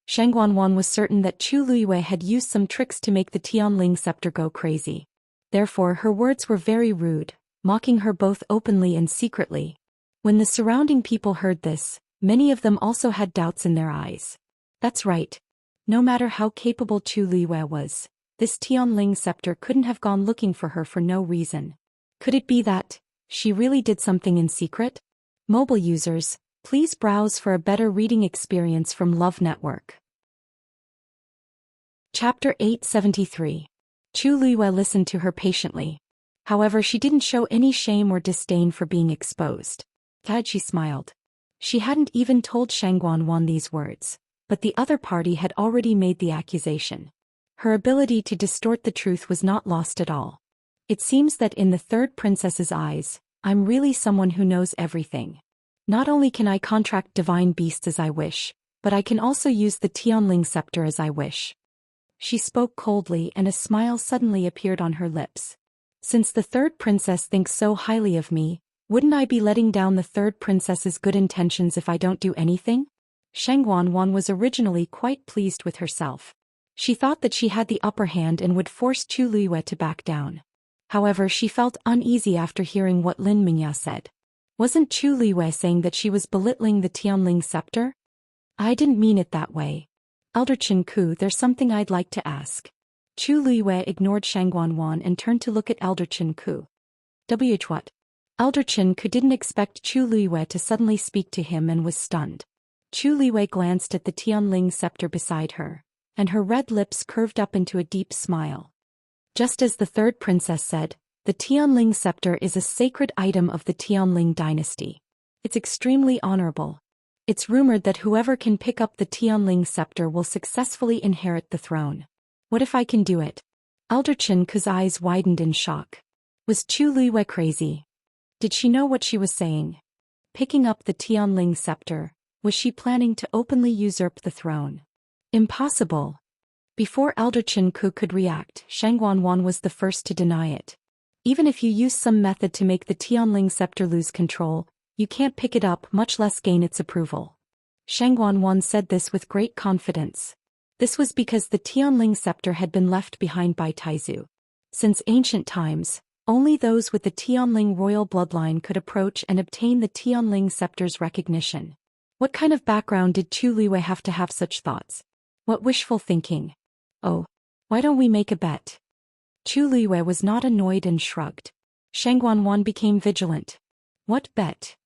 Sheng Guanwan was certain that Chu Luiyue had used some tricks to make the Tianling scepter go crazy. Therefore her words were very rude, mocking her both openly and secretly. When the surrounding people heard this, many of them also had doubts in their eyes. That's right. No matter how capable Chu Luiyue was, this Tianling scepter couldn't have gone looking for her for no reason. Could it be that she really did something in secret? Mobile users, please browse for a better reading experience from Love Network. Chapter 873. Chu Luiyue listened to her patiently. However, she didn't show any shame or disdain for being exposed. Instead, she smiled. She hadn't even told Sheng Guanwan these words, but the other party had already made the accusation. Her ability to distort the truth was not lost at all. It seems that in the third princess's eyes, I'm really someone who knows everything. Not only can I contract divine beasts as I wish, but I can also use the Tianling scepter as I wish. She spoke coldly and a smile suddenly appeared on her lips. Since the third princess thinks so highly of me, wouldn't I be letting down the third princess's good intentions if I don't do anything? Sheng Guanwan was originally quite pleased with herself. She thought that she had the upper hand and would force Chu Luiyue to back down. However, she felt uneasy after hearing what Lin Mingya said. Wasn't Chu Luiyue saying that she was belittling the Tianling scepter? I didn't mean it that way. Elder Chen Ku, there's something I'd like to ask. Chu Luiyue ignored Sheng Guanwan and turned to look at Elder Chen Ku. What? Elder Chen Ku didn't expect Chu Luiyue to suddenly speak to him and was stunned. Chu Luiyue glanced at the Tianling scepter beside her, and her red lips curved up into a deep smile. Just as the third princess said, the Tianling scepter is a sacred item of the Tianling dynasty. It's extremely honorable. It's rumored that whoever can pick up the Tianling scepter will successfully inherit the throne. What if I can do it? Elder Chen Ku's eyes widened in shock. Was Chu Luiyue crazy? Did she know what she was saying? Picking up the Tianling scepter, was she planning to openly usurp the throne? Impossible. Before Elder Chen Ku could react, Sheng Guanwan was the first to deny it. Even if you use some method to make the Tianling scepter lose control, you can't pick it up, much less gain its approval. Sheng Guanwan said this with great confidence. This was because the Tianling scepter had been left behind by Taizu. Since ancient times, only those with the Tianling royal bloodline could approach and obtain the Tianling scepter's recognition. What kind of background did Chu Luiyue have to have such thoughts? What wishful thinking. Oh, why don't we make a bet? Chu Luiyue was not annoyed and shrugged. Sheng Guanwan became vigilant. What bet?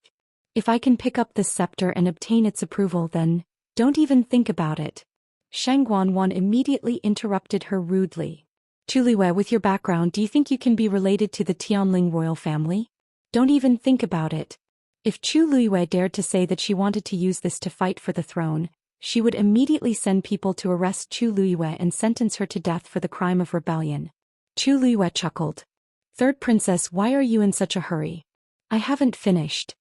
If I can pick up this scepter and obtain its approval, then don't even think about it. Sheng Guanwan immediately interrupted her rudely. Chu Luiyue, with your background, do you think you can be related to the Tianling royal family? Don't even think about it. If Chu Luiyue dared to say that she wanted to use this to fight for the throne, she would immediately send people to arrest Chu Luiyue and sentence her to death for the crime of rebellion. Chu Luiyue chuckled. Third princess, why are you in such a hurry? I haven't finished.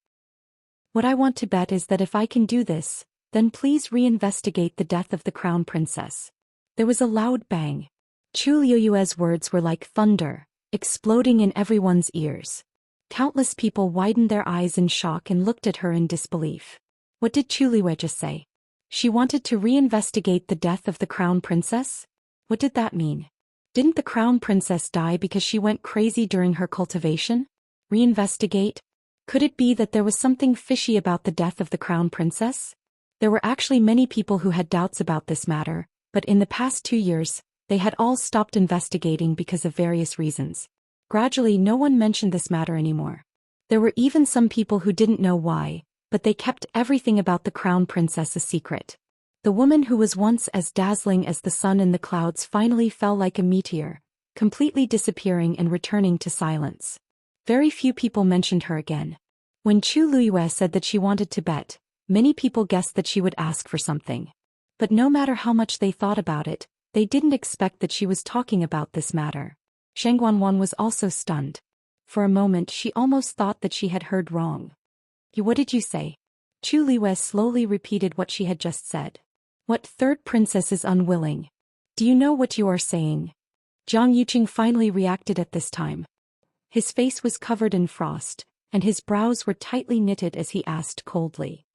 What I want to bet is that if I can do this, then please reinvestigate the death of the crown princess. There was a loud bang. Chu Luiyue's words were like thunder, exploding in everyone's ears. Countless people widened their eyes in shock and looked at her in disbelief. What did Chu Luiyue just say? She wanted to reinvestigate the death of the crown princess? What did that mean? Didn't the crown princess die because she went crazy during her cultivation? Reinvestigate? Could it be that there was something fishy about the death of the crown princess? There were actually many people who had doubts about this matter, but in the past 2 years, they had all stopped investigating because of various reasons. Gradually, no one mentioned this matter anymore. There were even some people who didn't know why, but they kept everything about the crown princess a secret. The woman who was once as dazzling as the sun in the clouds finally fell like a meteor, completely disappearing and returning to silence. Very few people mentioned her again. When Chu Luiyue said that she wanted to bet, many people guessed that she would ask for something. But no matter how much they thought about it, they didn't expect that she was talking about this matter. Shang Guanwan was also stunned. For a moment she almost thought that she had heard wrong. What did you say? Chu Luiyue slowly repeated what she had just said. What third princess is unwilling? Do you know what you are saying? Jiang Yuqing finally reacted at this time. His face was covered in frost, and his brows were tightly knitted as he asked coldly.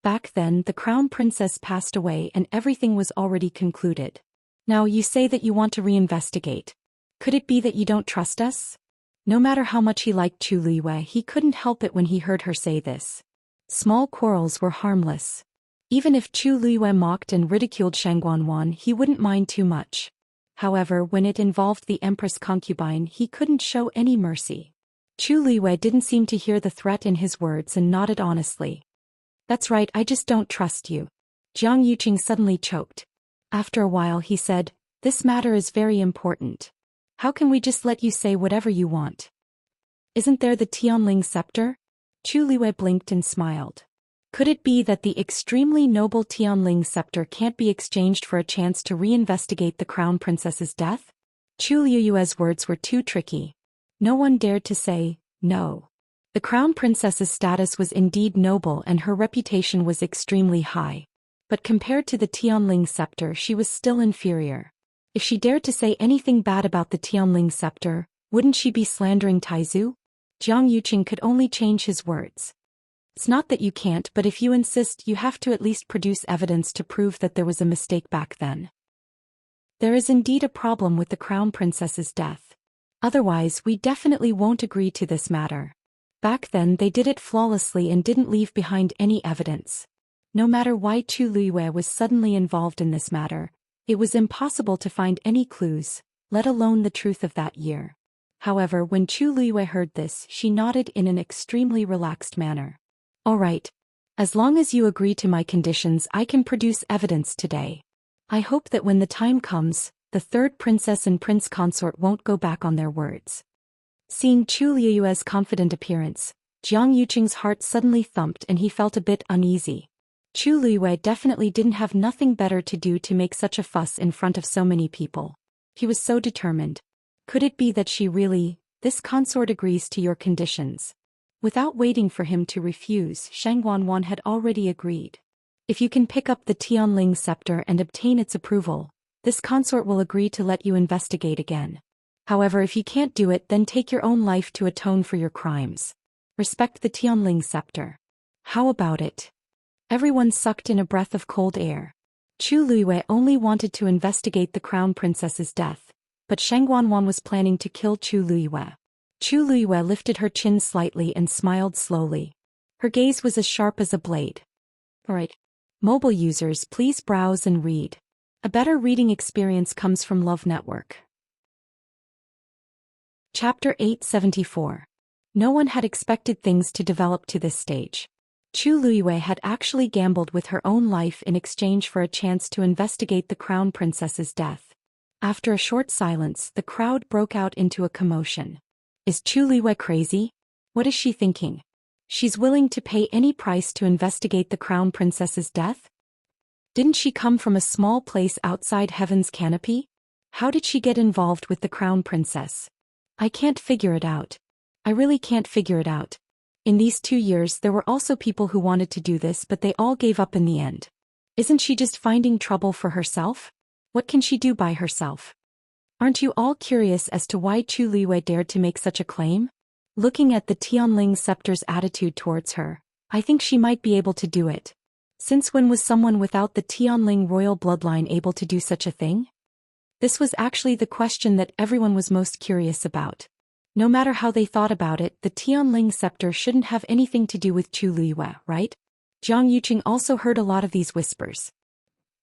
Back then the crown princess passed away and everything was already concluded. Now you say that you want to reinvestigate. Could it be that you don't trust us? No matter how much he liked Chu Luiyue, he couldn't help it when he heard her say this. Small quarrels were harmless. Even if Chu Luiyue mocked and ridiculed Shang Guanwan, he wouldn't mind too much. However, when it involved the Empress concubine, he couldn't show any mercy. Chu Luiyue didn't seem to hear the threat in his words and nodded honestly. That's right, I just don't trust you. Jiang Yuqing suddenly choked. After a while he said, this matter is very important. How can we just let you say whatever you want? Isn't there the Tianling scepter? Chu Luiyue blinked and smiled. Could it be that the extremely noble Tianling scepter can't be exchanged for a chance to reinvestigate the crown princess's death? Chu Luiyue's words were too tricky. No one dared to say, no. The crown princess's status was indeed noble and her reputation was extremely high. But compared to the Tianling scepter she was still inferior. If she dared to say anything bad about the Tianling scepter, wouldn't she be slandering Taizu? Jiang Yuqing could only change his words. It's not that you can't, but if you insist, you have to at least produce evidence to prove that there was a mistake back then. There is indeed a problem with the crown princess's death. Otherwise, we definitely won't agree to this matter. Back then they did it flawlessly and didn't leave behind any evidence. No matter why Chu Luiyue was suddenly involved in this matter, it was impossible to find any clues, let alone the truth of that year. However, when Chu Luiyue heard this, she nodded in an extremely relaxed manner. All right. As long as you agree to my conditions, I can produce evidence today. I hope that when the time comes, the third princess and prince consort won't go back on their words. Seeing Chu Luiyue's confident appearance, Jiang Yuqing's heart suddenly thumped and he felt a bit uneasy. Chu Luiyue definitely didn't have nothing better to do to make such a fuss in front of so many people. He was so determined. Could it be that this consort agrees to your conditions? Without waiting for him to refuse, Shang Guanwan had already agreed. If you can pick up the Tianling scepter and obtain its approval, this consort will agree to let you investigate again. However, if you can't do it, then take your own life to atone for your crimes. Respect the Tianling scepter. How about it? Everyone sucked in a breath of cold air. Chu Luiyue only wanted to investigate the crown princess's death, but Shang Guanwan was planning to kill Chu Luiyue. Chu Luiyue lifted her chin slightly and smiled slowly. Her gaze was as sharp as a blade. Alright. Mobile users, please browse and read. A better reading experience comes from Love Network. Chapter 874. No one had expected things to develop to this stage. Chu Luiyue had actually gambled with her own life in exchange for a chance to investigate the crown princess's death. After a short silence, the crowd broke out into a commotion. Is Chu Luiyue crazy? What is she thinking? She's willing to pay any price to investigate the crown princess's death? Didn't she come from a small place outside Heaven's Canopy? How did she get involved with the crown princess? I can't figure it out. I really can't figure it out. In these 2 years there were also people who wanted to do this, but they all gave up in the end. Isn't she just finding trouble for herself? What can she do by herself? Aren't you all curious as to why Chu Luiyue dared to make such a claim? Looking at the Tianling scepter's attitude towards her, I think she might be able to do it. Since when was someone without the Tianling royal bloodline able to do such a thing? This was actually the question that everyone was most curious about. No matter how they thought about it, the Tianling scepter shouldn't have anything to do with Chu Luiyue, right? Jiang Yuqing also heard a lot of these whispers.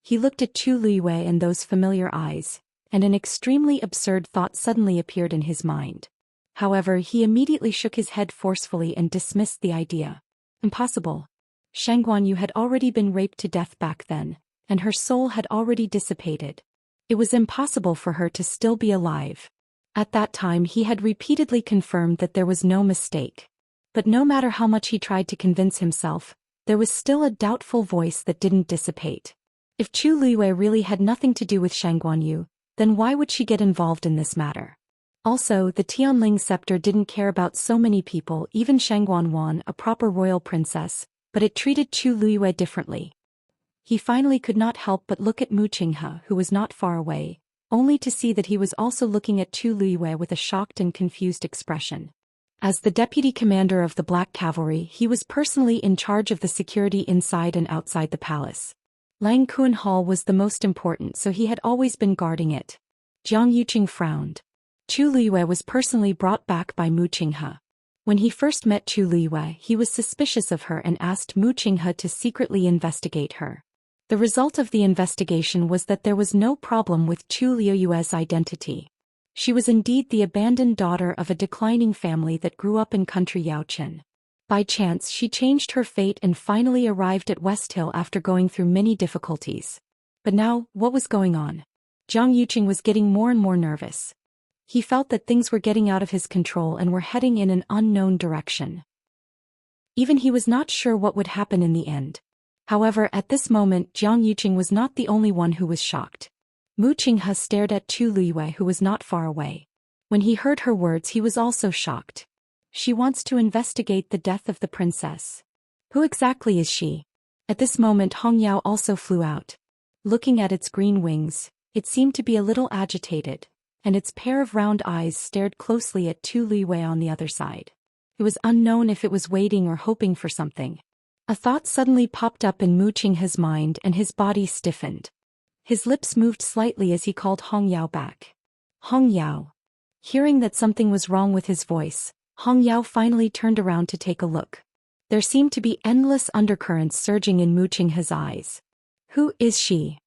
He looked at Chu Luiyue and those familiar eyes, and an extremely absurd thought suddenly appeared in his mind. However, he immediately shook his head forcefully and dismissed the idea. Impossible. Shang Guanyu had already been raped to death back then, and her soul had already dissipated. It was impossible for her to still be alive. At that time he had repeatedly confirmed that there was no mistake. But no matter how much he tried to convince himself, there was still a doubtful voice that didn't dissipate. If Chu Luiyue really had nothing to do with Shang Guanyu, then why would she get involved in this matter? Also, the Tianling scepter didn't care about so many people, even Shang Guanwan, a proper royal princess, but it treated Chu Luiyue differently. He finally could not help but look at Mu Qinghe, who was not far away, only to see that he was also looking at Chu Luiyue with a shocked and confused expression. As the deputy commander of the Black Cavalry, he was personally in charge of the security inside and outside the palace. Lang Kuan Hall was the most important, so he had always been guarding it. Jiang Yuqing frowned. Chu Luiyue was personally brought back by Mu Qinghe. When he first met Chu Luiyue, he was suspicious of her and asked Mu Qinghe to secretly investigate her. The result of the investigation was that there was no problem with Chu Luiyue's identity. She was indeed the abandoned daughter of a declining family that grew up in country Yaochen. By chance she changed her fate and finally arrived at West Hill after going through many difficulties. But now, what was going on? Jiang Yuqing was getting more and more nervous. He felt that things were getting out of his control and were heading in an unknown direction. Even he was not sure what would happen in the end. However, at this moment Jiang Yuqing was not the only one who was shocked. Mu Qinghe stared at Chu Luiyue, who was not far away. When he heard her words, he was also shocked. She wants to investigate the death of the princess. Who exactly is she? At this moment Hong Yao also flew out. Looking at its green wings, it seemed to be a little agitated, and its pair of round eyes stared closely at Chu Luiyue on the other side. It was unknown if it was waiting or hoping for something. A thought suddenly popped up in Mu Qinghe's mind and his body stiffened. His lips moved slightly as he called Hong Yao back. Hong Yao. Hearing that something was wrong with his voice, Hong Yao finally turned around to take a look. There seemed to be endless undercurrents surging in Mu Qinghe's eyes. Who is she?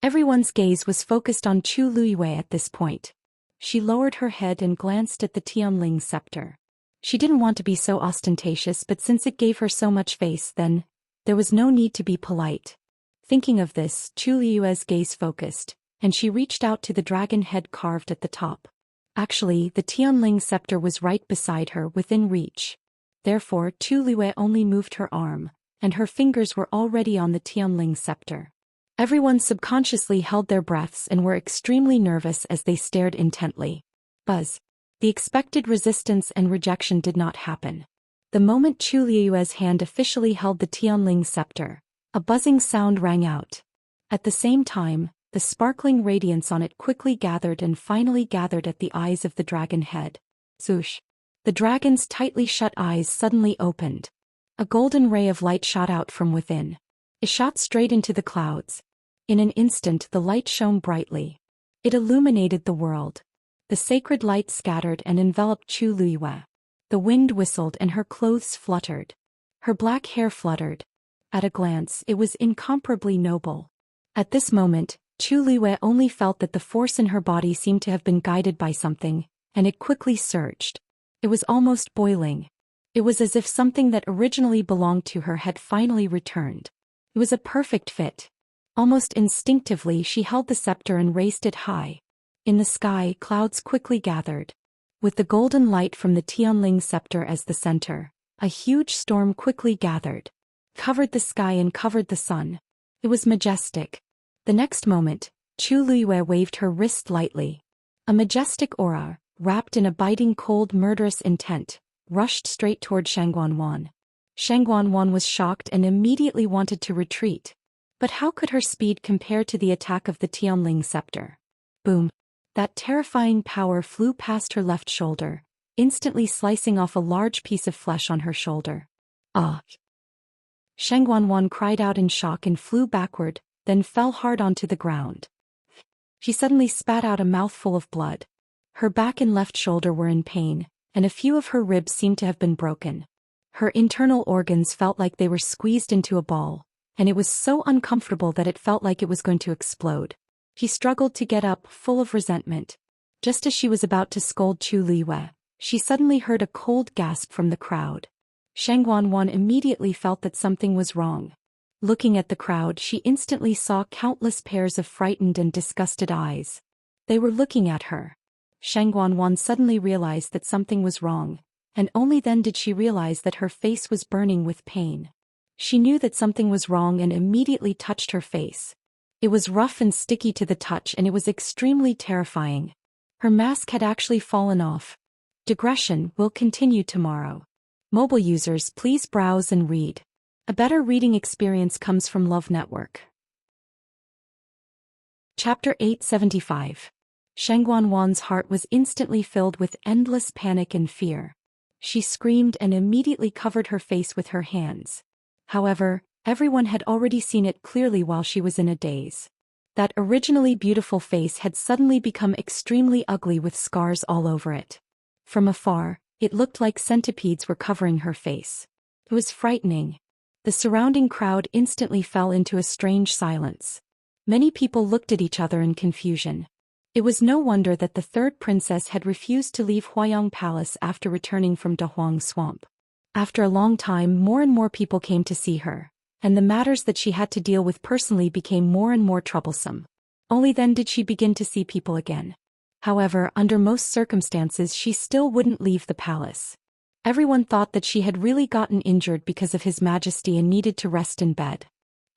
Everyone's gaze was focused on Chu Luiyue at this point. She lowered her head and glanced at the Tianling scepter. She didn't want to be so ostentatious, but since it gave her so much face, then there was no need to be polite. Thinking of this, Chu Luiyue's gaze focused, and she reached out to the dragon head carved at the top. Actually, the Tianling scepter was right beside her, within reach. Therefore, Chu Luiyue only moved her arm, and her fingers were already on the Tianling scepter. Everyone subconsciously held their breaths and were extremely nervous as they stared intently. Buzz. The expected resistance and rejection did not happen. The moment Chu Luiyue's hand officially held the Tianling scepter, a buzzing sound rang out. At the same time, the sparkling radiance on it quickly gathered and finally gathered at the eyes of the dragon head. Zhoosh. The dragon's tightly shut eyes suddenly opened. A golden ray of light shot out from within. It shot straight into the clouds. In an instant the light shone brightly. It illuminated the world. The sacred light scattered and enveloped Chu Luiyue. The wind whistled and her clothes fluttered. Her black hair fluttered. At a glance, it was incomparably noble. At this moment, Chu Luiyue only felt that the force in her body seemed to have been guided by something, and it quickly surged. It was almost boiling. It was as if something that originally belonged to her had finally returned. It was a perfect fit. Almost instinctively she held the scepter and raised it high. In the sky, clouds quickly gathered. With the golden light from the Tianling scepter as the center, a huge storm quickly gathered. Covered the sky and covered the sun. It was majestic. The next moment, Chu Luiyue waved her wrist lightly. A majestic aura, wrapped in a biting cold murderous intent, rushed straight toward Shang Guanwan. Shang Guanwan was shocked and immediately wanted to retreat. But how could her speed compare to the attack of the Tianling scepter? Boom. That terrifying power flew past her left shoulder, instantly slicing off a large piece of flesh on her shoulder. Ah! Shang Guanwan cried out in shock and flew backward, then fell hard onto the ground. She suddenly spat out a mouthful of blood. Her back and left shoulder were in pain, and a few of her ribs seemed to have been broken. Her internal organs felt like they were squeezed into a ball, and it was so uncomfortable that it felt like it was going to explode. She struggled to get up, full of resentment. Just as she was about to scold Chu Luiyue, She suddenly heard a cold gasp from the crowd. Shang Guanwan immediately felt that something was wrong. Looking at the crowd, she instantly saw countless pairs of frightened and disgusted eyes. They were looking at her. Shang Guanwan suddenly realized that something was wrong, and only then did she realize that her face was burning with pain. She knew that something was wrong and immediately touched her face. It was rough and sticky to the touch, and it was extremely terrifying. Her mask had actually fallen off. Digression will continue tomorrow. Mobile users, please browse and read. A better reading experience comes from Love Network. Chapter 875. Shang Guanwan's heart was instantly filled with endless panic and fear. She screamed and immediately covered her face with her hands. However, everyone had already seen it clearly while she was in a daze. That originally beautiful face had suddenly become extremely ugly with scars all over it. From afar, it looked like centipedes were covering her face. It was frightening. The surrounding crowd instantly fell into a strange silence. Many people looked at each other in confusion. It was no wonder that the third princess had refused to leave Huayang Palace after returning from Dahuang Swamp. After a long time, more and more people came to see her, and the matters that she had to deal with personally became more and more troublesome. Only then did she begin to see people again. However, under most circumstances she still wouldn't leave the palace. Everyone thought that she had really gotten injured because of His Majesty and needed to rest in bed.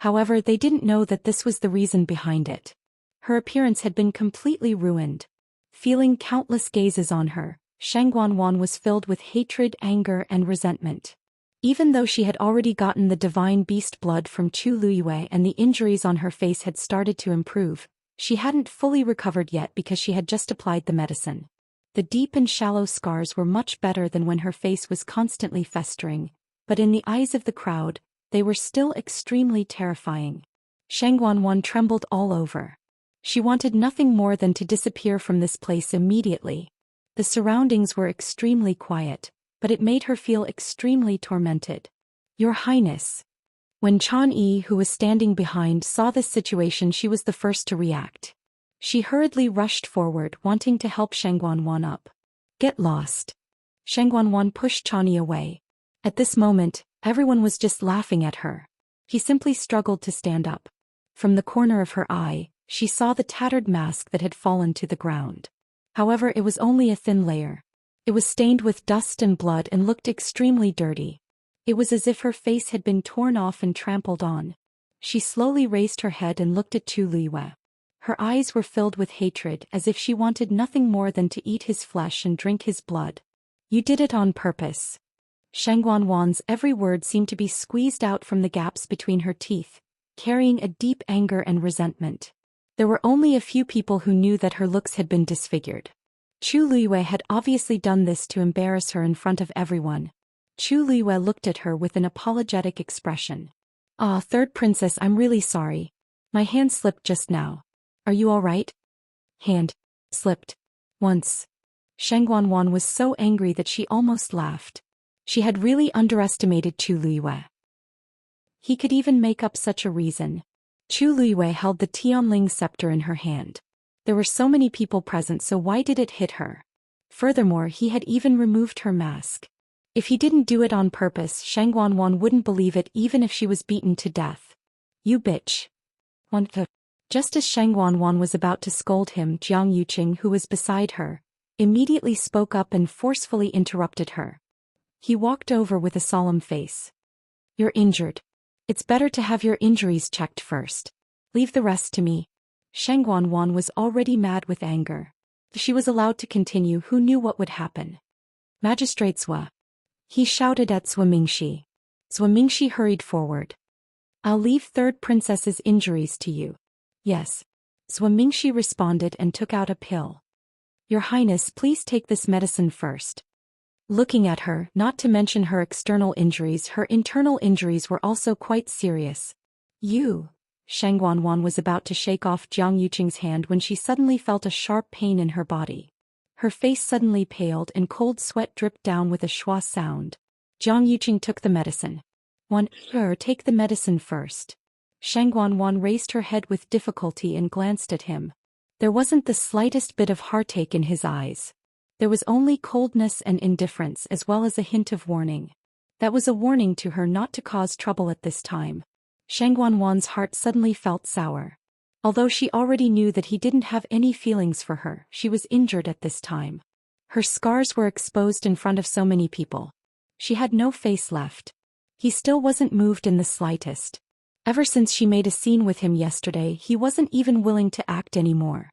However, they didn't know that this was the reason behind it. Her appearance had been completely ruined. Feeling countless gazes on her, Shang Guanwan was filled with hatred, anger, and resentment. Even though she had already gotten the divine beast blood from Chu Luyue and the injuries on her face had started to improve, she hadn't fully recovered yet because she had just applied the medicine. The deep and shallow scars were much better than when her face was constantly festering, but in the eyes of the crowd, they were still extremely terrifying. Shang Guanwan trembled all over. She wanted nothing more than to disappear from this place immediately. The surroundings were extremely quiet, but it made her feel extremely tormented. Your Highness. When Chan Yi, who was standing behind, saw this situation, she was the first to react. She hurriedly rushed forward, wanting to help Shang Guanwan up. Get lost. Shang Guanwan pushed Chan Yi away. At this moment, everyone was just laughing at her. He simply struggled to stand up. From the corner of her eye, she saw the tattered mask that had fallen to the ground. However, it was only a thin layer. It was stained with dust and blood and looked extremely dirty. It was as if her face had been torn off and trampled on. She slowly raised her head and looked at Chu Liyue. Her eyes were filled with hatred, as if she wanted nothing more than to eat his flesh and drink his blood. You did it on purpose. Shang Guanwan's every word seemed to be squeezed out from the gaps between her teeth, carrying a deep anger and resentment. There were only a few people who knew that her looks had been disfigured. Chu Liyue had obviously done this to embarrass her in front of everyone. Chu Liyue looked at her with an apologetic expression. Ah, third princess, I'm really sorry. My hand slipped just now. Are you all right? Hand slipped. Once. Shang Guanwan was so angry that she almost laughed. She had really underestimated Chu Liyue. He could even make up such a reason. Chu Liyue held the Tianling scepter in her hand. There were so many people present, so why did it hit her? Furthermore, he had even removed her mask. If he didn't do it on purpose, Shang Guanwan wouldn't believe it even if she was beaten to death. You bitch. Just as Shang Guanwan was about to scold him, Jiang Yuqing, who was beside her, immediately spoke up and forcefully interrupted her. He walked over with a solemn face. You're injured. It's better to have your injuries checked first. Leave the rest to me. Shang Guanwan was already mad with anger. If she was allowed to continue, who knew what would happen? Magistrate Zhou. He shouted at Zhou Mingxi. Zhou Mingxi hurried forward. I'll leave third princess's injuries to you. Yes. Zhou Mingxi responded and took out a pill. Your Highness, please take this medicine first. Looking at her, not to mention her external injuries, her internal injuries were also quite serious. You. Shang Guanwan was about to shake off Jiang Yuqing's hand when she suddenly felt a sharp pain in her body. Her face suddenly paled and cold sweat dripped down with a schwa sound. Jiang Yuqing took the medicine. Take the medicine first. Shang Guanwan raised her head with difficulty and glanced at him. There wasn't the slightest bit of heartache in his eyes. There was only coldness and indifference as well as a hint of warning. That was a warning to her not to cause trouble at this time. Shang Wanwan's heart suddenly felt sour. Although she already knew that he didn't have any feelings for her, she was injured at this time. Her scars were exposed in front of so many people. She had no face left. He still wasn't moved in the slightest. Ever since she made a scene with him yesterday, he wasn't even willing to act anymore.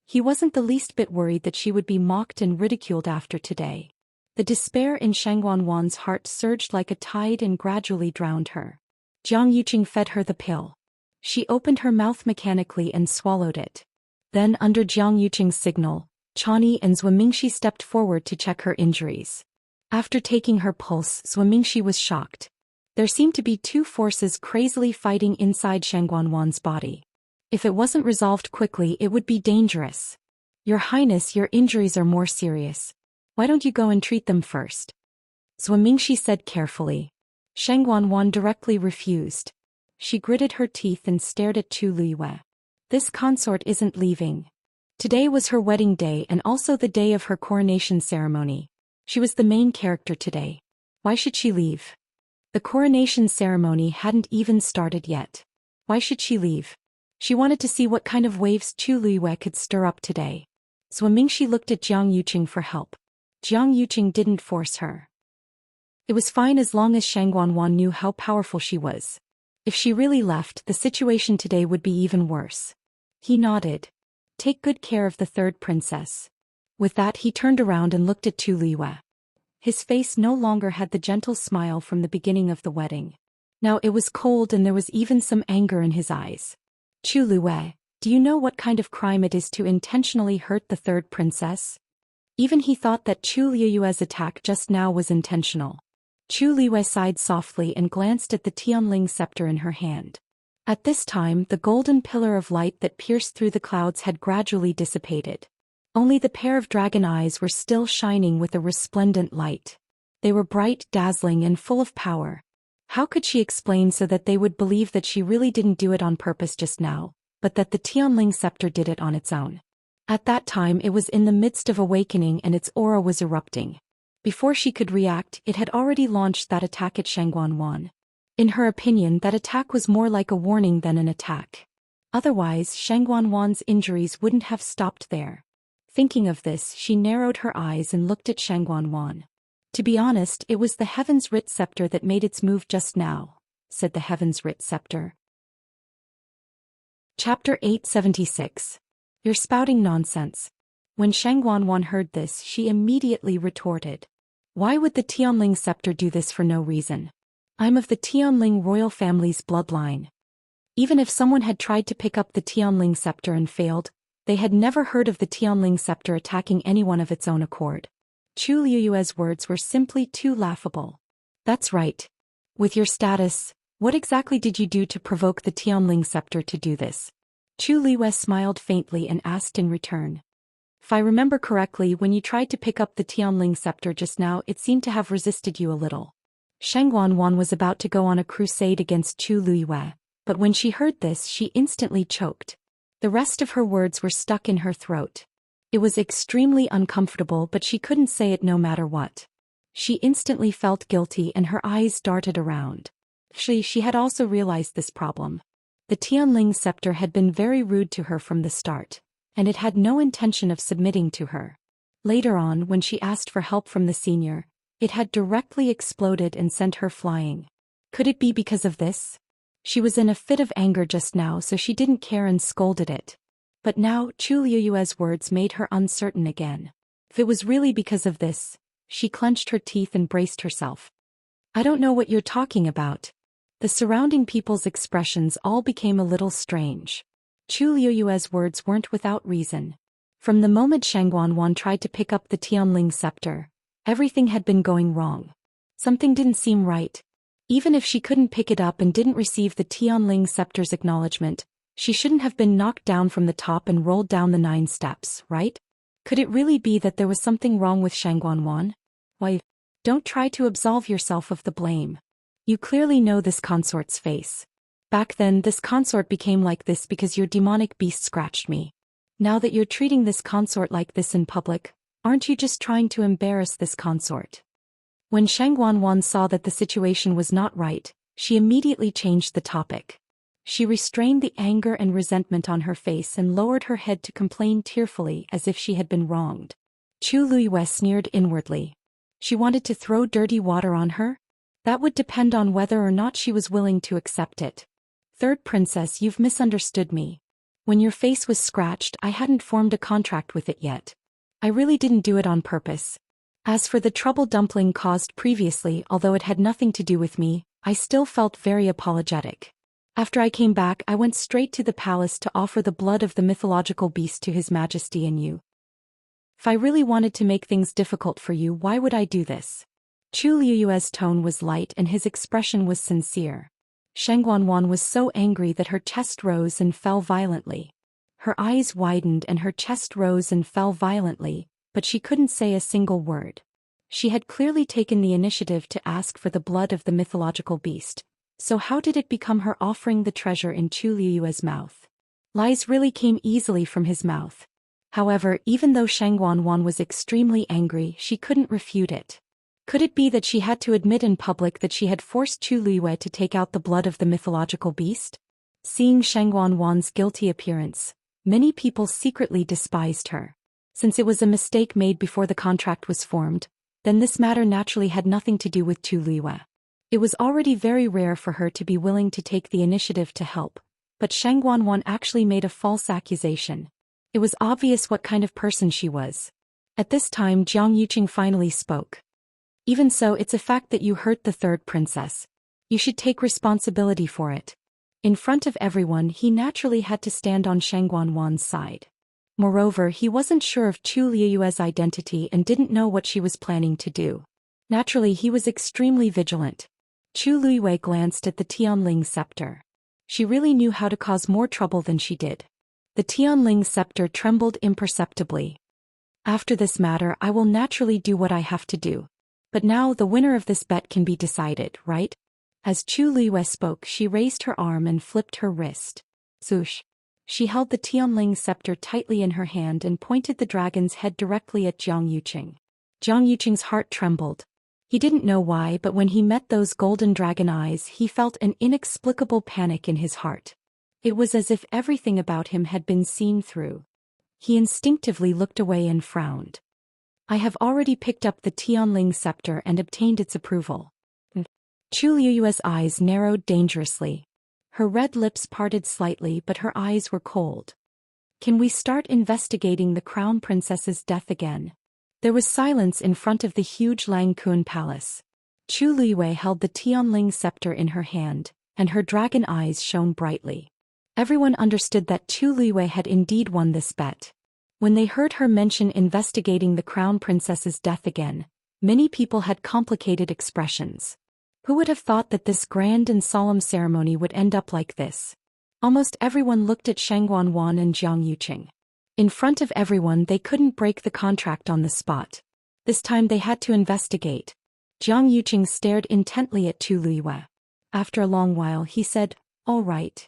He wasn't the least bit worried that she would be mocked and ridiculed after today. The despair in Shang Wanwan's heart surged like a tide and gradually drowned her. Jiang Yuqing fed her the pill. She opened her mouth mechanically and swallowed it. Then, under Jiang Yuqing's signal, Chani and Zhou Mingxi stepped forward to check her injuries. After taking her pulse, Zhou Mingxi was shocked. There seemed to be two forces crazily fighting inside Shang Wanwan's body. If it wasn't resolved quickly, it would be dangerous. Your Highness, your injuries are more serious. Why don't you go and treat them first? Zhou Mingxi said carefully. Shang Wanwan directly refused. She gritted her teeth and stared at Chu Liyue. This consort isn't leaving. Today was her wedding day and also the day of her coronation ceremony. She was the main character today. Why should she leave? The coronation ceremony hadn't even started yet. Why should she leave? She wanted to see what kind of waves Chu Liyue could stir up today. Zhou Mingxi looked at Jiang Yuqing for help. Jiang Yuqing didn't force her. It was fine as long as Shang Wanwan knew how powerful she was. If she really left, the situation today would be even worse. He nodded. Take good care of the third princess. With that, he turned around and looked at Chu Liyue. His face no longer had the gentle smile from the beginning of the wedding. Now it was cold and there was even some anger in his eyes. Chu Liyue, do you know what kind of crime it is to intentionally hurt the third princess? Even he thought that Chu Liyue's attack just now was intentional. Chu Liyue sighed softly and glanced at the Tianling scepter in her hand. At this time, the golden pillar of light that pierced through the clouds had gradually dissipated. Only the pair of dragon eyes were still shining with a resplendent light. They were bright, dazzling, and full of power. How could she explain so that they would believe that she really didn't do it on purpose just now, but that the Tianling scepter did it on its own? At that time it was in the midst of awakening and its aura was erupting. Before she could react, it had already launched that attack at Shang Wanwan. In her opinion, that attack was more like a warning than an attack. Otherwise, Shang Wanwan's injuries wouldn't have stopped there. Thinking of this, she narrowed her eyes and looked at Shang Wanwan. To be honest, it was the Heaven's Writ Scepter that made its move just now, said the Heaven's Writ Scepter. Chapter 876. You're spouting nonsense. When Shang Wanwan heard this, she immediately retorted. Why would the Tianling scepter do this for no reason? I'm of the Tianling royal family's bloodline. Even if someone had tried to pick up the Tianling scepter and failed, they had never heard of the Tianling scepter attacking anyone of its own accord. Chu Liyue's words were simply too laughable. That's right. With your status, what exactly did you do to provoke the Tianling scepter to do this? Chu Liyue smiled faintly and asked in return. If I remember correctly, when you tried to pick up the Tianling scepter just now, it seemed to have resisted you a little. Shang Wanwan was about to go on a crusade against Chu Liyue, but when she heard this, she instantly choked. The rest of her words were stuck in her throat. It was extremely uncomfortable, but she couldn't say it no matter what. She instantly felt guilty and her eyes darted around. She had also realized this problem. The Tianling scepter had been very rude to her from the start, and it had no intention of submitting to her. Later on, when she asked for help from the senior, it had directly exploded and sent her flying. Could it be because of this? She was in a fit of anger just now, so she didn't care and scolded it. But now, Chu Liyue's words made her uncertain again. If it was really because of this, she clenched her teeth and braced herself. I don't know what you're talking about. The surrounding people's expressions all became a little strange. Chu Liyue's words weren't without reason. From the moment Shang Wanwan tried to pick up the Tianling scepter, everything had been going wrong. Something didn't seem right. Even if she couldn't pick it up and didn't receive the Tianling scepter's acknowledgement, she shouldn't have been knocked down from the top and rolled down the 9 steps, right? Could it really be that there was something wrong with Shang Wanwan? Why, don't try to absolve yourself of the blame. You clearly know this consort's face. Back then, this consort became like this because your demonic beast scratched me. Now that you're treating this consort like this in public, Aren't you just trying to embarrass this consort? When Shang Wanwan saw that the situation was not right, she immediately changed the topic. She restrained the anger and resentment on her face and lowered her head to complain tearfully as if she had been wronged. Chu Luiyue sneered inwardly. She wanted to throw dirty water on her? That would depend on whether or not she was willing to accept it. Third princess, you've misunderstood me. When your face was scratched, I hadn't formed a contract with it yet. I really didn't do it on purpose. As for the trouble Dumpling caused previously, although it had nothing to do with me, I still felt very apologetic. After I came back, I went straight to the palace to offer the blood of the mythological beast to His Majesty and you. If I really wanted to make things difficult for you, why would I do this? Chu Liuyue's tone was light and his expression was sincere. Shang Wanwan was so angry that her chest rose and fell violently. Her eyes widened and her chest rose and fell violently, but she couldn't say a single word. She had clearly taken the initiative to ask for the blood of the mythological beast, so how did it become her offering the treasure in Chu Liuyue's mouth? Lies really came easily from his mouth. However, even though Shang Wanwan was extremely angry, she couldn't refute it. Could it be that she had to admit in public that she had forced Chu Liuyue to take out the blood of the mythological beast? Seeing Shang Wanwan's guilty appearance, many people secretly despised her. Since it was a mistake made before the contract was formed, then this matter naturally had nothing to do with Chu Liuyue. It was already very rare for her to be willing to take the initiative to help, but Shang Wanwan actually made a false accusation. It was obvious what kind of person she was. At this time, Jiang Yuqing finally spoke. Even so, it's a fact that you hurt the third princess. You should take responsibility for it. In front of everyone, he naturally had to stand on Shang Wanwan's side. Moreover, he wasn't sure of Chu Liuyue's identity and didn't know what she was planning to do. Naturally, he was extremely vigilant. Chu Liuyue glanced at the Tianling scepter. She really knew how to cause more trouble than she did. The Tianling scepter trembled imperceptibly. After this matter, I will naturally do what I have to do. But now the winner of this bet can be decided, right? As Chu Liuyue spoke, she raised her arm and flipped her wrist. Swoosh. She held the Tianling scepter tightly in her hand and pointed the dragon's head directly at Jiang Yuqing. Jiang Yuqing's heart trembled. He didn't know why, but when he met those golden dragon eyes, he felt an inexplicable panic in his heart. It was as if everything about him had been seen through. He instinctively looked away and frowned. I have already picked up the Tianling scepter and obtained its approval. Chu Liuyue's eyes narrowed dangerously. Her red lips parted slightly, but her eyes were cold. Can we start investigating the crown princess's death again? There was silence in front of the huge Langkun palace. Chu Liuyue held the Tianling scepter in her hand, and her dragon eyes shone brightly. Everyone understood that Chu Liuyue had indeed won this bet. When they heard her mention investigating the crown princess's death again, many people had complicated expressions. Who would have thought that this grand and solemn ceremony would end up like this? Almost everyone looked at Shang Wanwan and Jiang Yuqing. In front of everyone, they couldn't break the contract on the spot. This time they had to investigate. Jiang Yuqing stared intently at Chu Liuyue. After a long while he said, "All right.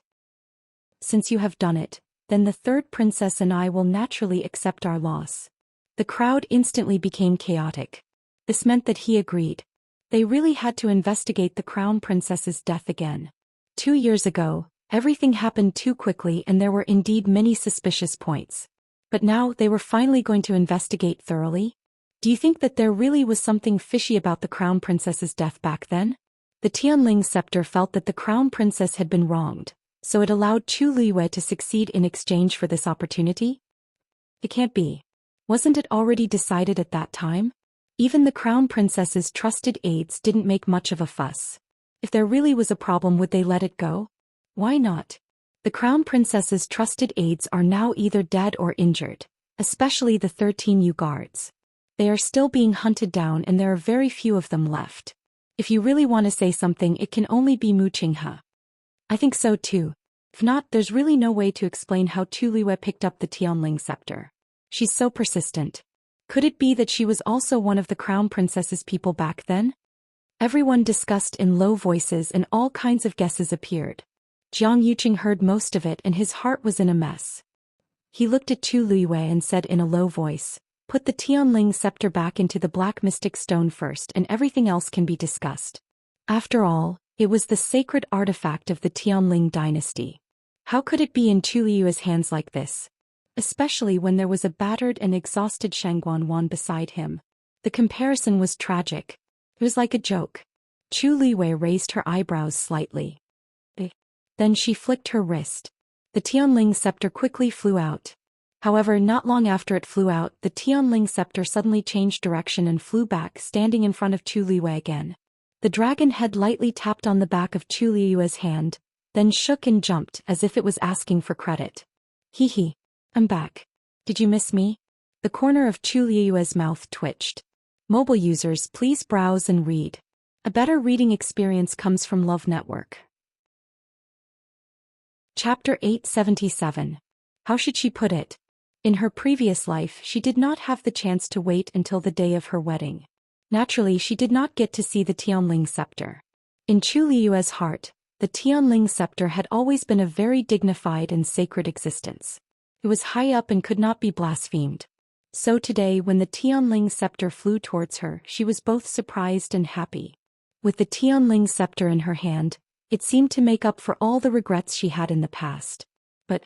Since you have done it, then the third princess and I will naturally accept our loss." The crowd instantly became chaotic. This meant that he agreed. They really had to investigate the crown princess's death again. 2 years ago, everything happened too quickly and there were indeed many suspicious points. But now they were finally going to investigate thoroughly? Do you think that there really was something fishy about the crown princess's death back then? The Tianling scepter felt that the crown princess had been wronged, so it allowed Chu Liuyue to succeed in exchange for this opportunity? It can't be. Wasn't it already decided at that time? Even the crown princess's trusted aides didn't make much of a fuss. If there really was a problem, would they let it go? Why not? The crown princess's trusted aides are now either dead or injured, especially the 13 U guards. They are still being hunted down and there are very few of them left. If you really want to say something, it can only be Mu Qinghe. I think so too. If not, there's really no way to explain how Tu Liuyue picked up the Tianling scepter. She's so persistent. Could it be that she was also one of the crown princess's people back then? Everyone discussed in low voices and all kinds of guesses appeared. Jiang Yuqing heard most of it and his heart was in a mess. He looked at Tu Liuyue and said in a low voice, Put the Tianling scepter back into the black mystic stone first and everything else can be discussed. After all, it was the sacred artifact of the Tianling dynasty. How could it be in Chu Liyue's hands like this? Especially when there was a battered and exhausted Shangguan beside him. The comparison was tragic. It was like a joke. Chu Liyue raised her eyebrows slightly. Then she flicked her wrist. The Tianling scepter quickly flew out. However, not long after it flew out, the Tianling scepter suddenly changed direction and flew back, standing in front of Chu Liyue again. The dragon head lightly tapped on the back of Chu Liyue's hand, then shook and jumped as if it was asking for credit. Hee, I'm back. Did you miss me? The corner of Chu Liyue's mouth twitched. Mobile users, please browse and read. A better reading experience comes from Love Network. Chapter 877. How should she put it? In her previous life, she did not have the chance to wait until the day of her wedding. Naturally, she did not get to see the Tianling scepter. In Chu Liyue's heart, the Tianling scepter had always been a very dignified and sacred existence. It was high up and could not be blasphemed. So today, when the Tianling scepter flew towards her, she was both surprised and happy. With the Tianling scepter in her hand, it seemed to make up for all the regrets she had in the past. But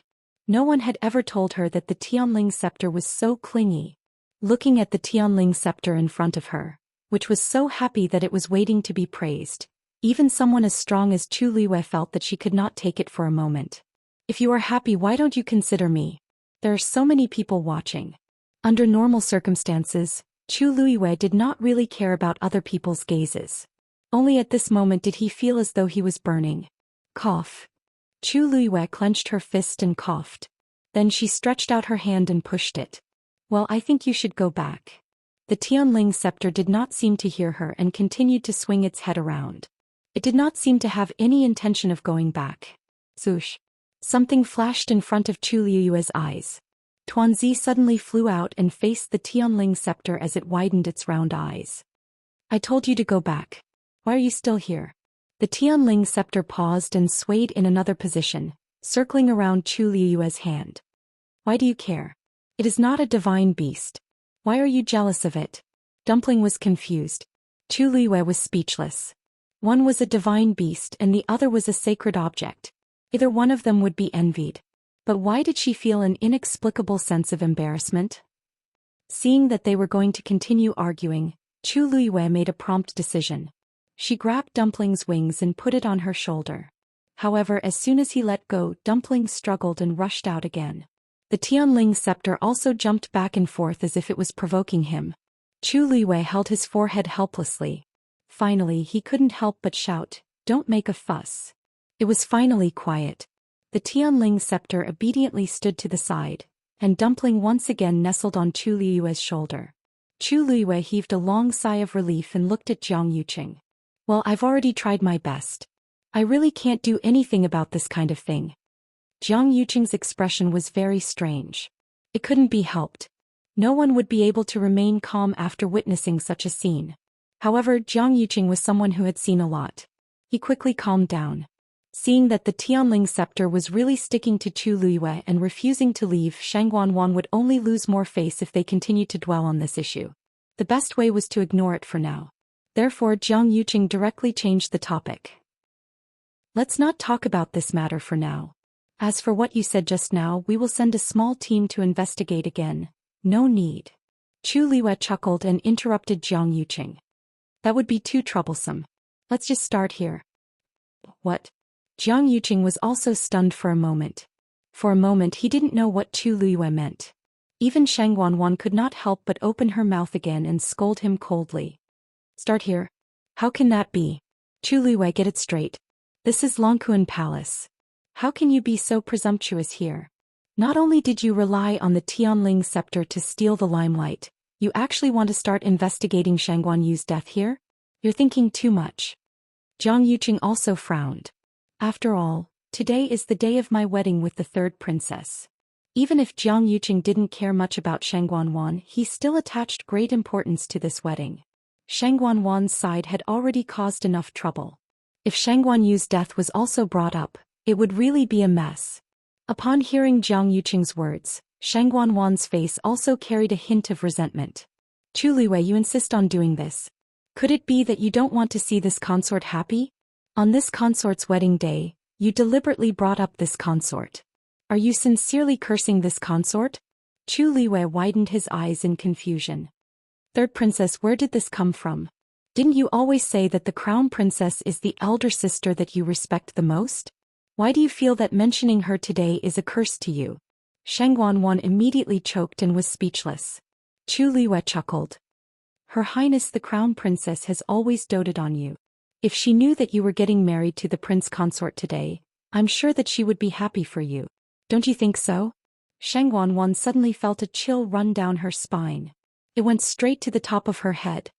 no one had ever told her that the Tianling scepter was so clingy. Looking at the Tianling scepter in front of her, which was so happy that it was waiting to be praised, even someone as strong as Chu Liyue felt that she could not take it for a moment. If you are happy, why don't you consider me? There are so many people watching. Under normal circumstances, Chu Liyue did not really care about other people's gazes. Only at this moment did he feel as though he was burning. Cough. Chu Liyue clenched her fist and coughed. Then she stretched out her hand and pushed it. Well, I think you should go back. The Tianling scepter did not seem to hear her and continued to swing its head around. It did not seem to have any intention of going back. Swoosh. Something flashed in front of Chu Liyue's eyes. Tuanzi suddenly flew out and faced the Tianling scepter as it widened its round eyes. I told you to go back. Why are you still here? The Tianling scepter paused and swayed in another position, circling around Chu Liyue's hand. Why do you care? It is not a divine beast. Why are you jealous of it? Dumpling was confused. Chu Liyue was speechless. One was a divine beast and the other was a sacred object. Either one of them would be envied. But why did she feel an inexplicable sense of embarrassment? Seeing that they were going to continue arguing, Chu Liyue made a prompt decision. She grabbed Dumpling's wings and put it on her shoulder. However, as soon as he let go, Dumpling struggled and rushed out again. The Tianling scepter also jumped back and forth as if it was provoking him. Chu Liyue held his forehead helplessly. Finally, he couldn't help but shout, "Don't make a fuss." It was finally quiet. The Tianling scepter obediently stood to the side, and Dumpling once again nestled on Chu Liyue's shoulder. Chu Liyue heaved a long sigh of relief and looked at Jiang Yuqing. Well, I've already tried my best. I really can't do anything about this kind of thing. Jiang Yuqing's expression was very strange. It couldn't be helped. No one would be able to remain calm after witnessing such a scene. However, Jiang Yuqing was someone who had seen a lot. He quickly calmed down. Seeing that the Tianling scepter was really sticking to Chu Liyue and refusing to leave, Shangguan would only lose more face if they continued to dwell on this issue. The best way was to ignore it for now. Therefore, Jiang Yuqing directly changed the topic. Let's not talk about this matter for now. As for what you said just now, we will send a small team to investigate again. No need. Chu Liyue chuckled and interrupted Jiang Yuqing. That would be too troublesome. Let's just start here. What? Jiang Yuqing was also stunned for a moment. For a moment he didn't know what Chu Liyue meant. Even Shangguan could not help but open her mouth again and scold him coldly. Start here? How can that be? Chu Liyue, get it straight. This is Longquan Palace. How can you be so presumptuous here? Not only did you rely on the Tianling scepter to steal the limelight, you actually want to start investigating Shangguan Yu's death here? You're thinking too much. Jiang Yuqing also frowned. After all, today is the day of my wedding with the third princess. Even if Jiang Yuqing didn't care much about Shangguan, he still attached great importance to this wedding. Shangguan's side had already caused enough trouble. If Shangguan Yu's death was also brought up, it would really be a mess. Upon hearing Jiang Yuqing's words, Shangguanwan's face also carried a hint of resentment. Chu Liwei, you insist on doing this. Could it be that you don't want to see this consort happy? On this consort's wedding day, you deliberately brought up this consort. Are you sincerely cursing this consort? Chu Liwei widened his eyes in confusion. Third princess, where did this come from? Didn't you always say that the crown princess is the elder sister that you respect the most? Why do you feel that mentioning her today is a curse to you? Shangguanwan immediately choked and was speechless. Chu Liwei chuckled. Her Highness the Crown Princess has always doted on you. If she knew that you were getting married to the prince consort today, I'm sure that she would be happy for you. Don't you think so? Shangguanwan suddenly felt a chill run down her spine. It went straight to the top of her head.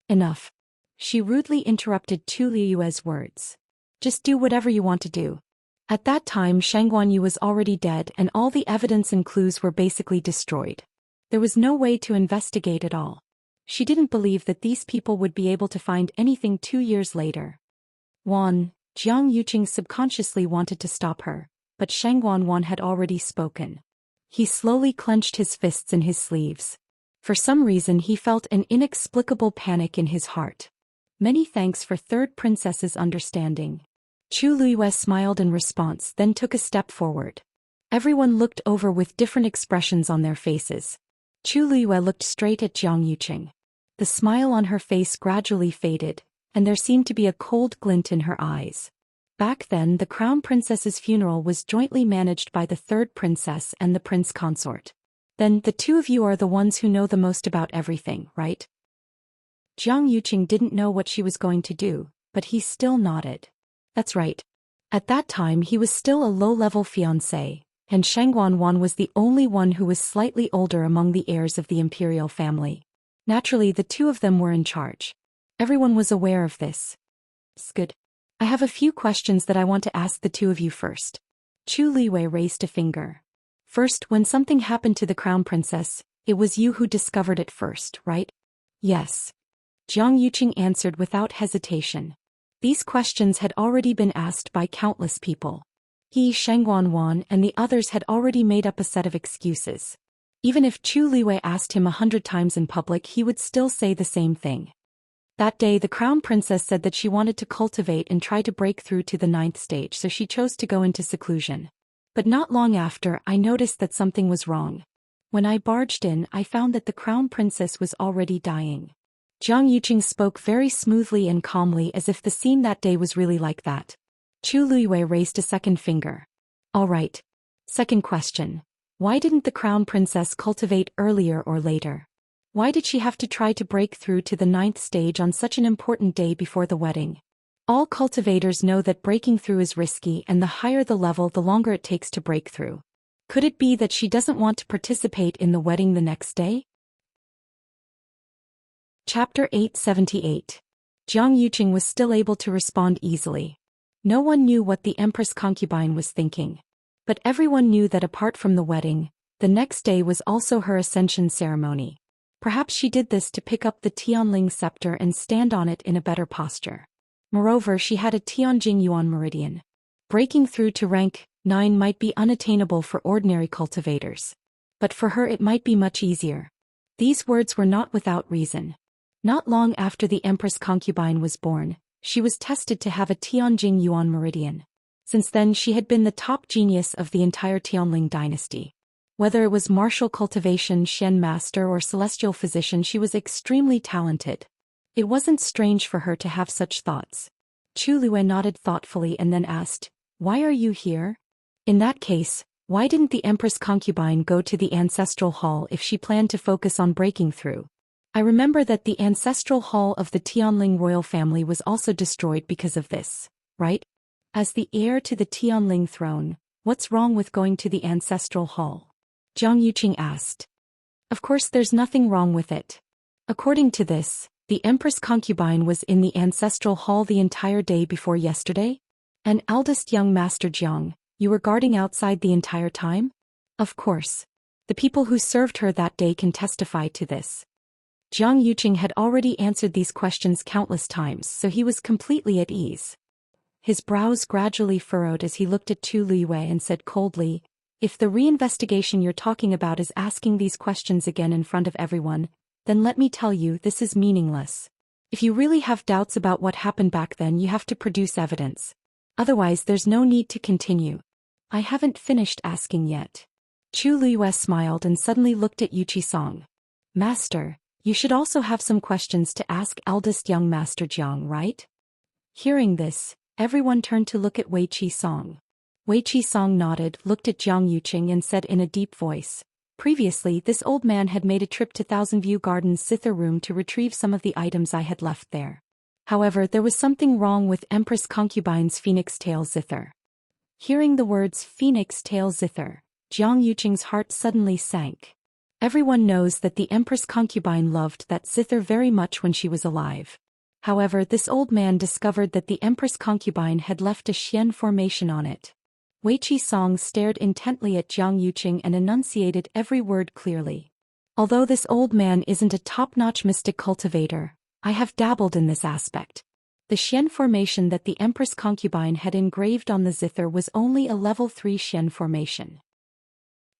Enough. She rudely interrupted Chu Liue's words. Just do whatever you want to do. At that time Shangguanyu was already dead and all the evidence and clues were basically destroyed. There was no way to investigate at all. She didn't believe that these people would be able to find anything 2 years later. Jiang Yuqing subconsciously wanted to stop her, but Shangguanwan had already spoken. He slowly clenched his fists in his sleeves. For some reason he felt an inexplicable panic in his heart. Many thanks for third princess's understanding. Chu Liwei smiled in response, then took a step forward. Everyone looked over with different expressions on their faces. Chu Liwei looked straight at Jiang Yuqing. The smile on her face gradually faded, and there seemed to be a cold glint in her eyes. Back then the crown princess's funeral was jointly managed by the third princess and the prince consort. Then the two of you are the ones who know the most about everything, right? Jiang Yuqing didn't know what she was going to do, but he still nodded. That's right. At that time he was still a low-level fiancé, and Shangguanwan was the only one who was slightly older among the heirs of the imperial family. Naturally the two of them were in charge. Everyone was aware of this. Good. I have a few questions that I want to ask the two of you first. Chu Liwei raised a finger. First, when something happened to the crown princess, it was you who discovered it first, right? Yes. Jiang Yuqing answered without hesitation. These questions had already been asked by countless people. He, Shangguanwan, and the others had already made up a set of excuses. Even if Chu Liwei asked him 100 times in public, he would still say the same thing. That day the crown princess said that she wanted to cultivate and try to break through to the 9th stage, so she chose to go into seclusion. But not long after, I noticed that something was wrong. When I barged in, I found that the crown princess was already dying. Jiang Yuqing spoke very smoothly and calmly, as if the scene that day was really like that. Chu Liwei raised a second finger. All right. Second question. Why didn't the crown princess cultivate earlier or later? Why did she have to try to break through to the 9th stage on such an important day before the wedding? All cultivators know that breaking through is risky, and the higher the level, the longer it takes to break through. Could it be that she doesn't want to participate in the wedding the next day? Chapter 878. Jiang Yuqing was still able to respond easily. No one knew what the Empress concubine was thinking. But everyone knew that apart from the wedding, the next day was also her ascension ceremony. Perhaps she did this to pick up the Tianling scepter and stand on it in a better posture. Moreover, she had a Tianjing Yuan meridian. Breaking through to rank 9 might be unattainable for ordinary cultivators. But for her it might be much easier. These words were not without reason. Not long after the Empress concubine was born, she was tested to have a Tianjing Yuan meridian. Since then she had been the top genius of the entire Tianling dynasty. Whether it was martial cultivation, Xian master, or celestial physician, she was extremely talented. It wasn't strange for her to have such thoughts. Chu Liwei nodded thoughtfully and then asked, "Why are you here?" In that case, why didn't the Empress concubine go to the ancestral hall if she planned to focus on breaking through? I remember that the ancestral hall of the Tianling royal family was also destroyed because of this, right? As the heir to the Tianling throne, what's wrong with going to the ancestral hall? Jiang Yuqing asked. Of course there's nothing wrong with it. According to this, the Empress concubine was in the ancestral hall the entire day before yesterday? And eldest young Master Jiang, you were guarding outside the entire time? Of course. The people who served her that day can testify to this. Jiang Yuqing had already answered these questions countless times, so he was completely at ease. His brows gradually furrowed as he looked at Chu Liwei and said coldly, If the reinvestigation you're talking about is asking these questions again in front of everyone, then let me tell you this is meaningless. If you really have doubts about what happened back then, you have to produce evidence. Otherwise there's no need to continue. I haven't finished asking yet. Chu Liyue smiled and suddenly looked at Yu Qisong. Master, you should also have some questions to ask eldest young Master Jiang, right? Hearing this, everyone turned to look at Wei Qisong. Wei Qisong nodded, looked at Jiang Yuqing and said in a deep voice, previously this old man had made a trip to Thousand View Gardens' zither room to retrieve some of the items I had left there. However, there was something wrong with Empress Concubine's phoenix tail zither. Hearing the words phoenix tail zither, Jiang Yuqing's heart suddenly sank. Everyone knows that the Empress Concubine loved that zither very much when she was alive. However, this old man discovered that the Empress Concubine had left a Xian formation on it. Wei Qisong stared intently at Jiang Yuqing and enunciated every word clearly. Although this old man isn't a top-notch mystic cultivator, I have dabbled in this aspect. The Xian formation that the Empress Concubine had engraved on the zither was only a level 3 Xian formation.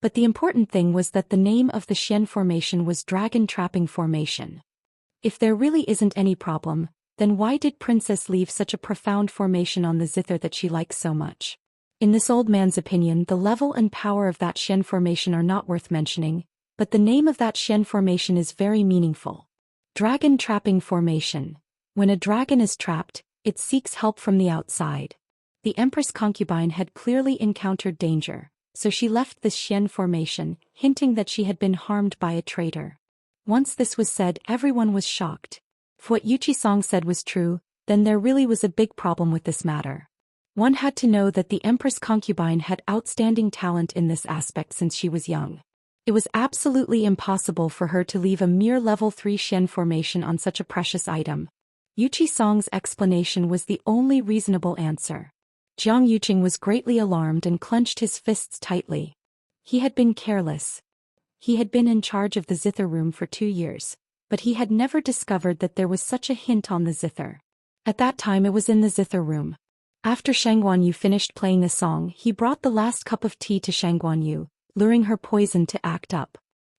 But the important thing was that the name of the Xian formation was Dragon Trapping Formation. If there really isn't any problem, then why did Princess leave such a profound formation on the zither that she likes so much? In this old man's opinion, the level and power of that Xian formation are not worth mentioning, but the name of that Xian formation is very meaningful. Dragon Trapping Formation. When a dragon is trapped, it seeks help from the outside. The Empress Concubine had clearly encountered danger, so she left this Xian formation, hinting that she had been harmed by a traitor. Once this was said, everyone was shocked. If what Yu Qisong said was true, then there really was a big problem with this matter. One had to know that the Empress Concubine had outstanding talent in this aspect since she was young. It was absolutely impossible for her to leave a mere level 3 Xian formation on such a precious item. Yu Qisong's explanation was the only reasonable answer. Jiang Yuqing was greatly alarmed and clenched his fists tightly. He had been careless. He had been in charge of the zither room for 2 years, but he had never discovered that there was such a hint on the zither. At that time it was in the zither room. After Shangguanyu finished playing a song, he brought the last cup of tea to Shangguanyu, luring her poison to act up.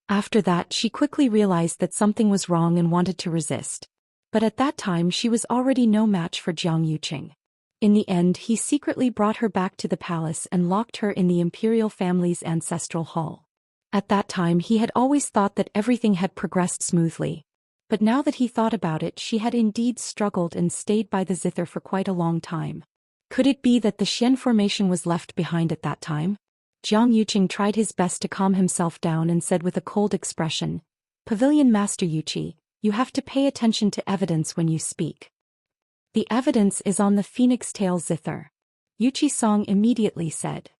After that she quickly realized that something was wrong and wanted to resist. But at that time she was already no match for Jiang Yuqing. In the end he secretly brought her back to the palace and locked her in the imperial family's ancestral hall. At that time he had always thought that everything had progressed smoothly. But now that he thought about it, she had indeed struggled and stayed by the zither for quite a long time. Could it be that the Xian formation was left behind at that time? Jiang Yuqing tried his best to calm himself down and said with a cold expression, "Pavilion Master Yuqi, you have to pay attention to evidence when you speak. The evidence is on the phoenix tail zither." Yu Qisong immediately said,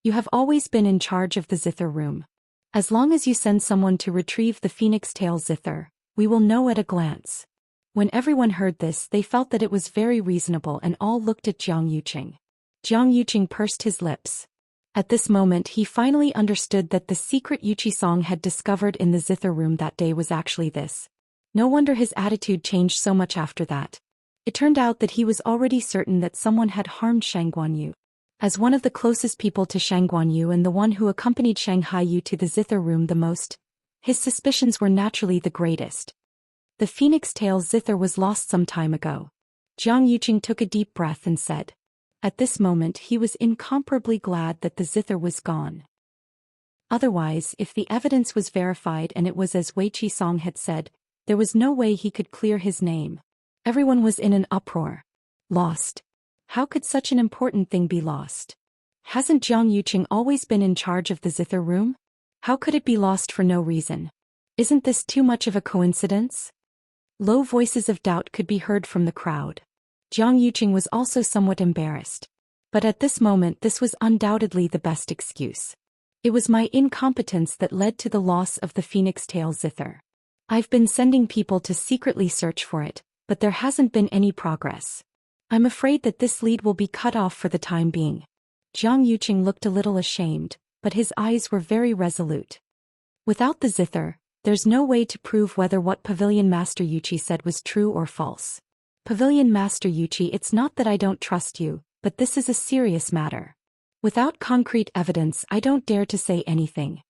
"You have always been in charge of the zither room. As long as you send someone to retrieve the phoenix tail zither, we will know at a glance." When everyone heard this, they felt that it was very reasonable and all looked at Jiang Yuqing. Jiang Yuqing pursed his lips. At this moment he finally understood that the secret Yu Qisong had discovered in the zither room that day was actually this. No wonder his attitude changed so much after that. It turned out that he was already certain that someone had harmed Shangguanyu. As one of the closest people to Shangguanyu and the one who accompanied Shanghai Yu to the zither room the most, his suspicions were naturally the greatest. The phoenix tail zither was lost some time ago. Jiang Yuqing took a deep breath and said. At this moment he was incomparably glad that the zither was gone. Otherwise, if the evidence was verified and it was as Wei Qisong had said, there was no way he could clear his name. Everyone was in an uproar. Lost. How could such an important thing be lost? Hasn't Jiang Yuqing always been in charge of the zither room? How could it be lost for no reason? Isn't this too much of a coincidence? Low voices of doubt could be heard from the crowd. Jiang Yuqing was also somewhat embarrassed. But at this moment this was undoubtedly the best excuse. It was my incompetence that led to the loss of the phoenix tail zither. I've been sending people to secretly search for it, but there hasn't been any progress. I'm afraid that this lead will be cut off for the time being. Jiang Yuqing looked a little ashamed, but his eyes were very resolute. Without the zither, there's no way to prove whether what Pavilion Master Yuqi said was true or false. Pavilion Master Yuqi, it's not that I don't trust you, but this is a serious matter. Without concrete evidence, I don't dare to say anything.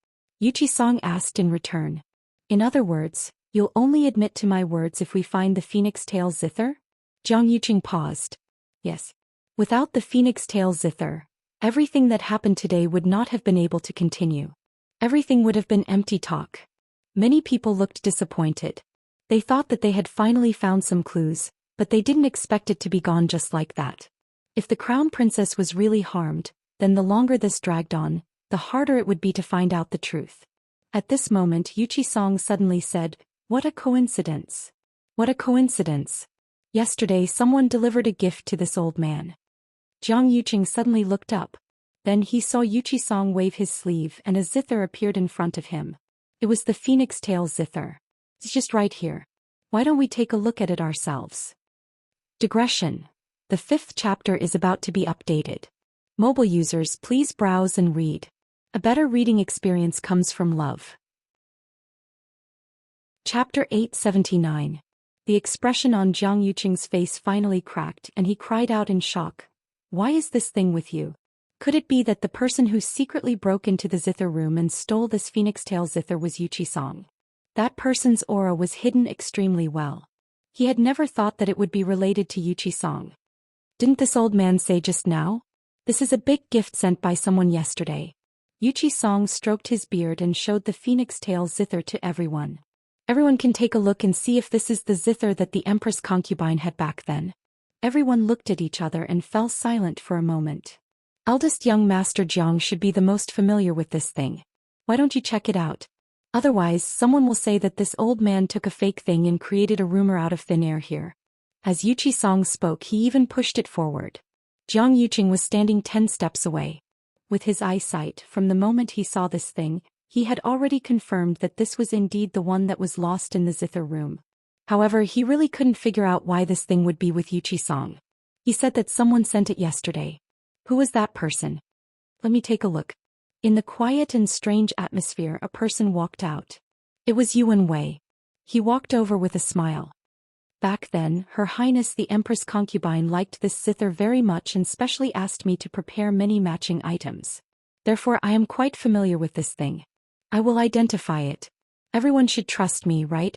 Yuchi-song asked in return. In other words, you'll only admit to my words if we find the phoenix tail zither? Jiang Yuqing paused. Yes. Without the phoenix tail zither, everything that happened today would not have been able to continue. Everything would have been empty talk. Many people looked disappointed. They thought that they had finally found some clues, but they didn't expect it to be gone just like that. If the crown princess was really harmed, then the longer this dragged on, the harder it would be to find out the truth. At this moment, Yuchi-song suddenly said, "What a coincidence. What a coincidence. Yesterday someone delivered a gift to this old man." Jiang Yuqing suddenly looked up. Then he saw Yuchi-song wave his sleeve and a zither appeared in front of him. It was the phoenix tail zither. It's just right here. Why don't we take a look at it ourselves? Digression. The 5th chapter is about to be updated. Mobile users, please browse and read. A better reading experience comes from love. Chapter 879. The expression on Jiang Yuqing's face finally cracked and he cried out in shock. Why is this thing with you? Could it be that the person who secretly broke into the zither room and stole this phoenix tail zither was Yuchi-song? That person's aura was hidden extremely well. He had never thought that it would be related to Yuchi-song. Didn't this old man say just now? This is a big gift sent by someone yesterday. Yuchi-song stroked his beard and showed the phoenix tail zither to everyone. Everyone can take a look and see if this is the zither that the Empress concubine had back then. Everyone looked at each other and fell silent for a moment. Eldest young Master Jiang should be the most familiar with this thing. Why don't you check it out? Otherwise, someone will say that this old man took a fake thing and created a rumor out of thin air here. As Yuchi-song spoke, he even pushed it forward. Jiang Yuqing was standing 10 steps away. With his eyesight, from the moment he saw this thing, he had already confirmed that this was indeed the one that was lost in the zither room. However, he really couldn't figure out why this thing would be with Yuchi-song. He said that someone sent it yesterday. Who was that person? Let me take a look. In the quiet and strange atmosphere, a person walked out. It was Yuan Wei. He walked over with a smile. Back then, Her Highness the Empress concubine liked this zither very much and specially asked me to prepare many matching items. Therefore, I am quite familiar with this thing. I will identify it. Everyone should trust me, right?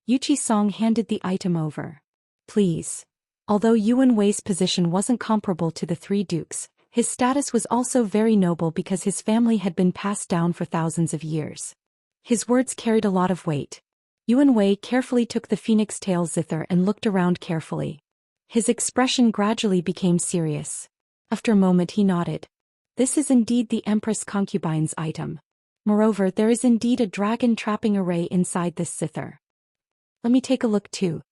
Yuchi-song handed the item over. Please. Although Yuan Wei's position wasn't comparable to the 3 dukes, his status was also very noble because his family had been passed down for thousands of years. His words carried a lot of weight. Yuan Wei carefully took the phoenix tail zither and looked around carefully. His expression gradually became serious. After a moment he nodded. This is indeed the Empress concubine's item. Moreover, there is indeed a dragon trapping array inside this zither. Let me take a look too.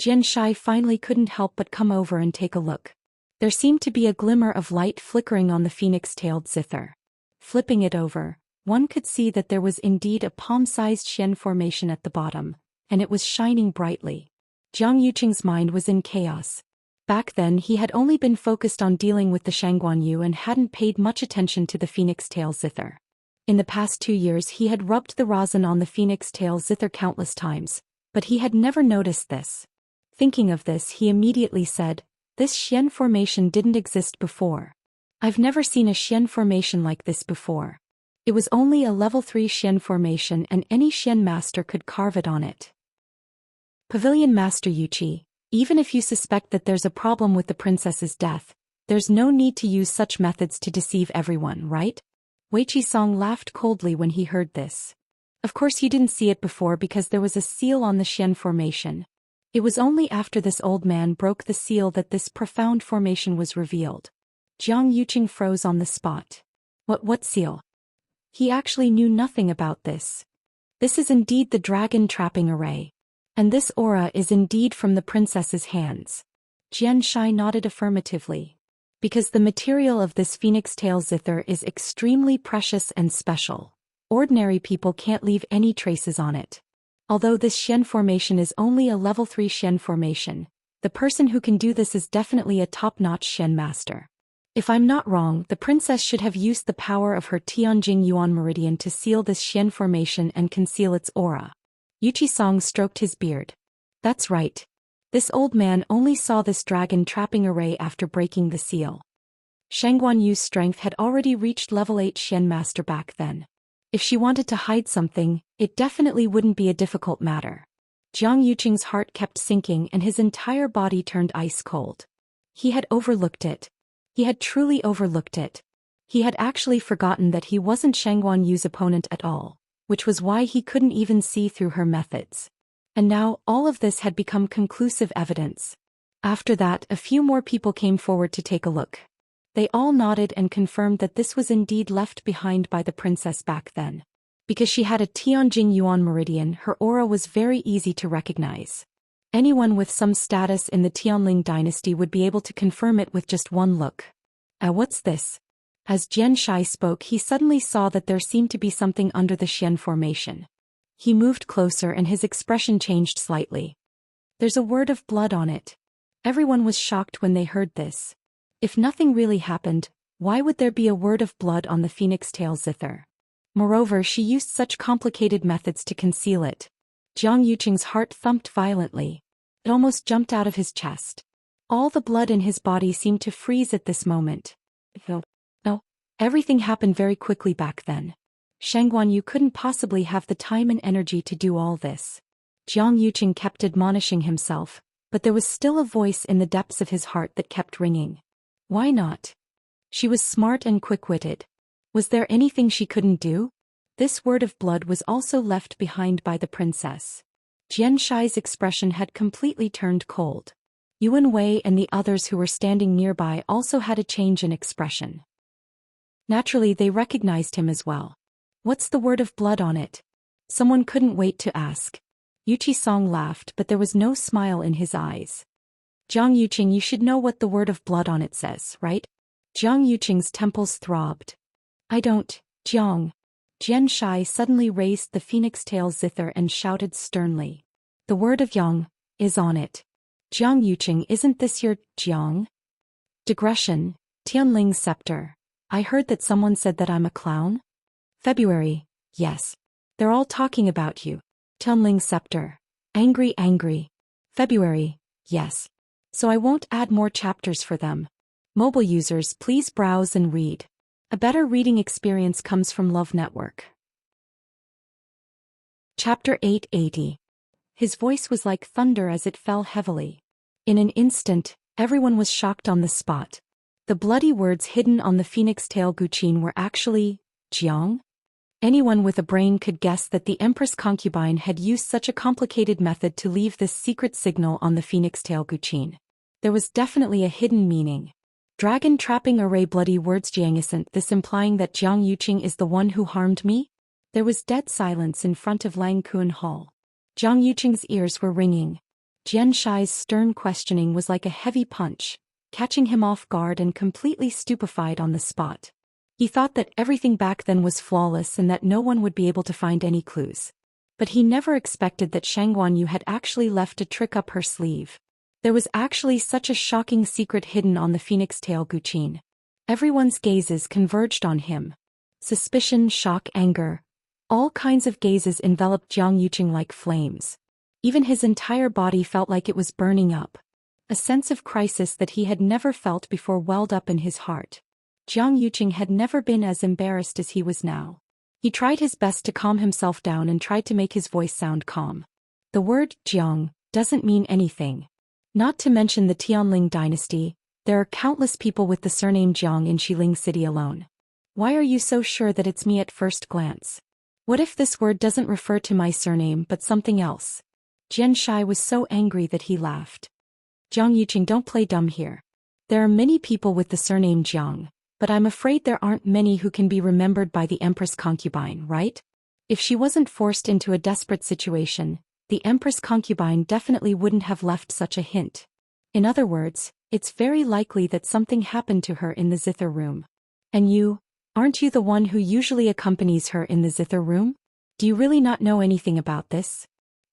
Xianxia finally couldn't help but come over and take a look. There seemed to be a glimmer of light flickering on the phoenix-tailed zither. Flipping it over, one could see that there was indeed a palm-sized Xian formation at the bottom, and it was shining brightly. Jiang Yuqing's mind was in chaos. Back then he had only been focused on dealing with the Shangguanyu and hadn't paid much attention to the phoenix tail zither. In the past 2 years he had rubbed the rosin on the phoenix tail zither countless times, but he had never noticed this. Thinking of this, he immediately said, "This Xian formation didn't exist before. I've never seen a Xian formation like this before. It was only a level 3 Xian formation and any Xian master could carve it on it." Pavilion Master Yuchi, even if you suspect that there's a problem with the princess's death, there's no need to use such methods to deceive everyone, right? Weiqi-song laughed coldly when he heard this. Of course he didn't see it before because there was a seal on the Xian formation. It was only after this old man broke the seal that this profound formation was revealed. Jiang Yuqing froze on the spot. What seal? He actually knew nothing about this. This is indeed the dragon trapping array. And this aura is indeed from the princess's hands. Xianxia nodded affirmatively. Because the material of this phoenix tail zither is extremely precious and special. Ordinary people can't leave any traces on it. Although this Xian formation is only a level 3 Xian formation, the person who can do this is definitely a top-notch Xian master. If I'm not wrong, the princess should have used the power of her Tianjing Yuan meridian to seal this Xian formation and conceal its aura. Yuchi-song stroked his beard. That's right. This old man only saw this dragon trapping array after breaking the seal. Shang Guanyu's strength had already reached level 8 Xian Master back then. If she wanted to hide something, it definitely wouldn't be a difficult matter. Jiang Yuqing's heart kept sinking and his entire body turned ice cold. He had overlooked it. He had truly overlooked it. He had actually forgotten that he wasn't Shang Guanyu's opponent at all, which was why he couldn't even see through her methods. And now, all of this had become conclusive evidence. After that, a few more people came forward to take a look. They all nodded and confirmed that this was indeed left behind by the princess back then. Because she had a Tianjing Yuan meridian, her aura was very easy to recognize. Anyone with some status in the Tianling dynasty would be able to confirm it with just one look. What's this? As Xianxia spoke, he suddenly saw that there seemed to be something under the Xian formation. He moved closer and his expression changed slightly. There's a word of blood on it. Everyone was shocked when they heard this. If nothing really happened, why would there be a word of blood on the phoenix tail zither? Moreover, she used such complicated methods to conceal it. Jiang Yuqing's heart thumped violently. It almost jumped out of his chest. All the blood in his body seemed to freeze at this moment. No. Everything happened very quickly back then. Shang Guanyu couldn't possibly have the time and energy to do all this. Jiang Yuqing kept admonishing himself, but there was still a voice in the depths of his heart that kept ringing. Why not? She was smart and quick-witted. Was there anything she couldn't do? This word of blood was also left behind by the princess. Xianxia's expression had completely turned cold. Yuan Wei and the others who were standing nearby also had a change in expression. Naturally, they recognized him as well. What's the word of blood on it? Someone couldn't wait to ask. Yuqi Song laughed, but there was no smile in his eyes. Jiang Yuqing, you should know what the word of blood on it says, right? Jiang Yuqing's temples throbbed. I don't, Jiang. Xianxia suddenly raised the phoenix tail zither and shouted sternly. The word of Yang is on it. Jiang Yuqing, isn't this your Jiang? Digression, Tianling scepter. I heard that someone said that I'm a clown? February, yes. They're all talking about you. Tianling scepter. Angry. February, yes. So I won't add more chapters for them. Mobile users, please browse and read. A better reading experience comes from Love Network. Chapter 880. His voice was like thunder as it fell heavily. In an instant, everyone was shocked on the spot. The bloody words hidden on the phoenix tail guqin were actually, Jiang? Anyone with a brain could guess that the Empress concubine had used such a complicated method to leave this secret signal on the phoenix tail guqin. There was definitely a hidden meaning. Dragon trapping array bloody words Jiangisant, this implying that Jiang Yuqing is the one who harmed me? There was dead silence in front of Lang Kun Hall. Jiang Yuqing's ears were ringing. Xianxia's stern questioning was like a heavy punch, catching him off guard and completely stupefied on the spot. He thought that everything back then was flawless and that no one would be able to find any clues. But he never expected that Shang Guanyu had actually left a trick up her sleeve. There was actually such a shocking secret hidden on the phoenix tail guqin. Everyone's gazes converged on him. Suspicion, shock, anger. All kinds of gazes enveloped Jiang Yuqing like flames. Even his entire body felt like it was burning up. A sense of crisis that he had never felt before welled up in his heart. Jiang Yuqing had never been as embarrassed as he was now. He tried his best to calm himself down and tried to make his voice sound calm. The word Jiang doesn't mean anything. Not to mention the Tianling dynasty, there are countless people with the surname Jiang in Xiling City alone. Why are you so sure that it's me at first glance? What if this word doesn't refer to my surname but something else? Xianxia was so angry that he laughed. Jiang Yuqing, don't play dumb here. There are many people with the surname Jiang, but I'm afraid there aren't many who can be remembered by the Empress concubine, right? If she wasn't forced into a desperate situation, the Empress concubine definitely wouldn't have left such a hint. In other words, it's very likely that something happened to her in the zither room. And you, aren't you the one who usually accompanies her in the zither room? Do you really not know anything about this?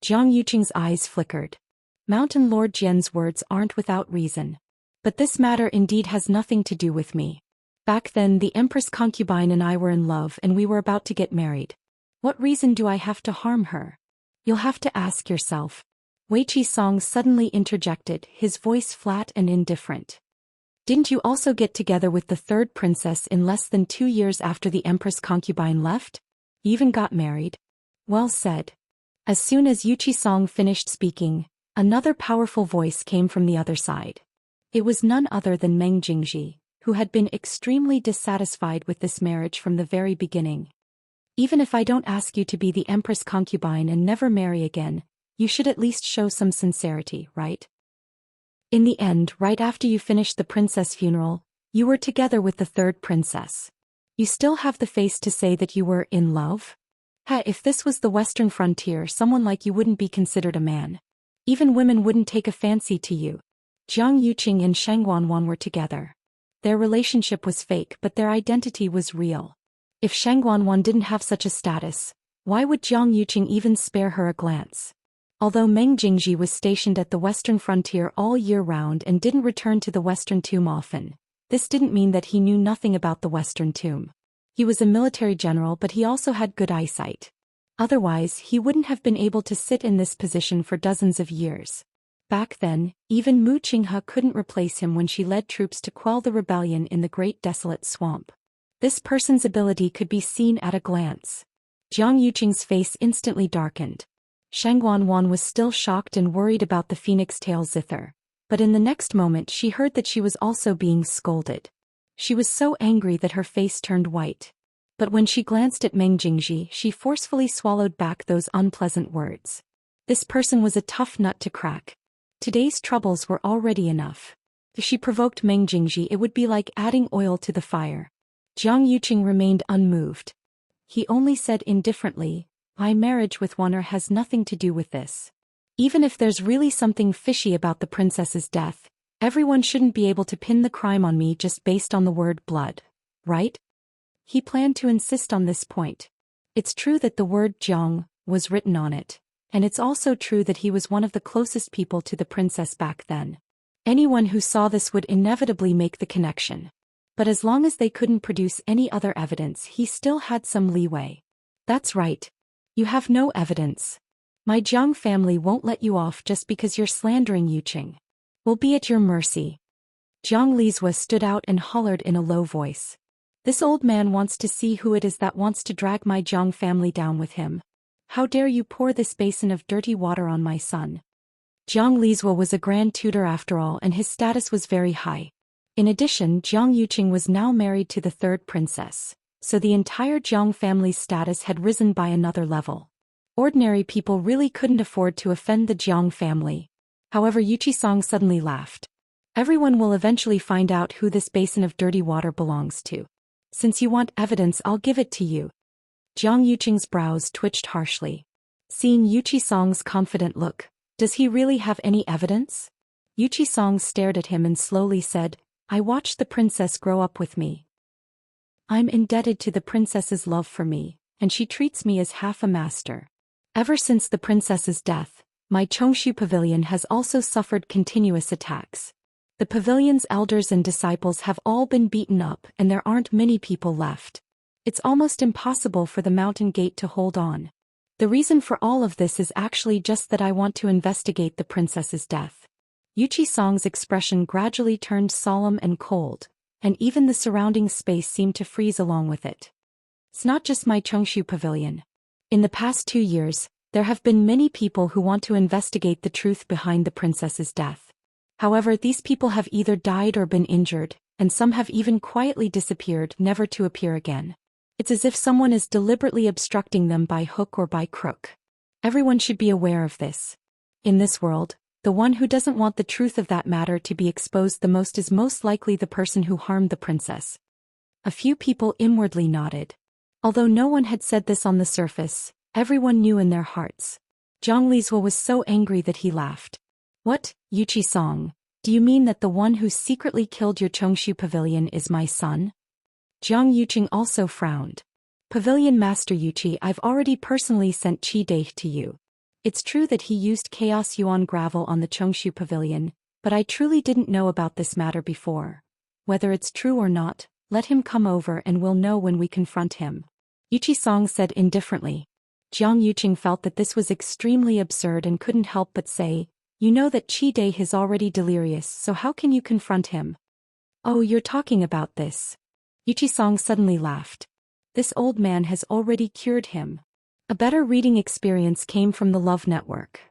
Jiang Yuqing's eyes flickered. Mountain Lord Jian's words aren't without reason. But this matter indeed has nothing to do with me. Back then the Empress concubine and I were in love and we were about to get married. What reason do I have to harm her? You'll have to ask yourself. Wei Qi Song suddenly interjected, his voice flat and indifferent. Didn't you also get together with the third princess in less than 2 years after the empress concubine left? You even got married? Well said. As soon as Yuchi-song finished speaking, another powerful voice came from the other side. It was none other than Meng Jingji, who had been extremely dissatisfied with this marriage from the very beginning. Even if I don't ask you to be the empress concubine and never marry again, you should at least show some sincerity, right? In the end, right after you finished the princess funeral, you were together with the third princess. You still have the face to say that you were in love? If this was the western frontier, someone like you wouldn't be considered a man. Even women wouldn't take a fancy to you. Jiang Yuqing and Sheng Wanwan were together. Their relationship was fake, but their identity was real. If Sheng Wanwan didn't have such a status, why would Jiang Yuqing even spare her a glance? Although Meng Jingji was stationed at the western frontier all year round and didn't return to the western tomb often, this didn't mean that he knew nothing about the western tomb. He was a military general, but he also had good eyesight. Otherwise, he wouldn't have been able to sit in this position for dozens of years. Back then, even Mu Qinghe couldn't replace him when she led troops to quell the rebellion in the Great Desolate Swamp. This person's ability could be seen at a glance. Jiang Yuqing's face instantly darkened. Sheng Wanwan was still shocked and worried about the phoenix tail zither, but in the next moment she heard that she was also being scolded. She was so angry that her face turned white. But when she glanced at Meng Jingji, she forcefully swallowed back those unpleasant words. This person was a tough nut to crack. Today's troubles were already enough. If she provoked Meng Jingji, it would be like adding oil to the fire. Jiang Yuqing remained unmoved. He only said indifferently, "My marriage with Wan'er has nothing to do with this. Even if there's really something fishy about the princess's death, everyone shouldn't be able to pin the crime on me just based on the word blood, right?" He planned to insist on this point. It's true that the word Jiang was written on it, and it's also true that he was one of the closest people to the princess back then. Anyone who saw this would inevitably make the connection. But as long as they couldn't produce any other evidence, he still had some leeway. That's right. You have no evidence. My Jiang family won't let you off just because you're slandering Yuqing. We'll be at your mercy. Jiang Lizhua stood out and hollered in a low voice. This old man wants to see who it is that wants to drag my Jiang family down with him. How dare you pour this basin of dirty water on my son? Jiang Lizhua was a grand tutor after all, and his status was very high. In addition, Jiang Yuqing was now married to the third princess, so the entire Jiang family's status had risen by another level. Ordinary people really couldn't afford to offend the Jiang family. However, Yuchi-song suddenly laughed. Everyone will eventually find out who this basin of dirty water belongs to. Since you want evidence, I'll give it to you. Jiang Yuqing's brows twitched harshly. Seeing Yuchi-song's confident look, does he really have any evidence? Yuchi-song stared at him and slowly said, "I watched the princess grow up with me. I'm indebted to the princess's love for me, and she treats me as half a master. Ever since the princess's death, my Chongshu pavilion has also suffered continuous attacks. The pavilion's elders and disciples have all been beaten up, and there aren't many people left. It's almost impossible for the mountain gate to hold on. The reason for all of this is actually just that I want to investigate the princess's death." Yuchi-song's expression gradually turned solemn and cold, and even the surrounding space seemed to freeze along with it. It's not just my Chongshu pavilion. In the past 2 years, there have been many people who want to investigate the truth behind the princess's death. However, these people have either died or been injured, and some have even quietly disappeared, never to appear again. It's as if someone is deliberately obstructing them by hook or by crook. Everyone should be aware of this. In this world, the one who doesn't want the truth of that matter to be exposed the most is most likely the person who harmed the princess. A few people inwardly nodded. Although no one had said this on the surface, everyone knew in their hearts. Jiang Lizhua was so angry that he laughed. "What, Yuchi-song? Do you mean that the one who secretly killed your Chongshu pavilion is my son?" Jiang Yuqing also frowned. "Pavilion Master Yuchi, I've already personally sent Qi Dai to you. It's true that he used Chaos Yuan gravel on the Chongshu pavilion, but I truly didn't know about this matter before. Whether it's true or not, let him come over and we'll know when we confront him." Yuchi-song said indifferently. Jiang Yuqing felt that this was extremely absurd and couldn't help but say, "You know that Qi Dai is already delirious, so how can you confront him?" Oh, you're talking about this. Yuchi-song suddenly laughed. This old man has already cured him. A better reading experience came from the Love Network.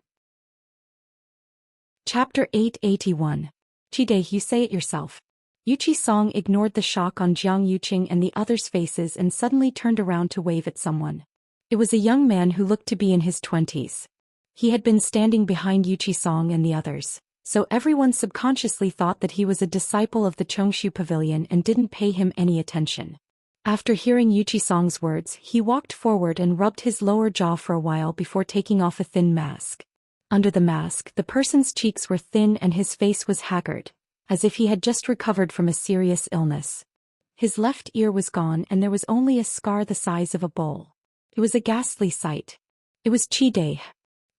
Chapter 881. Chide, you say it yourself. Yuchi-song ignored the shock on Jiang Yuqing and the others' faces and suddenly turned around to wave at someone. It was a young man who looked to be in his 20s. He had been standing behind Yuchi-song and the others, so everyone subconsciously thought that he was a disciple of the Chongshu Pavilion and didn't pay him any attention. After hearing Yuchi-song's words, he walked forward and rubbed his lower jaw for a while before taking off a thin mask. Under the mask, the person's cheeks were thin and his face was haggard, as if he had just recovered from a serious illness. His left ear was gone and there was only a scar the size of a bowl. It was a ghastly sight. It was Chide.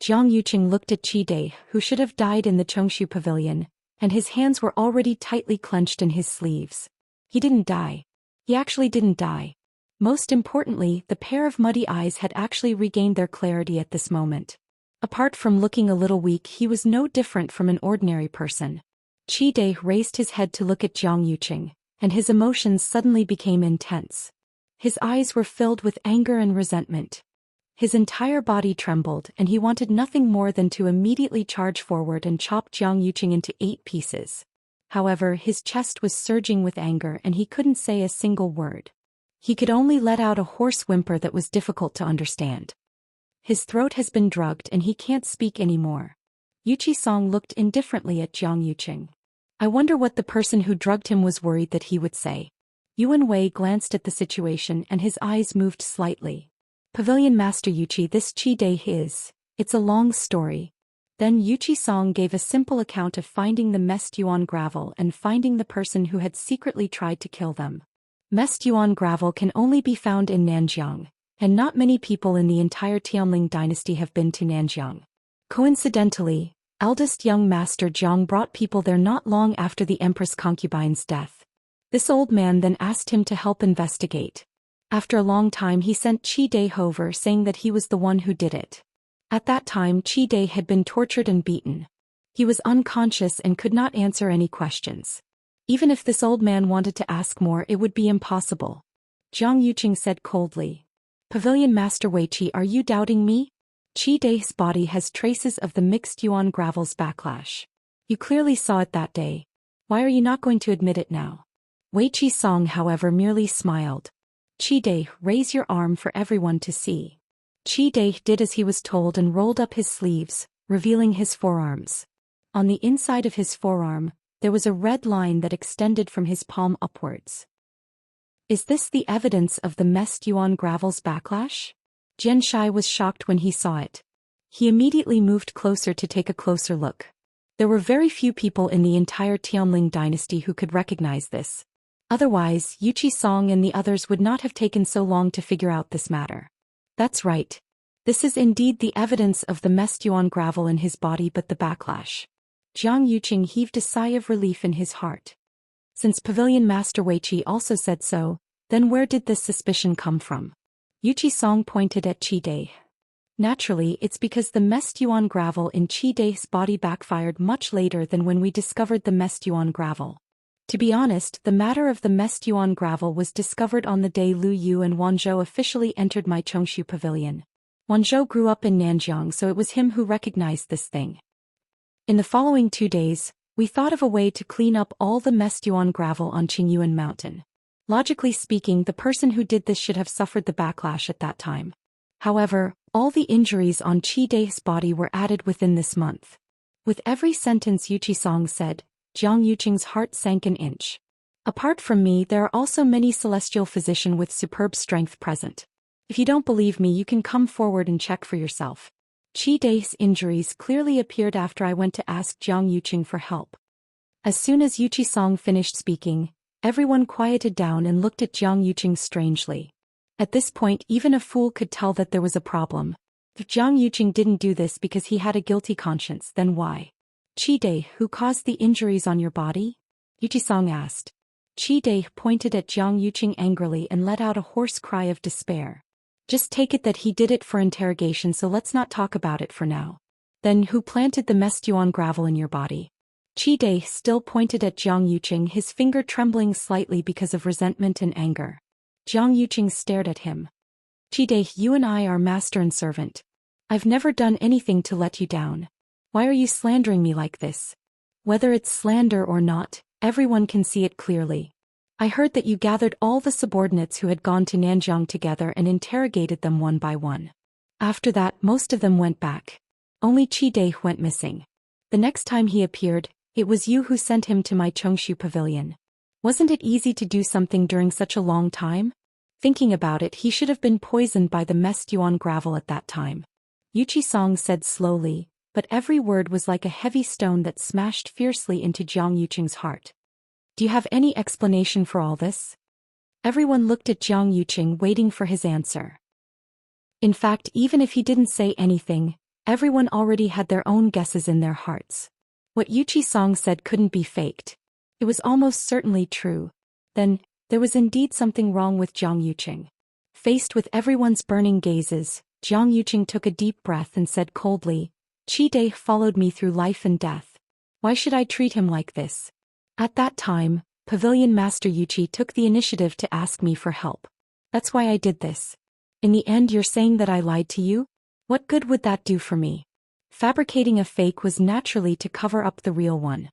Jiang Yuqing looked at Chide, who should have died in the Chongshu Pavilion, and his hands were already tightly clenched in his sleeves. He didn't die. He actually didn't die. Most importantly, the pair of muddy eyes had actually regained their clarity at this moment. Apart from looking a little weak, he was no different from an ordinary person. Chide raised his head to look at Jiang Yuqing, and his emotions suddenly became intense. His eyes were filled with anger and resentment. His entire body trembled and he wanted nothing more than to immediately charge forward and chop Jiang Yuqing into 8 pieces. However, his chest was surging with anger and he couldn't say a single word. He could only let out a hoarse whimper that was difficult to understand. His throat has been drugged and he can't speak anymore. Yuchi-song looked indifferently at Jiang Yuqing. I wonder what the person who drugged him was worried that he would say. Yuan Wei glanced at the situation and his eyes moved slightly. Pavilion Master Yuchi, this Chide it's a long story. Then Yuchi-song gave a simple account of finding the messed yuan gravel and finding the person who had secretly tried to kill them. Messed yuan gravel can only be found in Nanjiang, and not many people in the entire Tianling dynasty have been to Nanjiang. Coincidentally, eldest young master Jiang brought people there not long after the empress concubine's death. This old man then asked him to help investigate. After a long time he sent Chide over saying that he was the one who did it. At that time Chide had been tortured and beaten. He was unconscious and could not answer any questions. Even if this old man wanted to ask more, it would be impossible. Jiang Yuqing said coldly. Pavilion Master Weiqi, are you doubting me? Chide's body has traces of the mixed yuan gravel's backlash. You clearly saw it that day. Why are you not going to admit it now? Weiqi-song, however, merely smiled. Chide, raise your arm for everyone to see. Chide did as he was told and rolled up his sleeves, revealing his forearms. On the inside of his forearm, there was a red line that extended from his palm upwards. Is this the evidence of the messed yuan gravel's backlash? Jianxia was shocked when he saw it. He immediately moved closer to take a closer look. There were very few people in the entire Tianling dynasty who could recognize this. Otherwise, Yuchi-song and the others would not have taken so long to figure out this matter. That's right. This is indeed the evidence of the messed yuan gravel in his body, but the backlash. Jiang Yuqing heaved a sigh of relief in his heart. Since Pavilion Master Weiqi also said so, then where did this suspicion come from? Yuchi-song pointed at Chide. Naturally, it's because the messed yuan gravel in Chide's body backfired much later than when we discovered the messed yuan gravel. To be honest, the matter of the messed yuan gravel was discovered on the day Lu Yu and Wanzhou officially entered my Chongshu Pavilion. Wanzhou grew up in Nanjiang, so it was him who recognized this thing. In the following 2 days, we thought of a way to clean up all the messed yuan gravel on Qingyuan Mountain. Logically speaking, the person who did this should have suffered the backlash at that time. However, all the injuries on Chide's body were added within this month. With every sentence Yuchi-song said, Jiang Yuqing's heart sank an inch. Apart from me, there are also many celestial physicians with superb strength present. If you don't believe me, you can come forward and check for yourself. Chide's injuries clearly appeared after I went to ask Jiang Yuqing for help. As soon as Yuchi-song finished speaking, everyone quieted down and looked at Jiang Yuqing strangely. At this point, even a fool could tell that there was a problem. If Jiang Yuqing didn't do this because he had a guilty conscience, then why? Chide, who caused the injuries on your body? Yuchi-song asked. Chide pointed at Jiang Yuqing angrily and let out a hoarse cry of despair. Just take it that he did it for interrogation, so let's not talk about it for now. Then who planted the messed yuan gravel in your body? Dai still pointed at Zhang Yuqing, his finger trembling slightly because of resentment and anger. Zhang Yuqing stared at him. Dai, you and I are master and servant. I've never done anything to let you down. Why are you slandering me like this? Whether it's slander or not, everyone can see it clearly. I heard that you gathered all the subordinates who had gone to Nanjiang together and interrogated them one by one. After that, most of them went back. Only Dai went missing. The next time he appeared, it was you who sent him to my Chongshu pavilion. Wasn't it easy to do something during such a long time? Thinking about it, he should have been poisoned by the mest yuan gravel at that time. Yuqi said slowly, but every word was like a heavy stone that smashed fiercely into Zhang Yuqing's heart. Do you have any explanation for all this? Everyone looked at Zhang Yuqing, waiting for his answer. In fact, even if he didn't say anything, everyone already had their own guesses in their hearts. What Yuqi said couldn't be faked. It was almost certainly true. Then, there was indeed something wrong with Zhang Yuqing. Faced with everyone's burning gazes, Zhang Yuqing took a deep breath and said coldly, Dai followed me through life and death. Why should I treat him like this? At that time, Pavilion Master Yuqi took the initiative to ask me for help. That's why I did this. In the end, you're saying that I lied to you? What good would that do for me? Fabricating a fake was naturally to cover up the real one.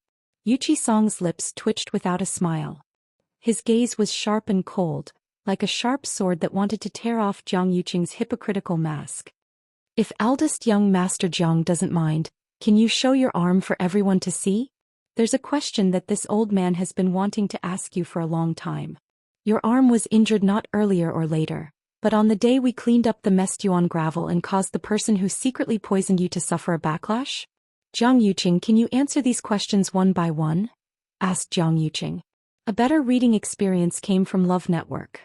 Yuqi-sang's lips twitched without a smile. His gaze was sharp and cold, like a sharp sword that wanted to tear off Zhang Yuqing's hypocritical mask. If eldest young Master Zhang doesn't mind, can you show your arm for everyone to see? There's a question that this old man has been wanting to ask you for a long time. Your arm was injured not earlier or later, but on the day we cleaned up the mest yuan gravel and caused the person who secretly poisoned you to suffer a backlash? Zhang Yuqing, can you answer these questions one by one? Asked Zhang Yuqing. A better reading experience came from Love Network.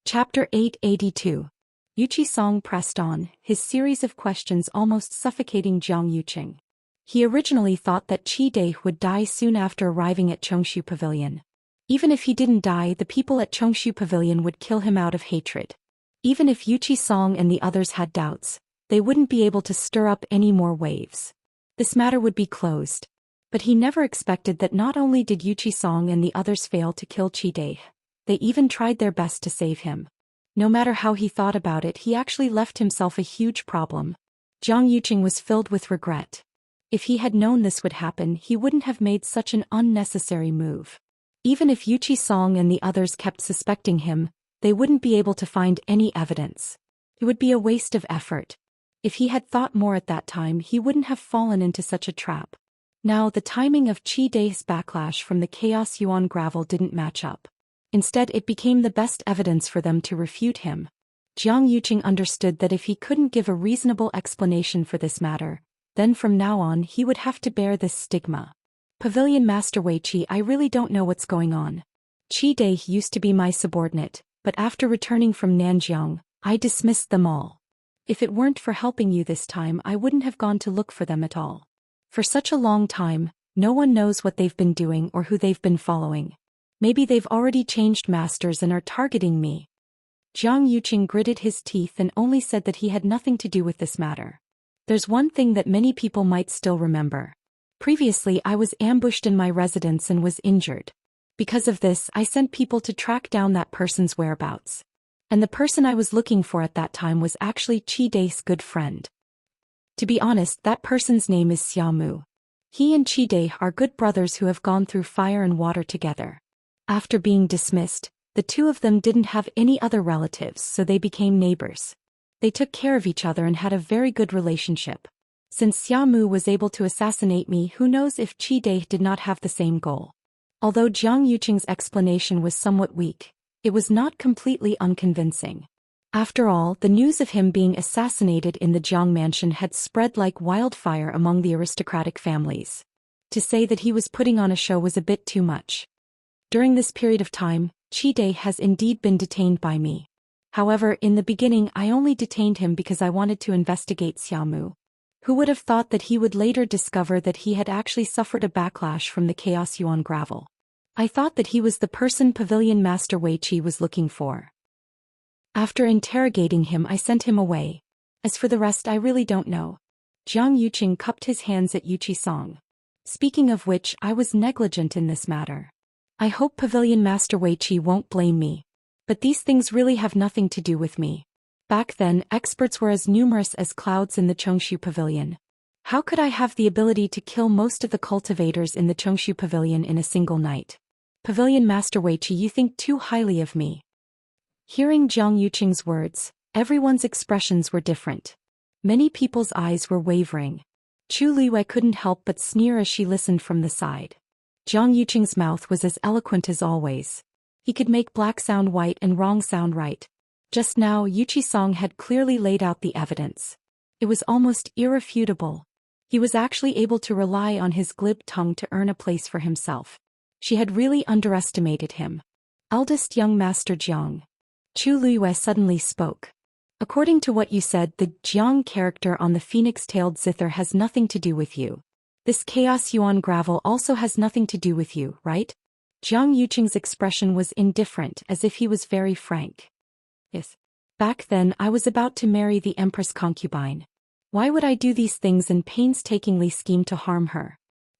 Chapter 882. Yuqi pressed on, his series of questions almost suffocating Zhang Yuqing. He originally thought that Dai would die soon after arriving at Chongshu Pavilion. Even if he didn't die, the people at Chongshu Pavilion would kill him out of hatred. Even if Yuqi and the others had doubts, they wouldn't be able to stir up any more waves. This matter would be closed. But he never expected that not only did Yuqi and the others fail to kill Dai, they even tried their best to save him. No matter how he thought about it, he actually left himself a huge problem. Zhang Yuqing was filled with regret. If he had known this would happen, he wouldn't have made such an unnecessary move. Even if Yuqi and the others kept suspecting him, they wouldn't be able to find any evidence. It would be a waste of effort. If he had thought more at that time, he wouldn't have fallen into such a trap. Now, the timing of Dai's backlash from the Chaos Yuan gravel didn't match up. Instead, it became the best evidence for them to refute him. Zhang Yuqing understood that if he couldn't give a reasonable explanation for this matter, then from now on he would have to bear this stigma. Pavilion Master Weiqi, I really don't know what's going on. Dai used to be my subordinate, but after returning from Nanjiang, I dismissed them all. If it weren't for helping you this time, I wouldn't have gone to look for them at all. For such a long time, no one knows what they've been doing or who they've been following. Maybe they've already changed masters and are targeting me. Zhang Yuqing gritted his teeth and only said that he had nothing to do with this matter. There's one thing that many people might still remember. Previously, I was ambushed in my residence and was injured. Because of this, I sent people to track down that person's whereabouts. And the person I was looking for at that time was actually Dai's good friend. To be honest, that person's name is Xiamu. He and Dai are good brothers who have gone through fire and water together. After being dismissed, the two of them didn't have any other relatives, so they became neighbors. They took care of each other and had a very good relationship. Since Xiamu was able to assassinate me, who knows if Dai did not have the same goal. Although Zhang Yuqing's explanation was somewhat weak, it was not completely unconvincing. After all, the news of him being assassinated in the Zhang mansion had spread like wildfire among the aristocratic families. To say that he was putting on a show was a bit too much. During this period of time, Dai has indeed been detained by me. However, in the beginning I only detained him because I wanted to investigate Xiamu. Who would have thought that he would later discover that he had actually suffered a backlash from the Chaos Yuan gravel? I thought that he was the person Pavilion Master Weiqi was looking for. After interrogating him, I sent him away. As for the rest, I really don't know. Jiang Yuqing cupped his hands at Yuqi-song. Speaking of which, I was negligent in this matter. I hope Pavilion Master Wei Qi won't blame me. But these things really have nothing to do with me. Back then, experts were as numerous as clouds in the Chongshu Pavilion. How could I have the ability to kill most of the cultivators in the Chongshu Pavilion in a single night? Pavilion Master Wei Qi, you think too highly of me. Hearing Jiang Yuqing's words, everyone's expressions were different. Many people's eyes were wavering. Chu Liwei couldn't help but sneer as she listened from the side. Jiang Yuqing's mouth was as eloquent as always. He could make black sound white and wrong sound right. Just now, Yuqi-song had clearly laid out the evidence. It was almost irrefutable. He was actually able to rely on his glib tongue to earn a place for himself. She had really underestimated him. Eldest young Master Jiang. Chu Liwei suddenly spoke. According to what you said, the Jiang character on the phoenix-tailed zither has nothing to do with you. This chaos yuan gravel also has nothing to do with you, right? Jiang Yuqing's expression was indifferent, as if he was very frank. Yes. Back then, I was about to marry the Empress concubine. Why would I do these things and painstakingly scheme to harm her?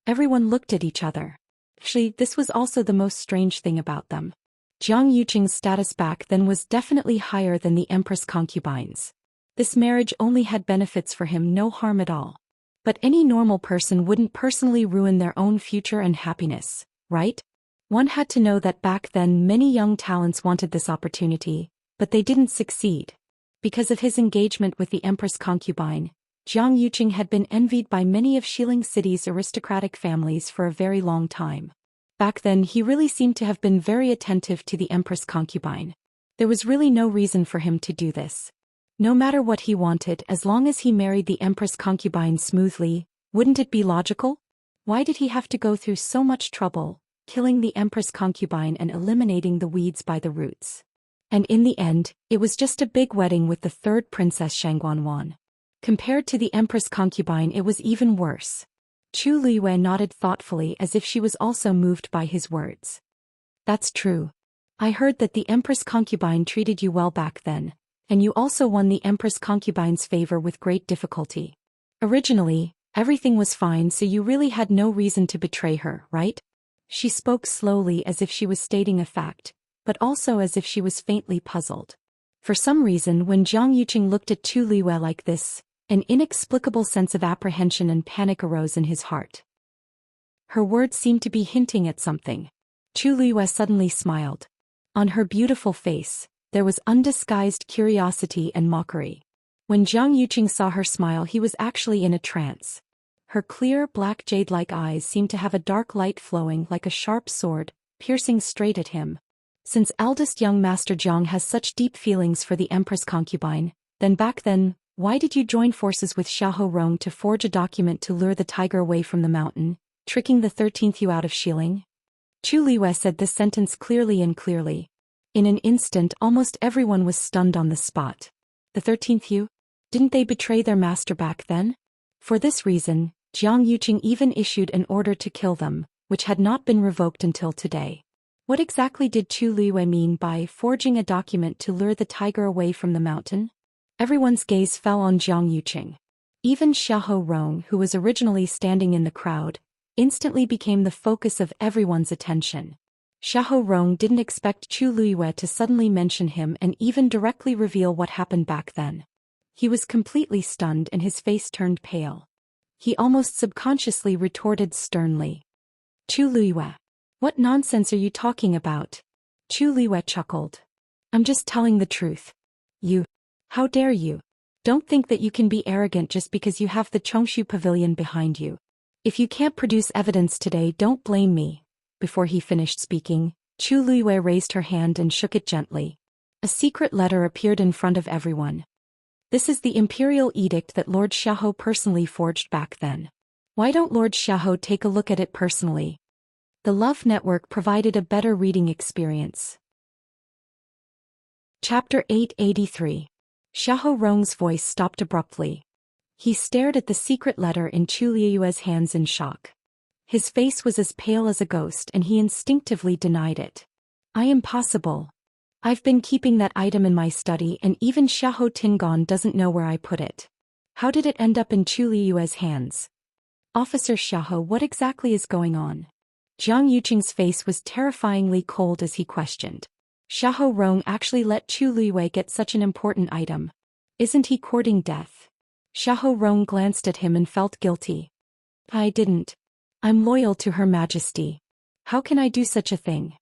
Everyone looked at each other. Actually, this was also the most strange thing about them. Jiang Yuqing's status back then was definitely higher than the Empress concubine's. This marriage only had benefits for him, no harm at all. But any normal person wouldn't personally ruin their own future and happiness, right? One had to know that back then many young talents wanted this opportunity, but they didn't succeed. Because of his engagement with the Empress concubine, Jiang Yuqing had been envied by many of Xiling City's aristocratic families for a very long time. Back then he really seemed to have been very attentive to the Empress concubine. There was really no reason for him to do this. No matter what he wanted, as long as he married the Empress concubine smoothly, wouldn't it be logical? Why did he have to go through so much trouble, killing the Empress concubine and eliminating the weeds by the roots? And in the end, it was just a big wedding with the third princess Shangguanwan. Compared to the Empress concubine, it was even worse. Chu Liwei nodded thoughtfully as if she was also moved by his words. That's true. I heard that the Empress concubine treated you well back then, and you also won the Empress concubine's favor with great difficulty. Originally, everything was fine, so you really had no reason to betray her, right? She spoke slowly as if she was stating a fact, but also as if she was faintly puzzled. For some reason, when Jiang Yuqing looked at Chu Liwei like this, an inexplicable sense of apprehension and panic arose in his heart. Her words seemed to be hinting at something. Chu Liwei suddenly smiled. On her beautiful face, there was undisguised curiosity and mockery. When Jiang Yuqing saw her smile, he was actually in a trance. Her clear, black jade-like eyes seemed to have a dark light flowing like a sharp sword, piercing straight at him. Since eldest young Master Jiang has such deep feelings for the Empress concubine, then back then, why did you join forces with Xiahou Rong to forge a document to lure the tiger away from the mountain, tricking the 13th Yu out of Xiling? Chu Liwei said this sentence clearly and clearly. In an instant, almost everyone was stunned on the spot. The 13th Yu? Didn't they betray their master back then? For this reason, Jiang Yuqing even issued an order to kill them, which had not been revoked until today. What exactly did Chu Liwei mean by forging a document to lure the tiger away from the mountain? Everyone's gaze fell on Jiang Yuqing. Even Xiahou Rong, who was originally standing in the crowd, instantly became the focus of everyone's attention. Xiahou Rong didn't expect Chu Liwei to suddenly mention him and even directly reveal what happened back then. He was completely stunned and his face turned pale. He almost subconsciously retorted sternly. Chu Liwei. What nonsense are you talking about? Chu Liwei chuckled. I'm just telling the truth. You. How dare you? Don't think that you can be arrogant just because you have the Chongshu Pavilion behind you. If you can't produce evidence today, don't blame me. Before he finished speaking, Chu Liwei raised her hand and shook it gently. A secret letter appeared in front of everyone. This is the imperial edict that Lord Xiahou personally forged back then. Why don't Lord Xiahou take a look at it personally? The Love Network provided a better reading experience. Chapter 883. Xiahou Rong's voice stopped abruptly. He stared at the secret letter in Chu Liue's hands in shock. His face was as pale as a ghost and he instinctively denied it. Impossible. I've been keeping that item in my study and even Xiahou Tingon doesn't know where I put it. How did it end up in Chu Liyue's hands? Officer Xiahou, what exactly is going on? Jiang Yuqing's face was terrifyingly cold as he questioned. Xiahou Rong actually let Chu Liyue get such an important item. Isn't he courting death? Xiahou Rong glanced at him and felt guilty. I didn't. I'm loyal to Her Majesty. How can I do such a thing?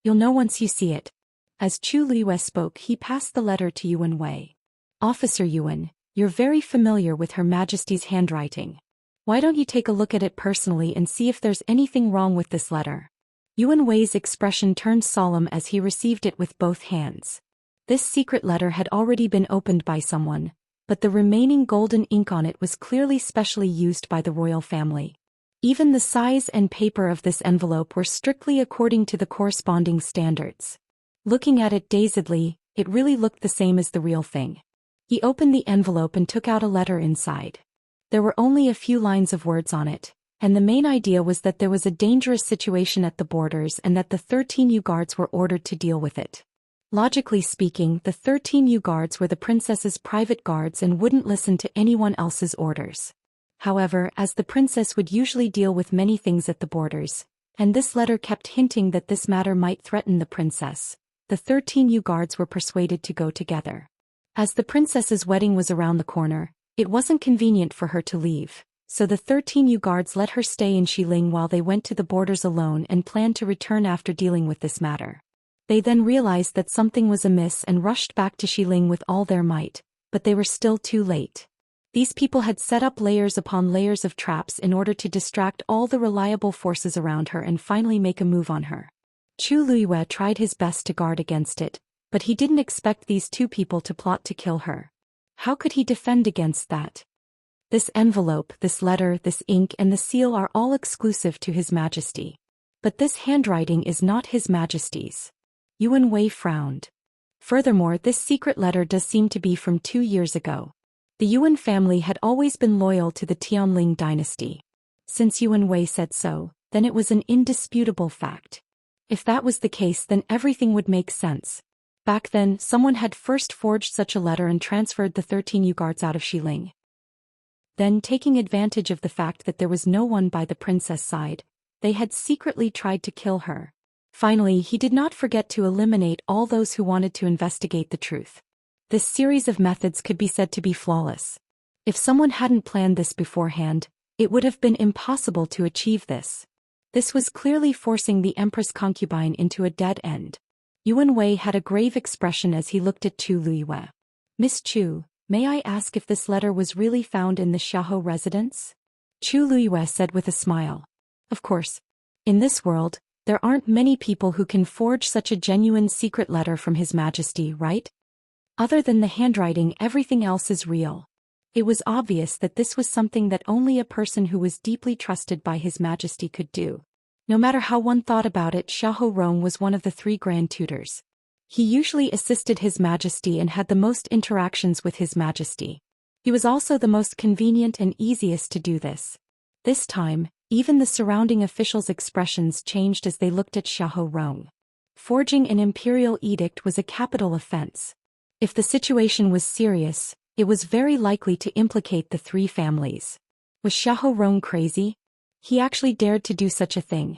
You'll know once you see it. As Chu Liyue spoke, he passed the letter to Yuan Wei. Officer Yuan, you're very familiar with Her Majesty's handwriting. Why don't you take a look at it personally and see if there's anything wrong with this letter? Yuan Wei's expression turned solemn as he received it with both hands. This secret letter had already been opened by someone, but the remaining golden ink on it was clearly specially used by the royal family. Even the size and paper of this envelope were strictly according to the corresponding standards. Looking at it dazedly, it really looked the same as the real thing. He opened the envelope and took out a letter inside. There were only a few lines of words on it, and the main idea was that there was a dangerous situation at the borders and that the 13 Yu guards were ordered to deal with it. Logically speaking, the 13 Yu guards were the princess's private guards and wouldn't listen to anyone else's orders. However, as the princess would usually deal with many things at the borders, and this letter kept hinting that this matter might threaten the princess, the 13 Yu guards were persuaded to go together. As the princess's wedding was around the corner, it wasn't convenient for her to leave, so the 13 Yu guards let her stay in Xiling while they went to the borders alone and planned to return after dealing with this matter. They then realized that something was amiss and rushed back to Xiling with all their might, but they were still too late. These people had set up layers upon layers of traps in order to distract all the reliable forces around her and finally make a move on her. Chu Liyue tried his best to guard against it, but he didn't expect these two people to plot to kill her. How could he defend against that? This envelope, this letter, this ink and the seal are all exclusive to His Majesty. But this handwriting is not His Majesty's. Yuan Wei frowned. Furthermore, this secret letter does seem to be from 2 years ago. The Yuan family had always been loyal to the Tianling dynasty. Since Yuan Wei said so, then it was an indisputable fact. If that was the case, then everything would make sense. Back then, someone had first forged such a letter and transferred the 13 Yu guards out of Xiling. Then, taking advantage of the fact that there was no one by the princess' side, they had secretly tried to kill her. Finally, he did not forget to eliminate all those who wanted to investigate the truth. This series of methods could be said to be flawless. If someone hadn't planned this beforehand, it would have been impossible to achieve this. This was clearly forcing the Empress concubine into a dead end. Yuan Wei had a grave expression as he looked at Chu Liyue. Miss Chu, may I ask if this letter was really found in the Xiahou residence? Chu Liyue said with a smile. Of course. In this world, there aren't many people who can forge such a genuine secret letter from His Majesty, right? Other than the handwriting, everything else is real. It was obvious that this was something that only a person who was deeply trusted by His Majesty could do. No matter how one thought about it, Xiahou Rong was one of the 3 grand tutors. He usually assisted His Majesty and had the most interactions with His Majesty. He was also the most convenient and easiest to do this. This time, even the surrounding officials' expressions changed as they looked at Xiahou Rong. Forging an imperial edict was a capital offense. If the situation was serious, it was very likely to implicate the 3 families. Was Xiahou Rong crazy? He actually dared to do such a thing.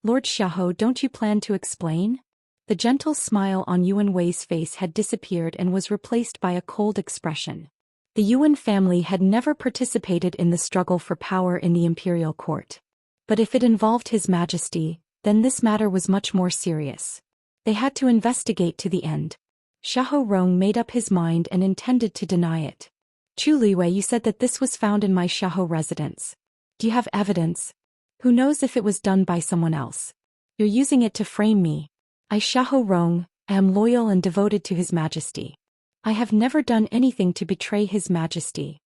Lord Xiahou, don't you plan to explain? The gentle smile on Yuan Wei's face had disappeared and was replaced by a cold expression. The Yuan family had never participated in the struggle for power in the imperial court. But if it involved His Majesty, then this matter was much more serious. They had to investigate to the end. Xiahou Rong made up his mind and intended to deny it. Chu Liyue, you said that this was found in my Xiahou residence. Do you have evidence? Who knows if it was done by someone else? You're using it to frame me. I, Xiahou Rong, am loyal and devoted to His Majesty. I have never done anything to betray His Majesty.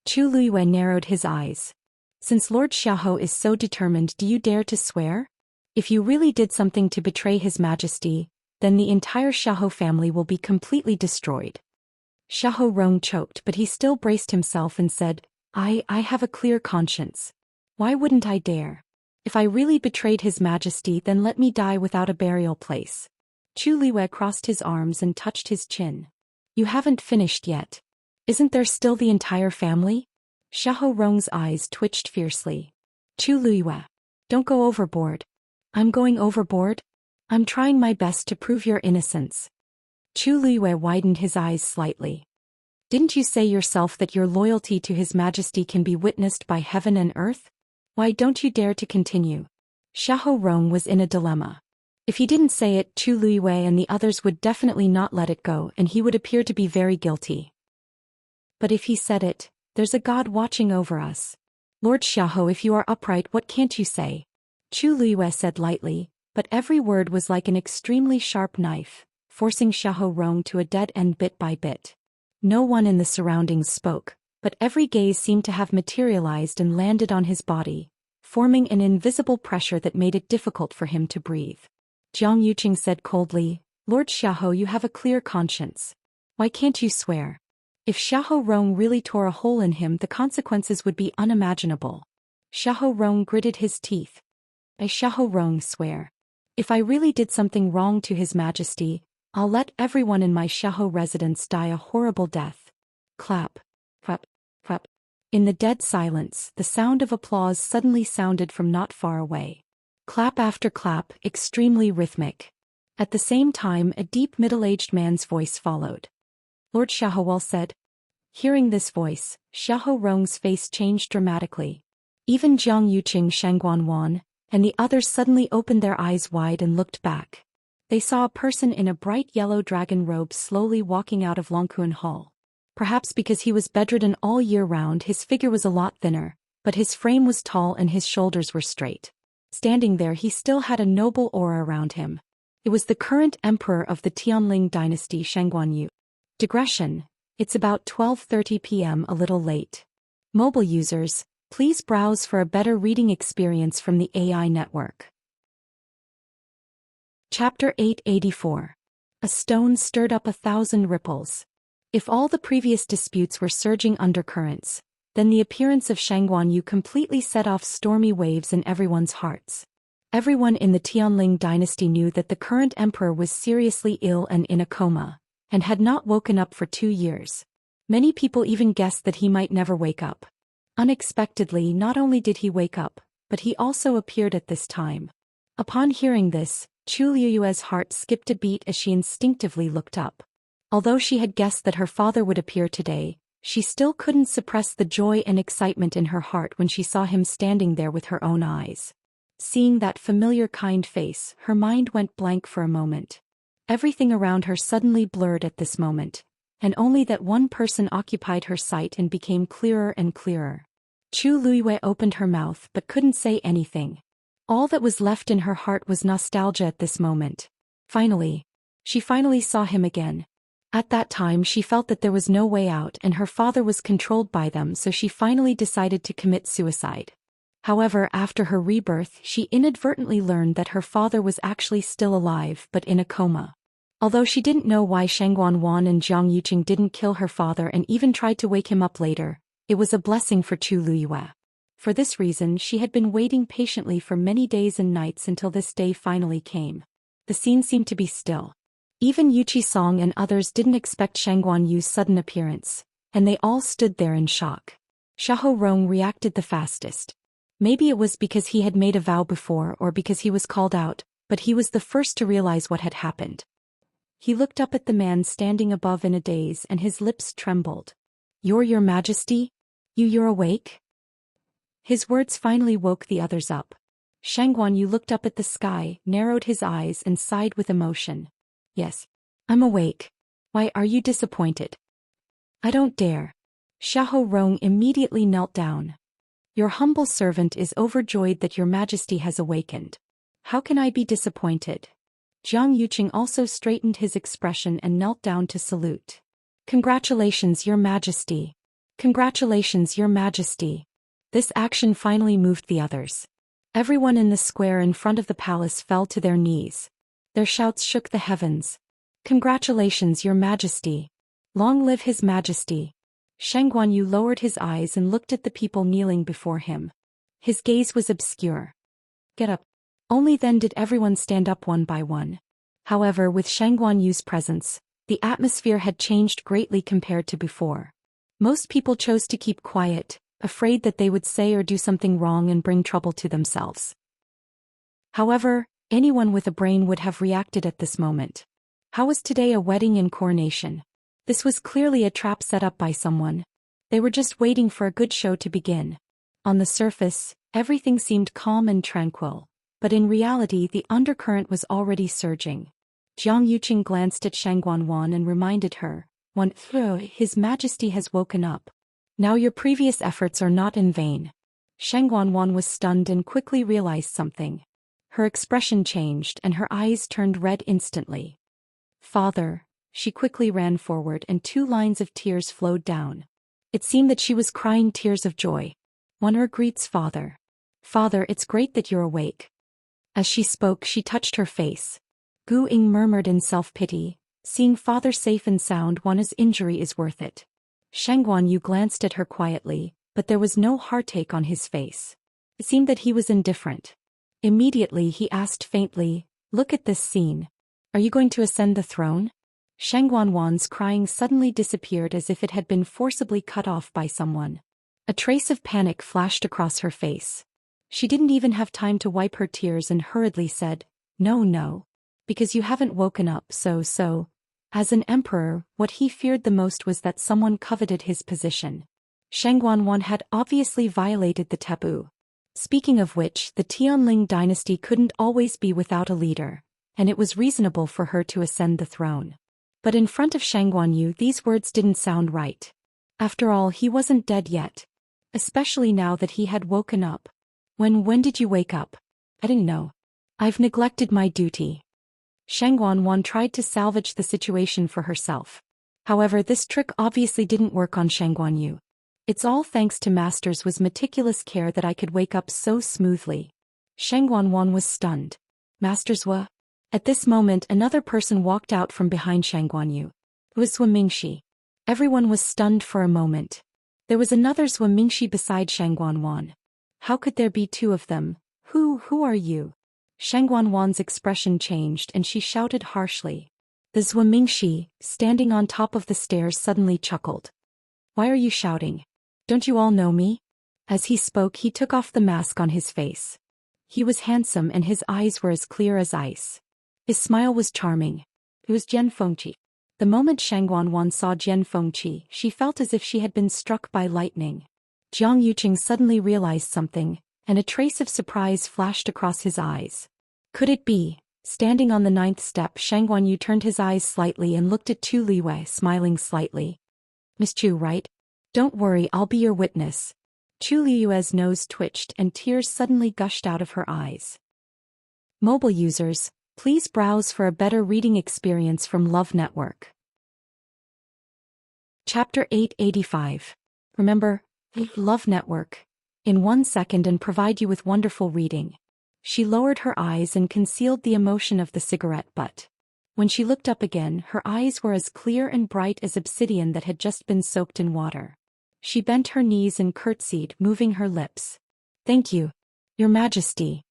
Chu Liyue narrowed his eyes. Since Lord Xiahou is so determined, do you dare to swear? If you really did something to betray His Majesty, then the entire Xiahou family will be completely destroyed. Xiahou Rong choked, but he still braced himself and said, I have a clear conscience. Why wouldn't I dare? If I really betrayed His Majesty, then let me die without a burial place. Chu Liyue crossed his arms and touched his chin. You haven't finished yet. Isn't there still the entire family? Xiahou Rong's eyes twitched fiercely. Chu Luiyue. Don't go overboard. I'm going overboard? I'm trying my best to prove your innocence. Chu Luiyue widened his eyes slightly. Didn't you say yourself that your loyalty to His Majesty can be witnessed by heaven and earth? Why don't you dare to continue? Xiahou Rong was in a dilemma. If he didn't say it, Chu Luiyue and the others would definitely not let it go and he would appear to be very guilty. But if he said it, there's a God watching over us. Lord Xiahou, if you are upright, what can't you say? Chu Luiyue said lightly, but every word was like an extremely sharp knife, forcing Xiahou Rong to a dead end bit by bit. No one in the surroundings spoke, but every gaze seemed to have materialized and landed on his body, forming an invisible pressure that made it difficult for him to breathe. Jiang Yuqing said coldly, Lord Xiahou, you have a clear conscience. Why can't you swear? If Xiahou Rong really tore a hole in him, the consequences would be unimaginable. Xiahou Rong gritted his teeth. I Xiahou Rong swear. If I really did something wrong to His Majesty, I'll let everyone in my Xiahou residence die a horrible death. Clap. Clap. Clap. In the dead silence, the sound of applause suddenly sounded from not far away. Clap after clap, extremely rhythmic. At the same time, a deep middle-aged man's voice followed. Lord Xiahou said. Hearing this voice, Xiahou Rong's face changed dramatically. Even Jiang Yuqing, Shangguan and the others suddenly opened their eyes wide and looked back. They saw a person in a bright yellow dragon robe slowly walking out of Longkuan Hall. Perhaps because he was bedridden all year round, his figure was a lot thinner, but his frame was tall and his shoulders were straight. Standing there, he still had a noble aura around him. It was the current emperor of the Tianling dynasty, Shangguan. Digression. It's about 12:30 p.m., a little late. Mobile users, please browse for a better reading experience from the AI network. Chapter 884. A stone stirred up 1,000 ripples. If all the previous disputes were surging undercurrents, then the appearance of Shangguan Yu completely set off stormy waves in everyone's hearts. Everyone in the Tianling dynasty knew that the current emperor was seriously ill and in a coma, and had not woken up for 2 years. Many people even guessed that he might never wake up. Unexpectedly, not only did he wake up, but he also appeared at this time. Upon hearing this, Chu Luiyue's heart skipped a beat as she instinctively looked up. Although she had guessed that her father would appear today, she still couldn't suppress the joy and excitement in her heart when she saw him standing there with her own eyes. Seeing that familiar kind face, her mind went blank for a moment. Everything around her suddenly blurred at this moment, and only that one person occupied her sight and became clearer and clearer. Chu Luiyue opened her mouth but couldn't say anything. All that was left in her heart was nostalgia at this moment. She finally saw him again. At that time she felt that there was no way out and her father was controlled by them, so she finally decided to commit suicide. However, after her rebirth, she inadvertently learned that her father was actually still alive but in a coma. Although she didn't know why Shangguan and Jiang Yuqing didn't kill her father and even tried to wake him up later, it was a blessing for Chu Luiyue. For this reason, she had been waiting patiently for many days and nights until this day finally came. The scene seemed to be still. Even Yuqi Song and others didn't expect Shangguan Yu's sudden appearance, and they all stood there in shock. Xiahou Rong reacted the fastest. Maybe it was because he had made a vow before or because he was called out, but he was the first to realize what had happened. He looked up at the man standing above in a daze and his lips trembled. Your Majesty? You're awake? His words finally woke the others up. Shangguan Yu looked up at the sky, narrowed his eyes and sighed with emotion. Yes, I'm awake. Why are you disappointed? I don't dare. Xiahou Rong immediately knelt down. Your humble servant is overjoyed that your Majesty has awakened. How can I be disappointed? Jiang Yuqing also straightened his expression and knelt down to salute. Congratulations, Your Majesty. Congratulations, Your Majesty. This action finally moved the others. Everyone in the square in front of the palace fell to their knees. Their shouts shook the heavens. Congratulations, Your Majesty. Long live His Majesty. Shangguan Yu lowered his eyes and looked at the people kneeling before him. His gaze was obscure. Get up. Only then did everyone stand up one by one. However, with Shangguan Yu's presence, the atmosphere had changed greatly compared to before. Most people chose to keep quiet, afraid that they would say or do something wrong and bring trouble to themselves. However, anyone with a brain would have reacted at this moment. How was today a wedding and coronation? This was clearly a trap set up by someone. They were just waiting for a good show to begin. On the surface, everything seemed calm and tranquil, but in reality the undercurrent was already surging. Jiang Yuqing glanced at Shang Guanwan and reminded her, His Majesty has woken up. Now your previous efforts are not in vain. Shang Guanwan was stunned and quickly realized something. Her expression changed and her eyes turned red instantly. Father, she quickly ran forward and 2 lines of tears flowed down. It seemed that she was crying tears of joy. Wan'er greets father. Father, it's great that you're awake. As she spoke, she touched her face. Gu Ying murmured in self-pity, seeing father safe and sound, Wan'er's injury is worth it. Shang Guanyu glanced at her quietly, but there was no heartache on his face. It seemed that he was indifferent. Immediately he asked faintly, look at this scene. Are you going to ascend the throne? Shang Guanwan's crying suddenly disappeared as if it had been forcibly cut off by someone. A trace of panic flashed across her face. She didn't even have time to wipe her tears and hurriedly said, No. Because you haven't woken up, so. As an emperor, what he feared the most was that someone coveted his position. Shang Guanwan had obviously violated the taboo. Speaking of which, the Tianling dynasty couldn't always be without a leader, and it was reasonable for her to ascend the throne. But in front of Shang Guanyu these words didn't sound right. After all, he wasn't dead yet. Especially now that he had woken up. When did you wake up? I didn't know. I've neglected my duty. Shang Guanwan tried to salvage the situation for herself. However, this trick obviously didn't work on Shang Guanyu. It's all thanks to Master's meticulous care that I could wake up so smoothly. Shang Guanwan was stunned. Master's wa? At this moment another person walked out from behind Shang Guanyu. It was Zhou Mingxi. Everyone was stunned for a moment. There was another Zhou Mingxi beside Shang Guanwan. How could there be 2 of them? Who are you? Shang Guanwan's expression changed and she shouted harshly. The Zhou Mingxi, standing on top of the stairs, suddenly chuckled. Why are you shouting? Don't you all know me? As he spoke, he took off the mask on his face. He was handsome and his eyes were as clear as ice. His smile was charming. It was Jian Fengqi. The moment Shang Guanwan saw Jian Fengqi, she felt as if she had been struck by lightning. Jiang Yuqing suddenly realized something, and a trace of surprise flashed across his eyes. Could it be? Standing on the 9th step, Shang Guanyu turned his eyes slightly and looked at Chu Liwei, smiling slightly. Miss Chu, right? Don't worry, I'll be your witness. Chu Liwei's nose twitched and tears suddenly gushed out of her eyes. Mobile users, please browse for a better reading experience from Love Network. Chapter 885. Remember, Love Network. In 1 second and provide you with wonderful reading. She lowered her eyes and concealed the emotion of the cigarette butt. When she looked up again, her eyes were as clear and bright as obsidian that had just been soaked in water. She bent her knees and curtsied, moving her lips. Thank you, Your Majesty.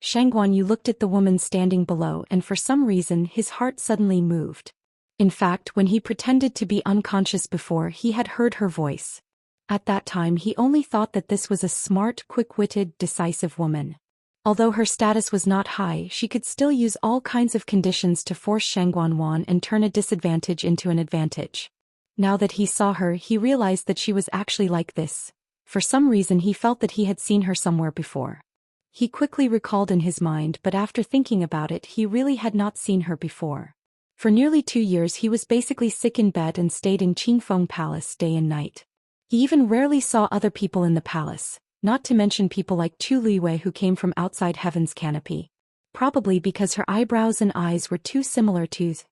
Shang Guanyu looked at the woman standing below and for some reason his heart suddenly moved. In fact, when he pretended to be unconscious before, he had heard her voice. At that time he only thought that this was a smart, quick-witted, decisive woman. Although her status was not high, she could still use all kinds of conditions to force Shang Guanwan and turn a disadvantage into an advantage. Now that he saw her, he realized that she was actually like this. For some reason he felt that he had seen her somewhere before. He quickly recalled in his mind, but after thinking about it he really had not seen her before. For nearly 2 years he was basically sick in bed and stayed in Qingfeng Palace day and night. He even rarely saw other people in the palace, not to mention people like Chu Liwei who came from outside Heaven's canopy. Probably because her eyebrows and eyes were too similar to his.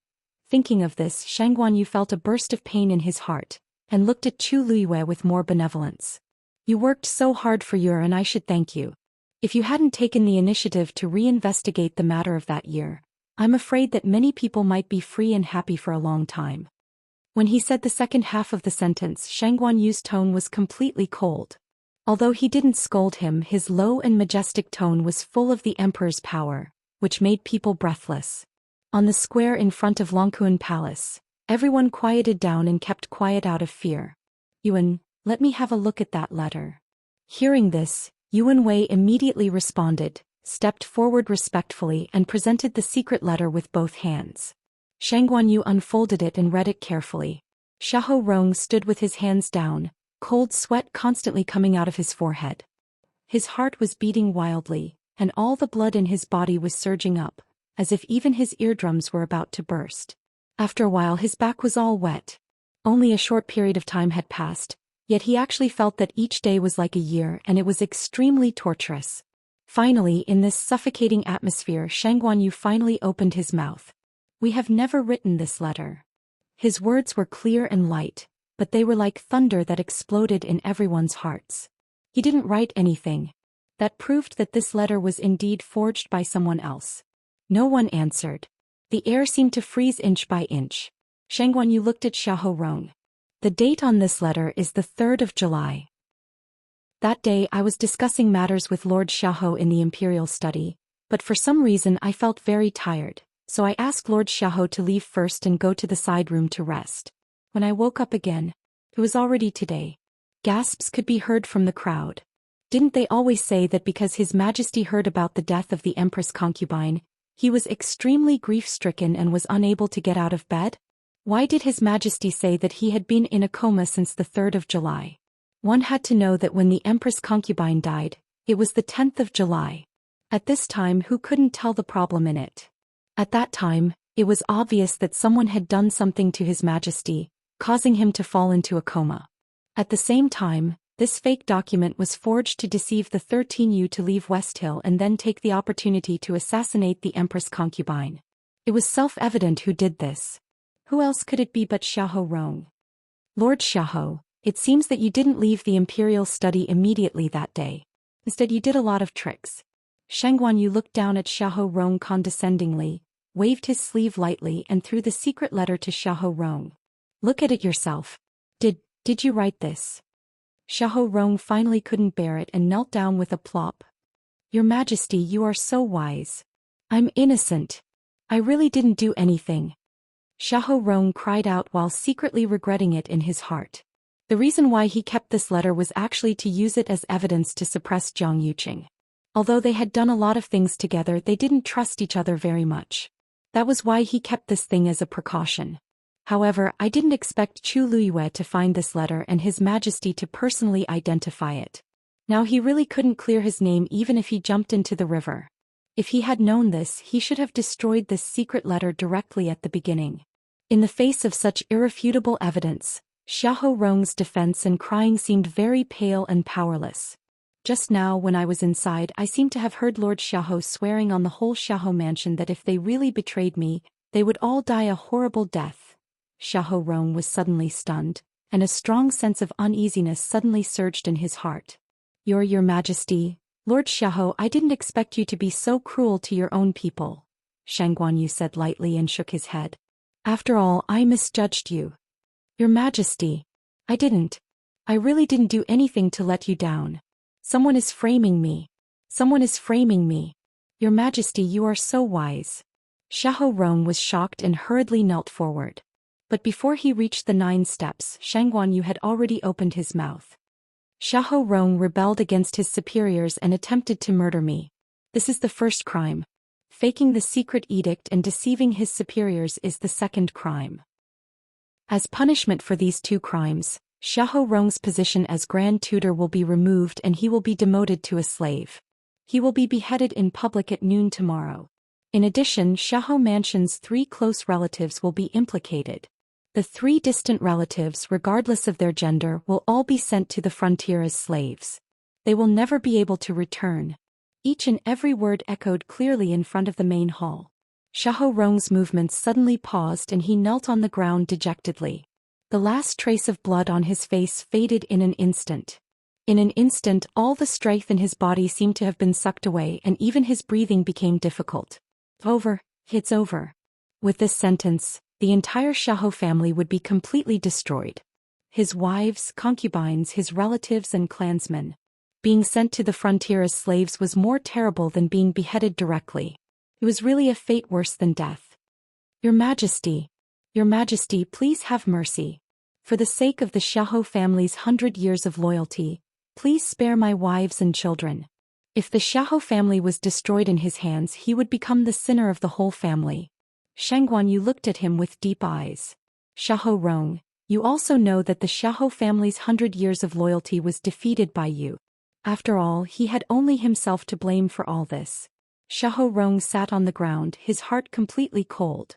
Thinking of this, Shang Guanyu felt a burst of pain in his heart, and looked at Chu Liwei with more benevolence. You worked so hard for your and I should thank you. If you hadn't taken the initiative to reinvestigate the matter of that year, I'm afraid that many people might be free and happy for a long time. When he said the second half of the sentence, Shang Guanyu's tone was completely cold. Although he didn't scold him, his low and majestic tone was full of the emperor's power, which made people breathless. On the square in front of Longkuan Palace, everyone quieted down and kept quiet out of fear. Yuan, let me have a look at that letter. Hearing this, Yuan Wei immediately responded, stepped forward respectfully and presented the secret letter with both hands. Shang Guanyu unfolded it and read it carefully. Xiahou Rong stood with his hands down, cold sweat constantly coming out of his forehead. His heart was beating wildly, and all the blood in his body was surging up, as if even his eardrums were about to burst. After a while his back was all wet. Only a short period of time had passed, yet he actually felt that each day was like a year and it was extremely torturous. Finally, in this suffocating atmosphere, Shang Guanyu finally opened his mouth. We have never written this letter. His words were clear and light, but they were like thunder that exploded in everyone's hearts. He didn't write anything. That proved that this letter was indeed forged by someone else. No one answered. The air seemed to freeze inch by inch. Shang Guanyu looked at Xiahou Rong. The date on this letter is the 3rd of July. That day I was discussing matters with Lord Xiahou in the Imperial study, but for some reason I felt very tired, so I asked Lord Xiahou to leave first and go to the side room to rest. When I woke up again, it was already today. Gasps could be heard from the crowd. Didn't they always say that because His Majesty heard about the death of the Empress concubine, he was extremely grief-stricken and was unable to get out of bed? Why did His Majesty say that he had been in a coma since the 3rd of July? One had to know that when the Empress concubine died, it was the 10th of July. At this time, who couldn't tell the problem in it? At that time, it was obvious that someone had done something to His Majesty, causing him to fall into a coma. At the same time, this fake document was forged to deceive the 13U to leave West Hill and then take the opportunity to assassinate the Empress concubine. It was self-evident who did this. Who else could it be but Xiahou Rong? Lord Xiahou, it seems that you didn't leave the Imperial study immediately that day. Instead you did a lot of tricks. Shang Guanyu looked down at Xiahou Rong condescendingly, waved his sleeve lightly and threw the secret letter to Xiahou Rong. Look at it yourself. Did you write this? Xiahou Rong finally couldn't bear it and knelt down with a plop. Your Majesty, you are so wise. I'm innocent. I really didn't do anything. Xiahou Rong cried out while secretly regretting it in his heart. The reason why he kept this letter was actually to use it as evidence to suppress Zhang Yuqing. Although they had done a lot of things together, they didn't trust each other very much. That was why he kept this thing as a precaution. However, I didn't expect Chu Liyue to find this letter and His Majesty to personally identify it. Now he really couldn't clear his name even if he jumped into the river. If he had known this, he should have destroyed this secret letter directly at the beginning. In the face of such irrefutable evidence, Xiahou Rong's defense and crying seemed very pale and powerless. Just now when I was inside, I seemed to have heard Lord Xiahou swearing on the whole Xiahou mansion that if they really betrayed me, they would all die a horrible death. Xiahou Rong was suddenly stunned, and a strong sense of uneasiness suddenly surged in his heart. Your Majesty, Lord Xiahou, I didn't expect you to be so cruel to your own people, Shang Guanyu said lightly and shook his head. After all, I misjudged you. Your Majesty, I didn't. I really didn't do anything to let you down. Someone is framing me. Someone is framing me. Your Majesty, you are so wise. Xiahou Rong was shocked and hurriedly knelt forward. But before he reached the 9 steps, Shang Guanyu had already opened his mouth. Xiahou Rong rebelled against his superiors and attempted to murder me. This is the first crime. Faking the secret edict and deceiving his superiors is the second crime. As punishment for these 2 crimes, Xiahou Rong's position as Grand Tutor will be removed and he will be demoted to a slave. He will be beheaded in public at noon tomorrow. In addition, Xiahou Mansion's 3 close relatives will be implicated. The 3 distant relatives, regardless of their gender, will all be sent to the frontier as slaves. They will never be able to return. Each and every word echoed clearly in front of the main hall. Xiahou Rong's movements suddenly paused and he knelt on the ground dejectedly. The last trace of blood on his face faded in an instant. In an instant, all the strength in his body seemed to have been sucked away and even his breathing became difficult. Over, it's over. With this sentence, the entire Xiahou family would be completely destroyed. His wives, concubines, his relatives and clansmen. Being sent to the frontier as slaves was more terrible than being beheaded directly. It was really a fate worse than death. Your Majesty, please have mercy. For the sake of the Xiahou family's 100 years of loyalty, please spare my wives and children. If the Xiahou family was destroyed in his hands, he would become the sinner of the whole family. Shang Guanyu looked at him with deep eyes. Xiahou Rong, you also know that the Xiahou family's 100 years of loyalty was defeated by you. After all, he had only himself to blame for all this. Xiahou Rong sat on the ground, his heart completely cold.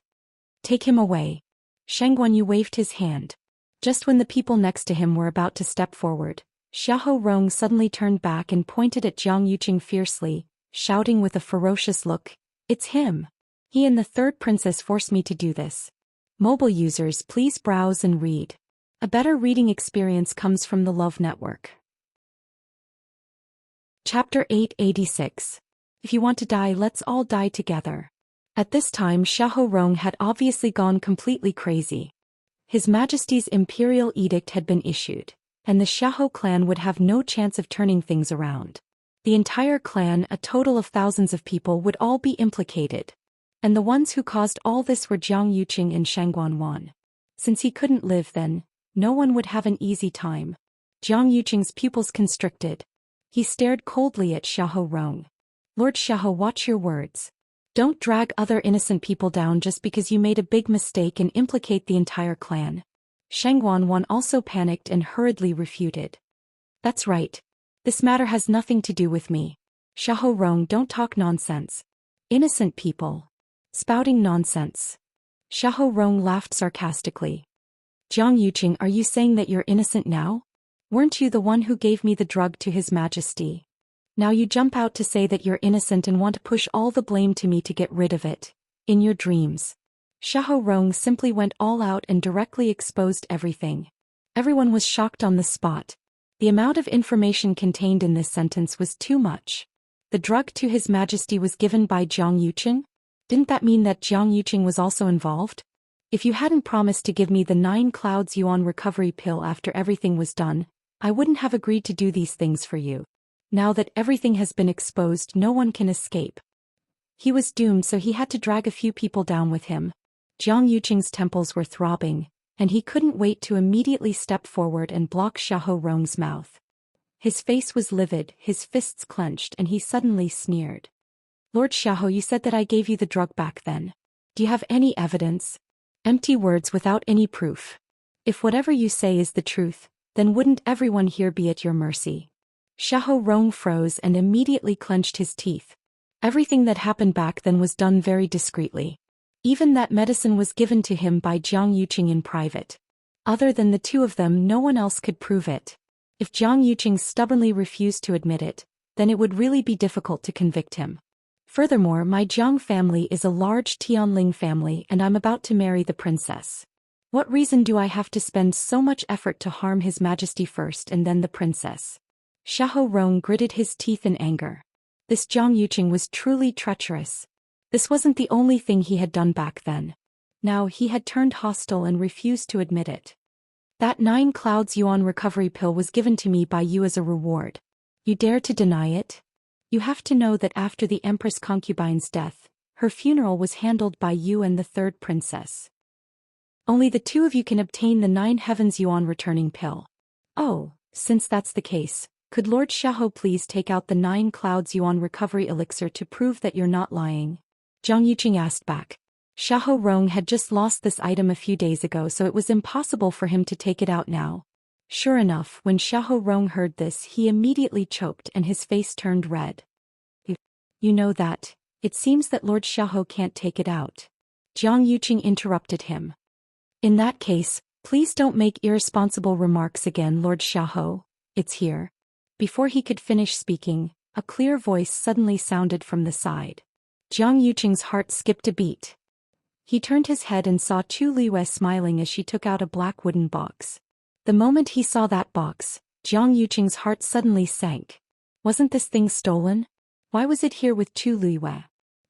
Take him away. Shang Guanyu waved his hand. Just when the people next to him were about to step forward, Xiahou Rong suddenly turned back and pointed at Jiang Yuqing fiercely, shouting with a ferocious look, "It's him! He and the third princess forced me to do this." Mobile users, please browse and read. A better reading experience comes from the Love Network. Chapter 886. If you want to die, let's all die together. At this time, Xiahou Rong had obviously gone completely crazy. His Majesty's imperial edict had been issued, and the Xiahou clan would have no chance of turning things around. The entire clan, a total of thousands of people, would all be implicated. And the ones who caused all this were Jiang Yuqing and Shang Guanwan. Since he couldn't live then, no one would have an easy time. Jiang Yuqing's pupils constricted. He stared coldly at Xiahou Rong. Lord Xiahou, watch your words. Don't drag other innocent people down just because you made a big mistake and implicate the entire clan. Shang Guanwan also panicked and hurriedly refuted. That's right. This matter has nothing to do with me. Xiahou Rong, don't talk nonsense. Innocent people. Spouting nonsense. Xiahou Rong laughed sarcastically. Jiang Yuqing, are you saying that you're innocent now? Weren't you the one who gave me the drug to His Majesty? Now you jump out to say that you're innocent and want to push all the blame to me to get rid of it. In your dreams. Xiahou Rong simply went all out and directly exposed everything. Everyone was shocked on the spot. The amount of information contained in this sentence was too much. The drug to His Majesty was given by Jiang Yuqing? Didn't that mean that Jiang Yuqing was also involved? If you hadn't promised to give me the 9 clouds yuan recovery pill after everything was done, I wouldn't have agreed to do these things for you. Now that everything has been exposed, no one can escape. He was doomed, so he had to drag a few people down with him. Jiang Yuqing's temples were throbbing, and he couldn't wait to immediately step forward and block Xiahou Rong's mouth. His face was livid, his fists clenched, and he suddenly sneered. Lord Xiahou, you said that I gave you the drug back then. Do you have any evidence? Empty words without any proof. If whatever you say is the truth, then wouldn't everyone here be at your mercy? Xiahou Rong froze and immediately clenched his teeth. Everything that happened back then was done very discreetly. Even that medicine was given to him by Jiang Yuqing in private. Other than the two of them, no one else could prove it. If Jiang Yuqing stubbornly refused to admit it, then it would really be difficult to convict him. Furthermore, my Jiang family is a large Tianling family and I'm about to marry the princess. What reason do I have to spend so much effort to harm His Majesty first and then the princess? Xiahou Rong gritted his teeth in anger. This Jiang Yuqing was truly treacherous. This wasn't the only thing he had done back then. Now he had turned hostile and refused to admit it. That 9 clouds yuan recovery pill was given to me by you as a reward. You dare to deny it? You have to know that after the Empress concubine's death, her funeral was handled by you and the third princess. Only the two of you can obtain the 9 heavens yuan returning pill. Oh, since that's the case, could Lord Xiahou please take out the 9 clouds yuan recovery elixir to prove that you're not lying? Jiang Yuqing asked back. Xiahou Rong had just lost this item a few days ago, so it was impossible for him to take it out now. Sure enough, when Xiahou Rong heard this, he immediately choked and his face turned red. You know that, it seems that Lord Xiahou can't take it out. Jiang Yuqing interrupted him. In that case, please don't make irresponsible remarks again, Lord Xiahou. It's here. Before he could finish speaking, a clear voice suddenly sounded from the side. Jiang Yuqing's heart skipped a beat. He turned his head and saw Chu Liwei smiling as she took out a black wooden box. The moment he saw that box, Jiang Yuqing's heart suddenly sank. Wasn't this thing stolen? Why was it here with Chu Liwei?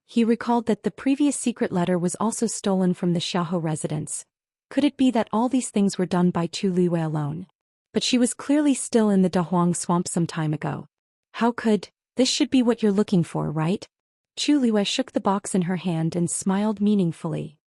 He recalled that the previous secret letter was also stolen from the Xiahou residence. Could it be that all these things were done by Chu Liwei alone? But she was clearly still in the Dahuang swamp some time ago. How could, this should be what you're looking for, right? Chu Liwei shook the box in her hand and smiled meaningfully.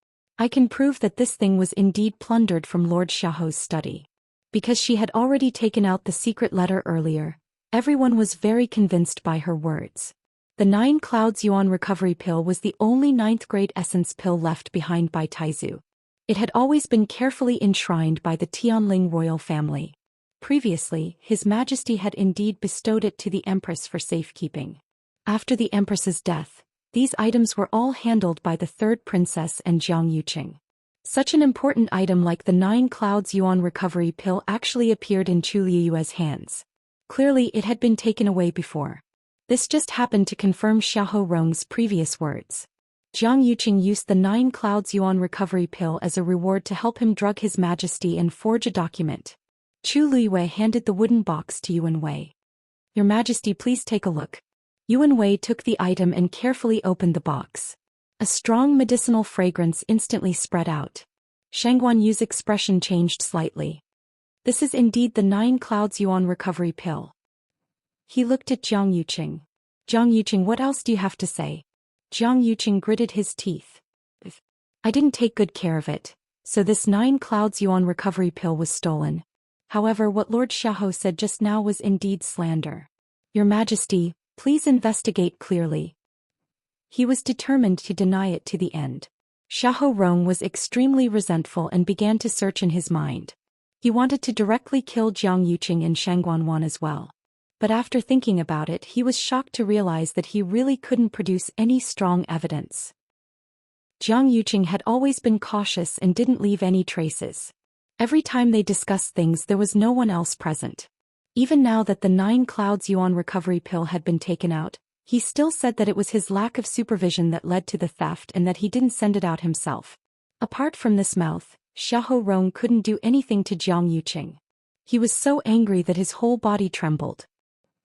I can prove that this thing was indeed plundered from Lord Xiaoho's study. Because she had already taken out the secret letter earlier, everyone was very convinced by her words. The 9 Clouds Yuan recovery pill was the only 9th grade essence pill left behind by Taizu. It had always been carefully enshrined by the Tianling royal family. Previously, His Majesty had indeed bestowed it to the Empress for safekeeping. After the Empress's death, these items were all handled by the 3rd princess and Jiang Yuqing. Such an important item like the 9 Clouds Yuan recovery pill actually appeared in Chu Liyue's hands. Clearly it had been taken away before. This just happened to confirm Xiahou Rong's previous words. Jiang Yuqing used the 9 Clouds Yuan recovery pill as a reward to help him drug His Majesty and forge a document. Chu Liyue handed the wooden box to Yuan Wei. Your Majesty, please take a look. Yuan Wei took the item and carefully opened the box. A strong medicinal fragrance instantly spread out. Shangguan Yu's expression changed slightly. This is indeed the 9 Clouds Yuan recovery pill. He looked at Jiang Yuqing. Jiang Yuqing, what else do you have to say? Jiang Yuqing gritted his teeth. I didn't take good care of it, so this 9 Clouds Yuan recovery pill was stolen. However, what Lord Xiahou said just now was indeed slander. Your Majesty, please investigate clearly. He was determined to deny it to the end. Xiahou Rong was extremely resentful and began to search in his mind. He wanted to directly kill Jiang Yuqing and Shangguan Wan as well. But after thinking about it, he was shocked to realize that he really couldn't produce any strong evidence. Jiang Yuqing had always been cautious and didn't leave any traces. Every time they discussed things, there was no one else present. Even now that the 9 Clouds Yuan recovery pill had been taken out, he still said that it was his lack of supervision that led to the theft and that he didn't send it out himself. Apart from this mouth, Xiahou Rong couldn't do anything to Jiang Yuqing. He was so angry that his whole body trembled.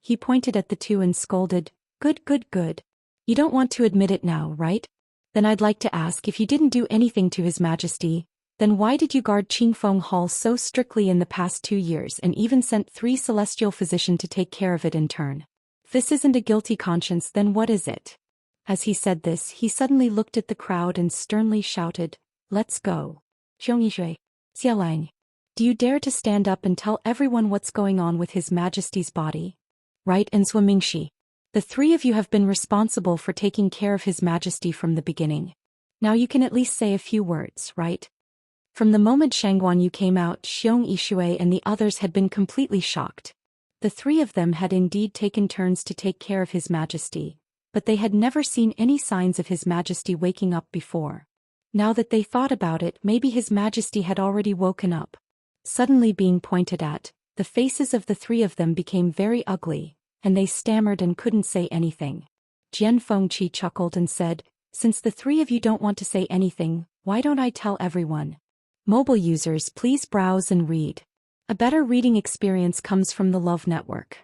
He pointed at the two and scolded, Good. You don't want to admit it now, right? Then I'd like to ask, if you didn't do anything to His Majesty, then why did you guard Qingfeng Hall so strictly in the past 2 years and even sent 3 celestial physicians to take care of it in turn? If this isn't a guilty conscience, then what is it? As he said this, he suddenly looked at the crowd and sternly shouted, Let's go. Xianxia, Xialang, do you dare to stand up and tell everyone what's going on with His Majesty's body? Right, and Mingxi. The 3 of you have been responsible for taking care of His Majesty from the beginning. Now you can at least say a few words, right? From the moment Shangguan Yu came out, Xiong Yishui and the others had been completely shocked. The 3 of them had indeed taken turns to take care of His Majesty, but they had never seen any signs of His Majesty waking up before. Now that they thought about it, maybe His Majesty had already woken up. Suddenly being pointed at, the faces of the 3 of them became very ugly, and they stammered and couldn't say anything. Jian Fengqi chuckled and said, Since the 3 of you don't want to say anything, why don't I tell everyone? Mobile users, please browse and read. A better reading experience comes from the Love Network.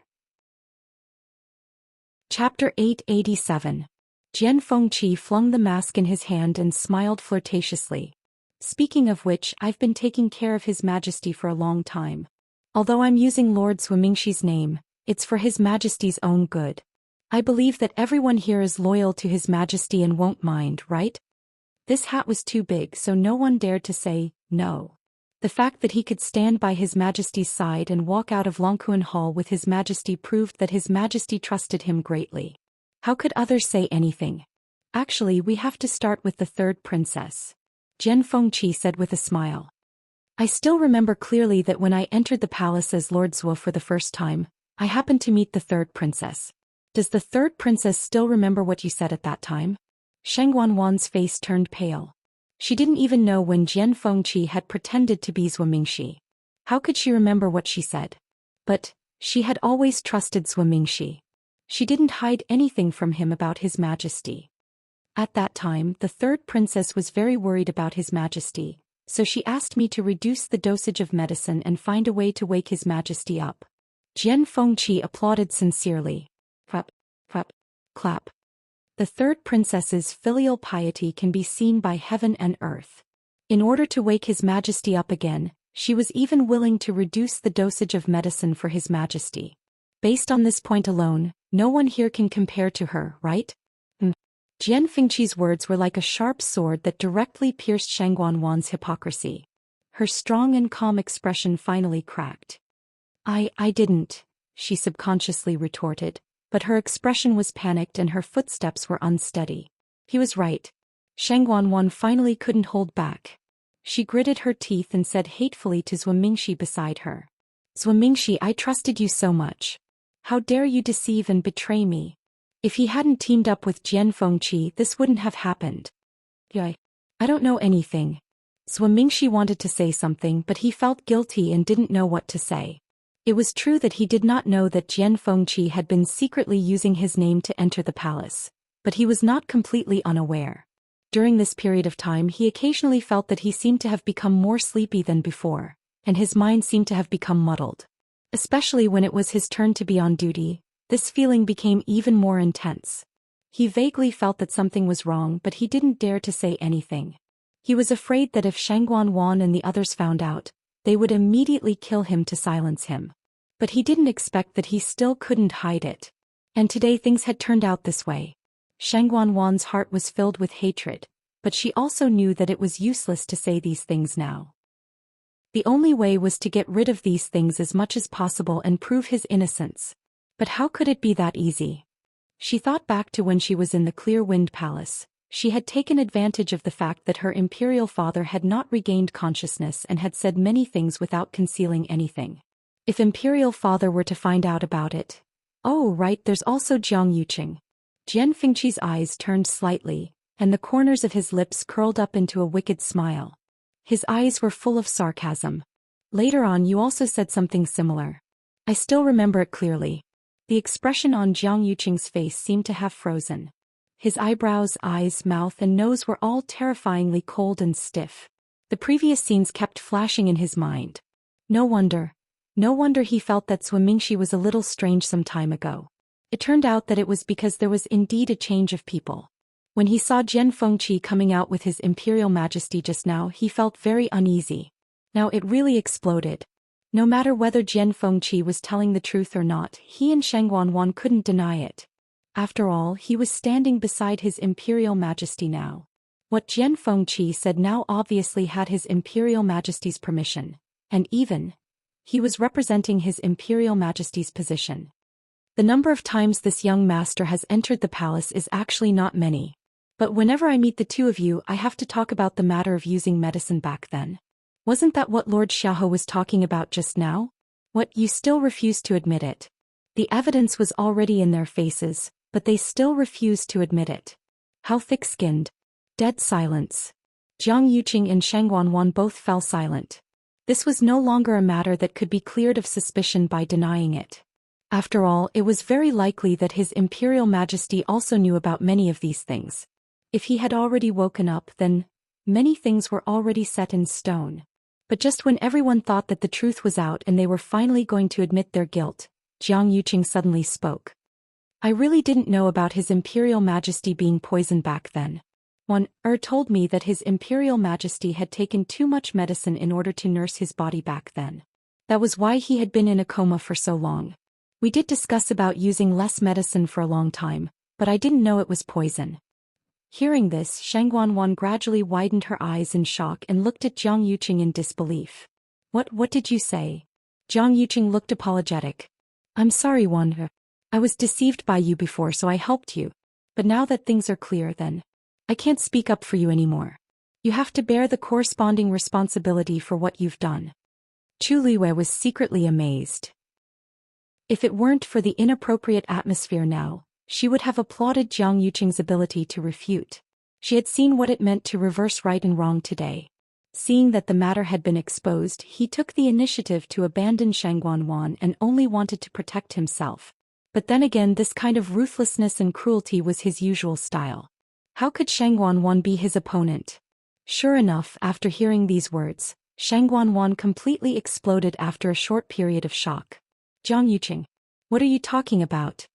Chapter 887. Jian Fengqi flung the mask in his hand and smiled flirtatiously. Speaking of which, I've been taking care of His Majesty for a long time. Although I'm using Lord Mingxi's name, it's for His Majesty's own good. I believe that everyone here is loyal to His Majesty and won't mind, right? This hat was too big, so no one dared to say no. The fact that he could stand by His Majesty's side and walk out of Longquan Hall with His Majesty proved that His Majesty trusted him greatly. How could others say anything? Actually, we have to start with the 3rd princess. Jian Fengqi said with a smile. I still remember clearly that when I entered the palace as Lord Zhou for the first time, I happened to meet the 3rd princess. Does the 3rd princess still remember what you said at that time? Shangguan Wan's face turned pale. She didn't even know when Jian Fengqi had pretended to be Zhou Mingxi. How could she remember what she said? But she had always trusted Zhou Mingxi. She didn't hide anything from him about His Majesty. At that time, the 3rd princess was very worried about His Majesty, so she asked me to reduce the dosage of medicine and find a way to wake His Majesty up. Jian Fengqi applauded sincerely. Clap, clap, clap. The 3rd princess's filial piety can be seen by heaven and earth. In order to wake His Majesty up again, she was even willing to reduce the dosage of medicine for His Majesty. Based on this point alone, no one here can compare to her, right? Jian Fengqi's words were like a sharp sword that directly pierced Shang Wanwan's hypocrisy. Her strong and calm expression finally cracked. I didn't, she subconsciously retorted, but her expression was panicked and her footsteps were unsteady. He was right. Shang Wanwan finally couldn't hold back. She gritted her teeth and said hatefully to Zhou Mingxi beside her. Zhou Mingxi, I trusted you so much. How dare you deceive and betray me? If he hadn't teamed up with Jian Fengqi, this wouldn't have happened. I don't know anything. Zhou Mingxi wanted to say something, but he felt guilty and didn't know what to say. It was true that he did not know that Jian Fengqi had been secretly using his name to enter the palace, but he was not completely unaware. During this period of time he occasionally felt that he seemed to have become more sleepy than before, and his mind seemed to have become muddled. Especially when it was his turn to be on duty, this feeling became even more intense. He vaguely felt that something was wrong, but he didn't dare to say anything. He was afraid that if Shang Wanwan and the others found out, they would immediately kill him to silence him. But he didn't expect that he still couldn't hide it. And today things had turned out this way. Shang Wanwan's heart was filled with hatred, but she also knew that it was useless to say these things now. The only way was to get rid of these things as much as possible and prove his innocence. But how could it be that easy? She thought back to when she was in the Clear Wind Palace. She had taken advantage of the fact that her imperial father had not regained consciousness and had said many things without concealing anything. If imperial father were to find out about it. Oh right, there's also Jiang Yuqing. Jian Fengqi's eyes turned slightly, and the corners of his lips curled up into a wicked smile. His eyes were full of sarcasm. Later on you also said something similar. I still remember it clearly. The expression on Jiang Yuqing's face seemed to have frozen. His eyebrows, eyes, mouth and nose were all terrifyingly cold and stiff. The previous scenes kept flashing in his mind. No wonder he felt that Zhou Mingxi was a little strange some time ago. It turned out that it was because there was indeed a change of people. When he saw Jian Fengqi coming out with his Imperial Majesty just now, he felt very uneasy. Now it really exploded. No matter whether Jian Fengqi was telling the truth or not, he and Shang Wanwan couldn't deny it. After all, he was standing beside his Imperial Majesty now. What Jian Fengqi said now obviously had his Imperial Majesty's permission, and even, he was representing his Imperial Majesty's position. The number of times this young master has entered the palace is actually not many. But whenever I meet the two of you, I have to talk about the matter of using medicine back then. Wasn't that what Lord Xiaohe was talking about just now? What, you still refuse to admit it? The evidence was already in their faces, but they still refused to admit it. How thick-skinned. Dead silence. Jiang Yuqing and Shang Wanwan both fell silent. This was no longer a matter that could be cleared of suspicion by denying it. After all, it was very likely that his Imperial Majesty also knew about many of these things. If he had already woken up, then many things were already set in stone. But just when everyone thought that the truth was out and they were finally going to admit their guilt, Jiang Yuqing suddenly spoke. I really didn't know about his Imperial Majesty being poisoned back then. One told me that his Imperial Majesty had taken too much medicine in order to nurse his body back then. That was why he had been in a coma for so long. We did discuss about using less medicine for a long time, but I didn't know it was poison. Hearing this, Shang Wanwan gradually widened her eyes in shock and looked at Jiang Yuqing in disbelief. What did you say? Jiang Yuqing looked apologetic. I'm sorry, Wan. I was deceived by you before, so I helped you. But now that things are clear, then I can't speak up for you anymore. You have to bear the corresponding responsibility for what you've done. Chu Liwei was secretly amazed. If it weren't for the inappropriate atmosphere now, she would have applauded Jiang Yuqing's ability to refute. She had seen what it meant to reverse right and wrong today. Seeing that the matter had been exposed, he took the initiative to abandon Shang Wanwan and only wanted to protect himself. But then again, this kind of ruthlessness and cruelty was his usual style. How could Shang Wanwan be his opponent? Sure enough, after hearing these words, Shang Wanwan completely exploded after a short period of shock. Jiang Yuqing, what are you talking about?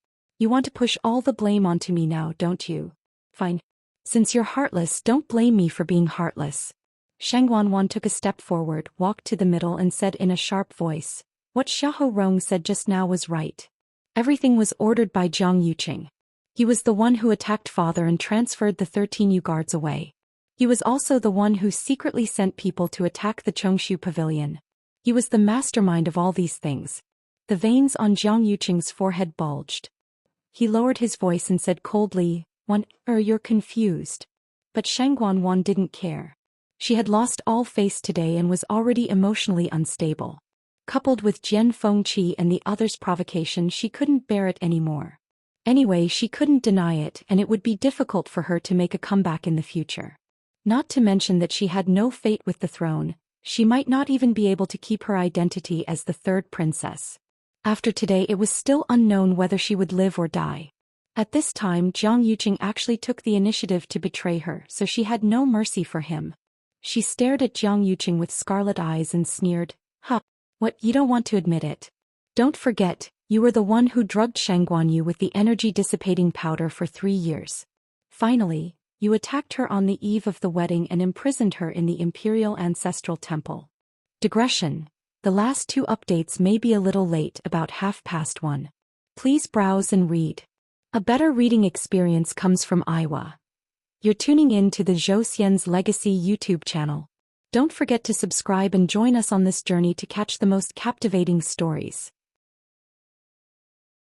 You want to push all the blame onto me now, don't you? Fine. Since you're heartless, don't blame me for being heartless. Shang Wanwan took a step forward, walked to the middle and said in a sharp voice, what Xiaohe Rong said just now was right. Everything was ordered by Jiang Yuqing. He was the one who attacked father and transferred the 13 Yu guards away. He was also the one who secretly sent people to attack the Chongshu pavilion. He was the mastermind of all these things. The veins on Jiang Yuqing's forehead bulged. He lowered his voice and said coldly, You're confused. But Shangguan Wan didn't care. She had lost all face today and was already emotionally unstable. Coupled with Jian Fengqi and the others' provocation, she couldn't bear it anymore. Anyway, she couldn't deny it, and it would be difficult for her to make a comeback in the future. Not to mention that she had no fate with the throne. She might not even be able to keep her identity as the third princess. After today, it was still unknown whether she would live or die. At this time, Jiang Yuqing actually took the initiative to betray her, so she had no mercy for him. She stared at Jiang Yuqing with scarlet eyes and sneered, What, you don't want to admit it? Don't forget, you were the one who drugged Shangguan Yu with the energy-dissipating powder for 3 years. Finally, you attacked her on the eve of the wedding and imprisoned her in the Imperial Ancestral Temple. Digression. The last 2 updates may be a little late, about 1:30. Please browse and read. A better reading experience comes from Aiwa. You're tuning in to the Zhou Xian's Legacy YouTube channel. Don't forget to subscribe and join us on this journey to catch the most captivating stories.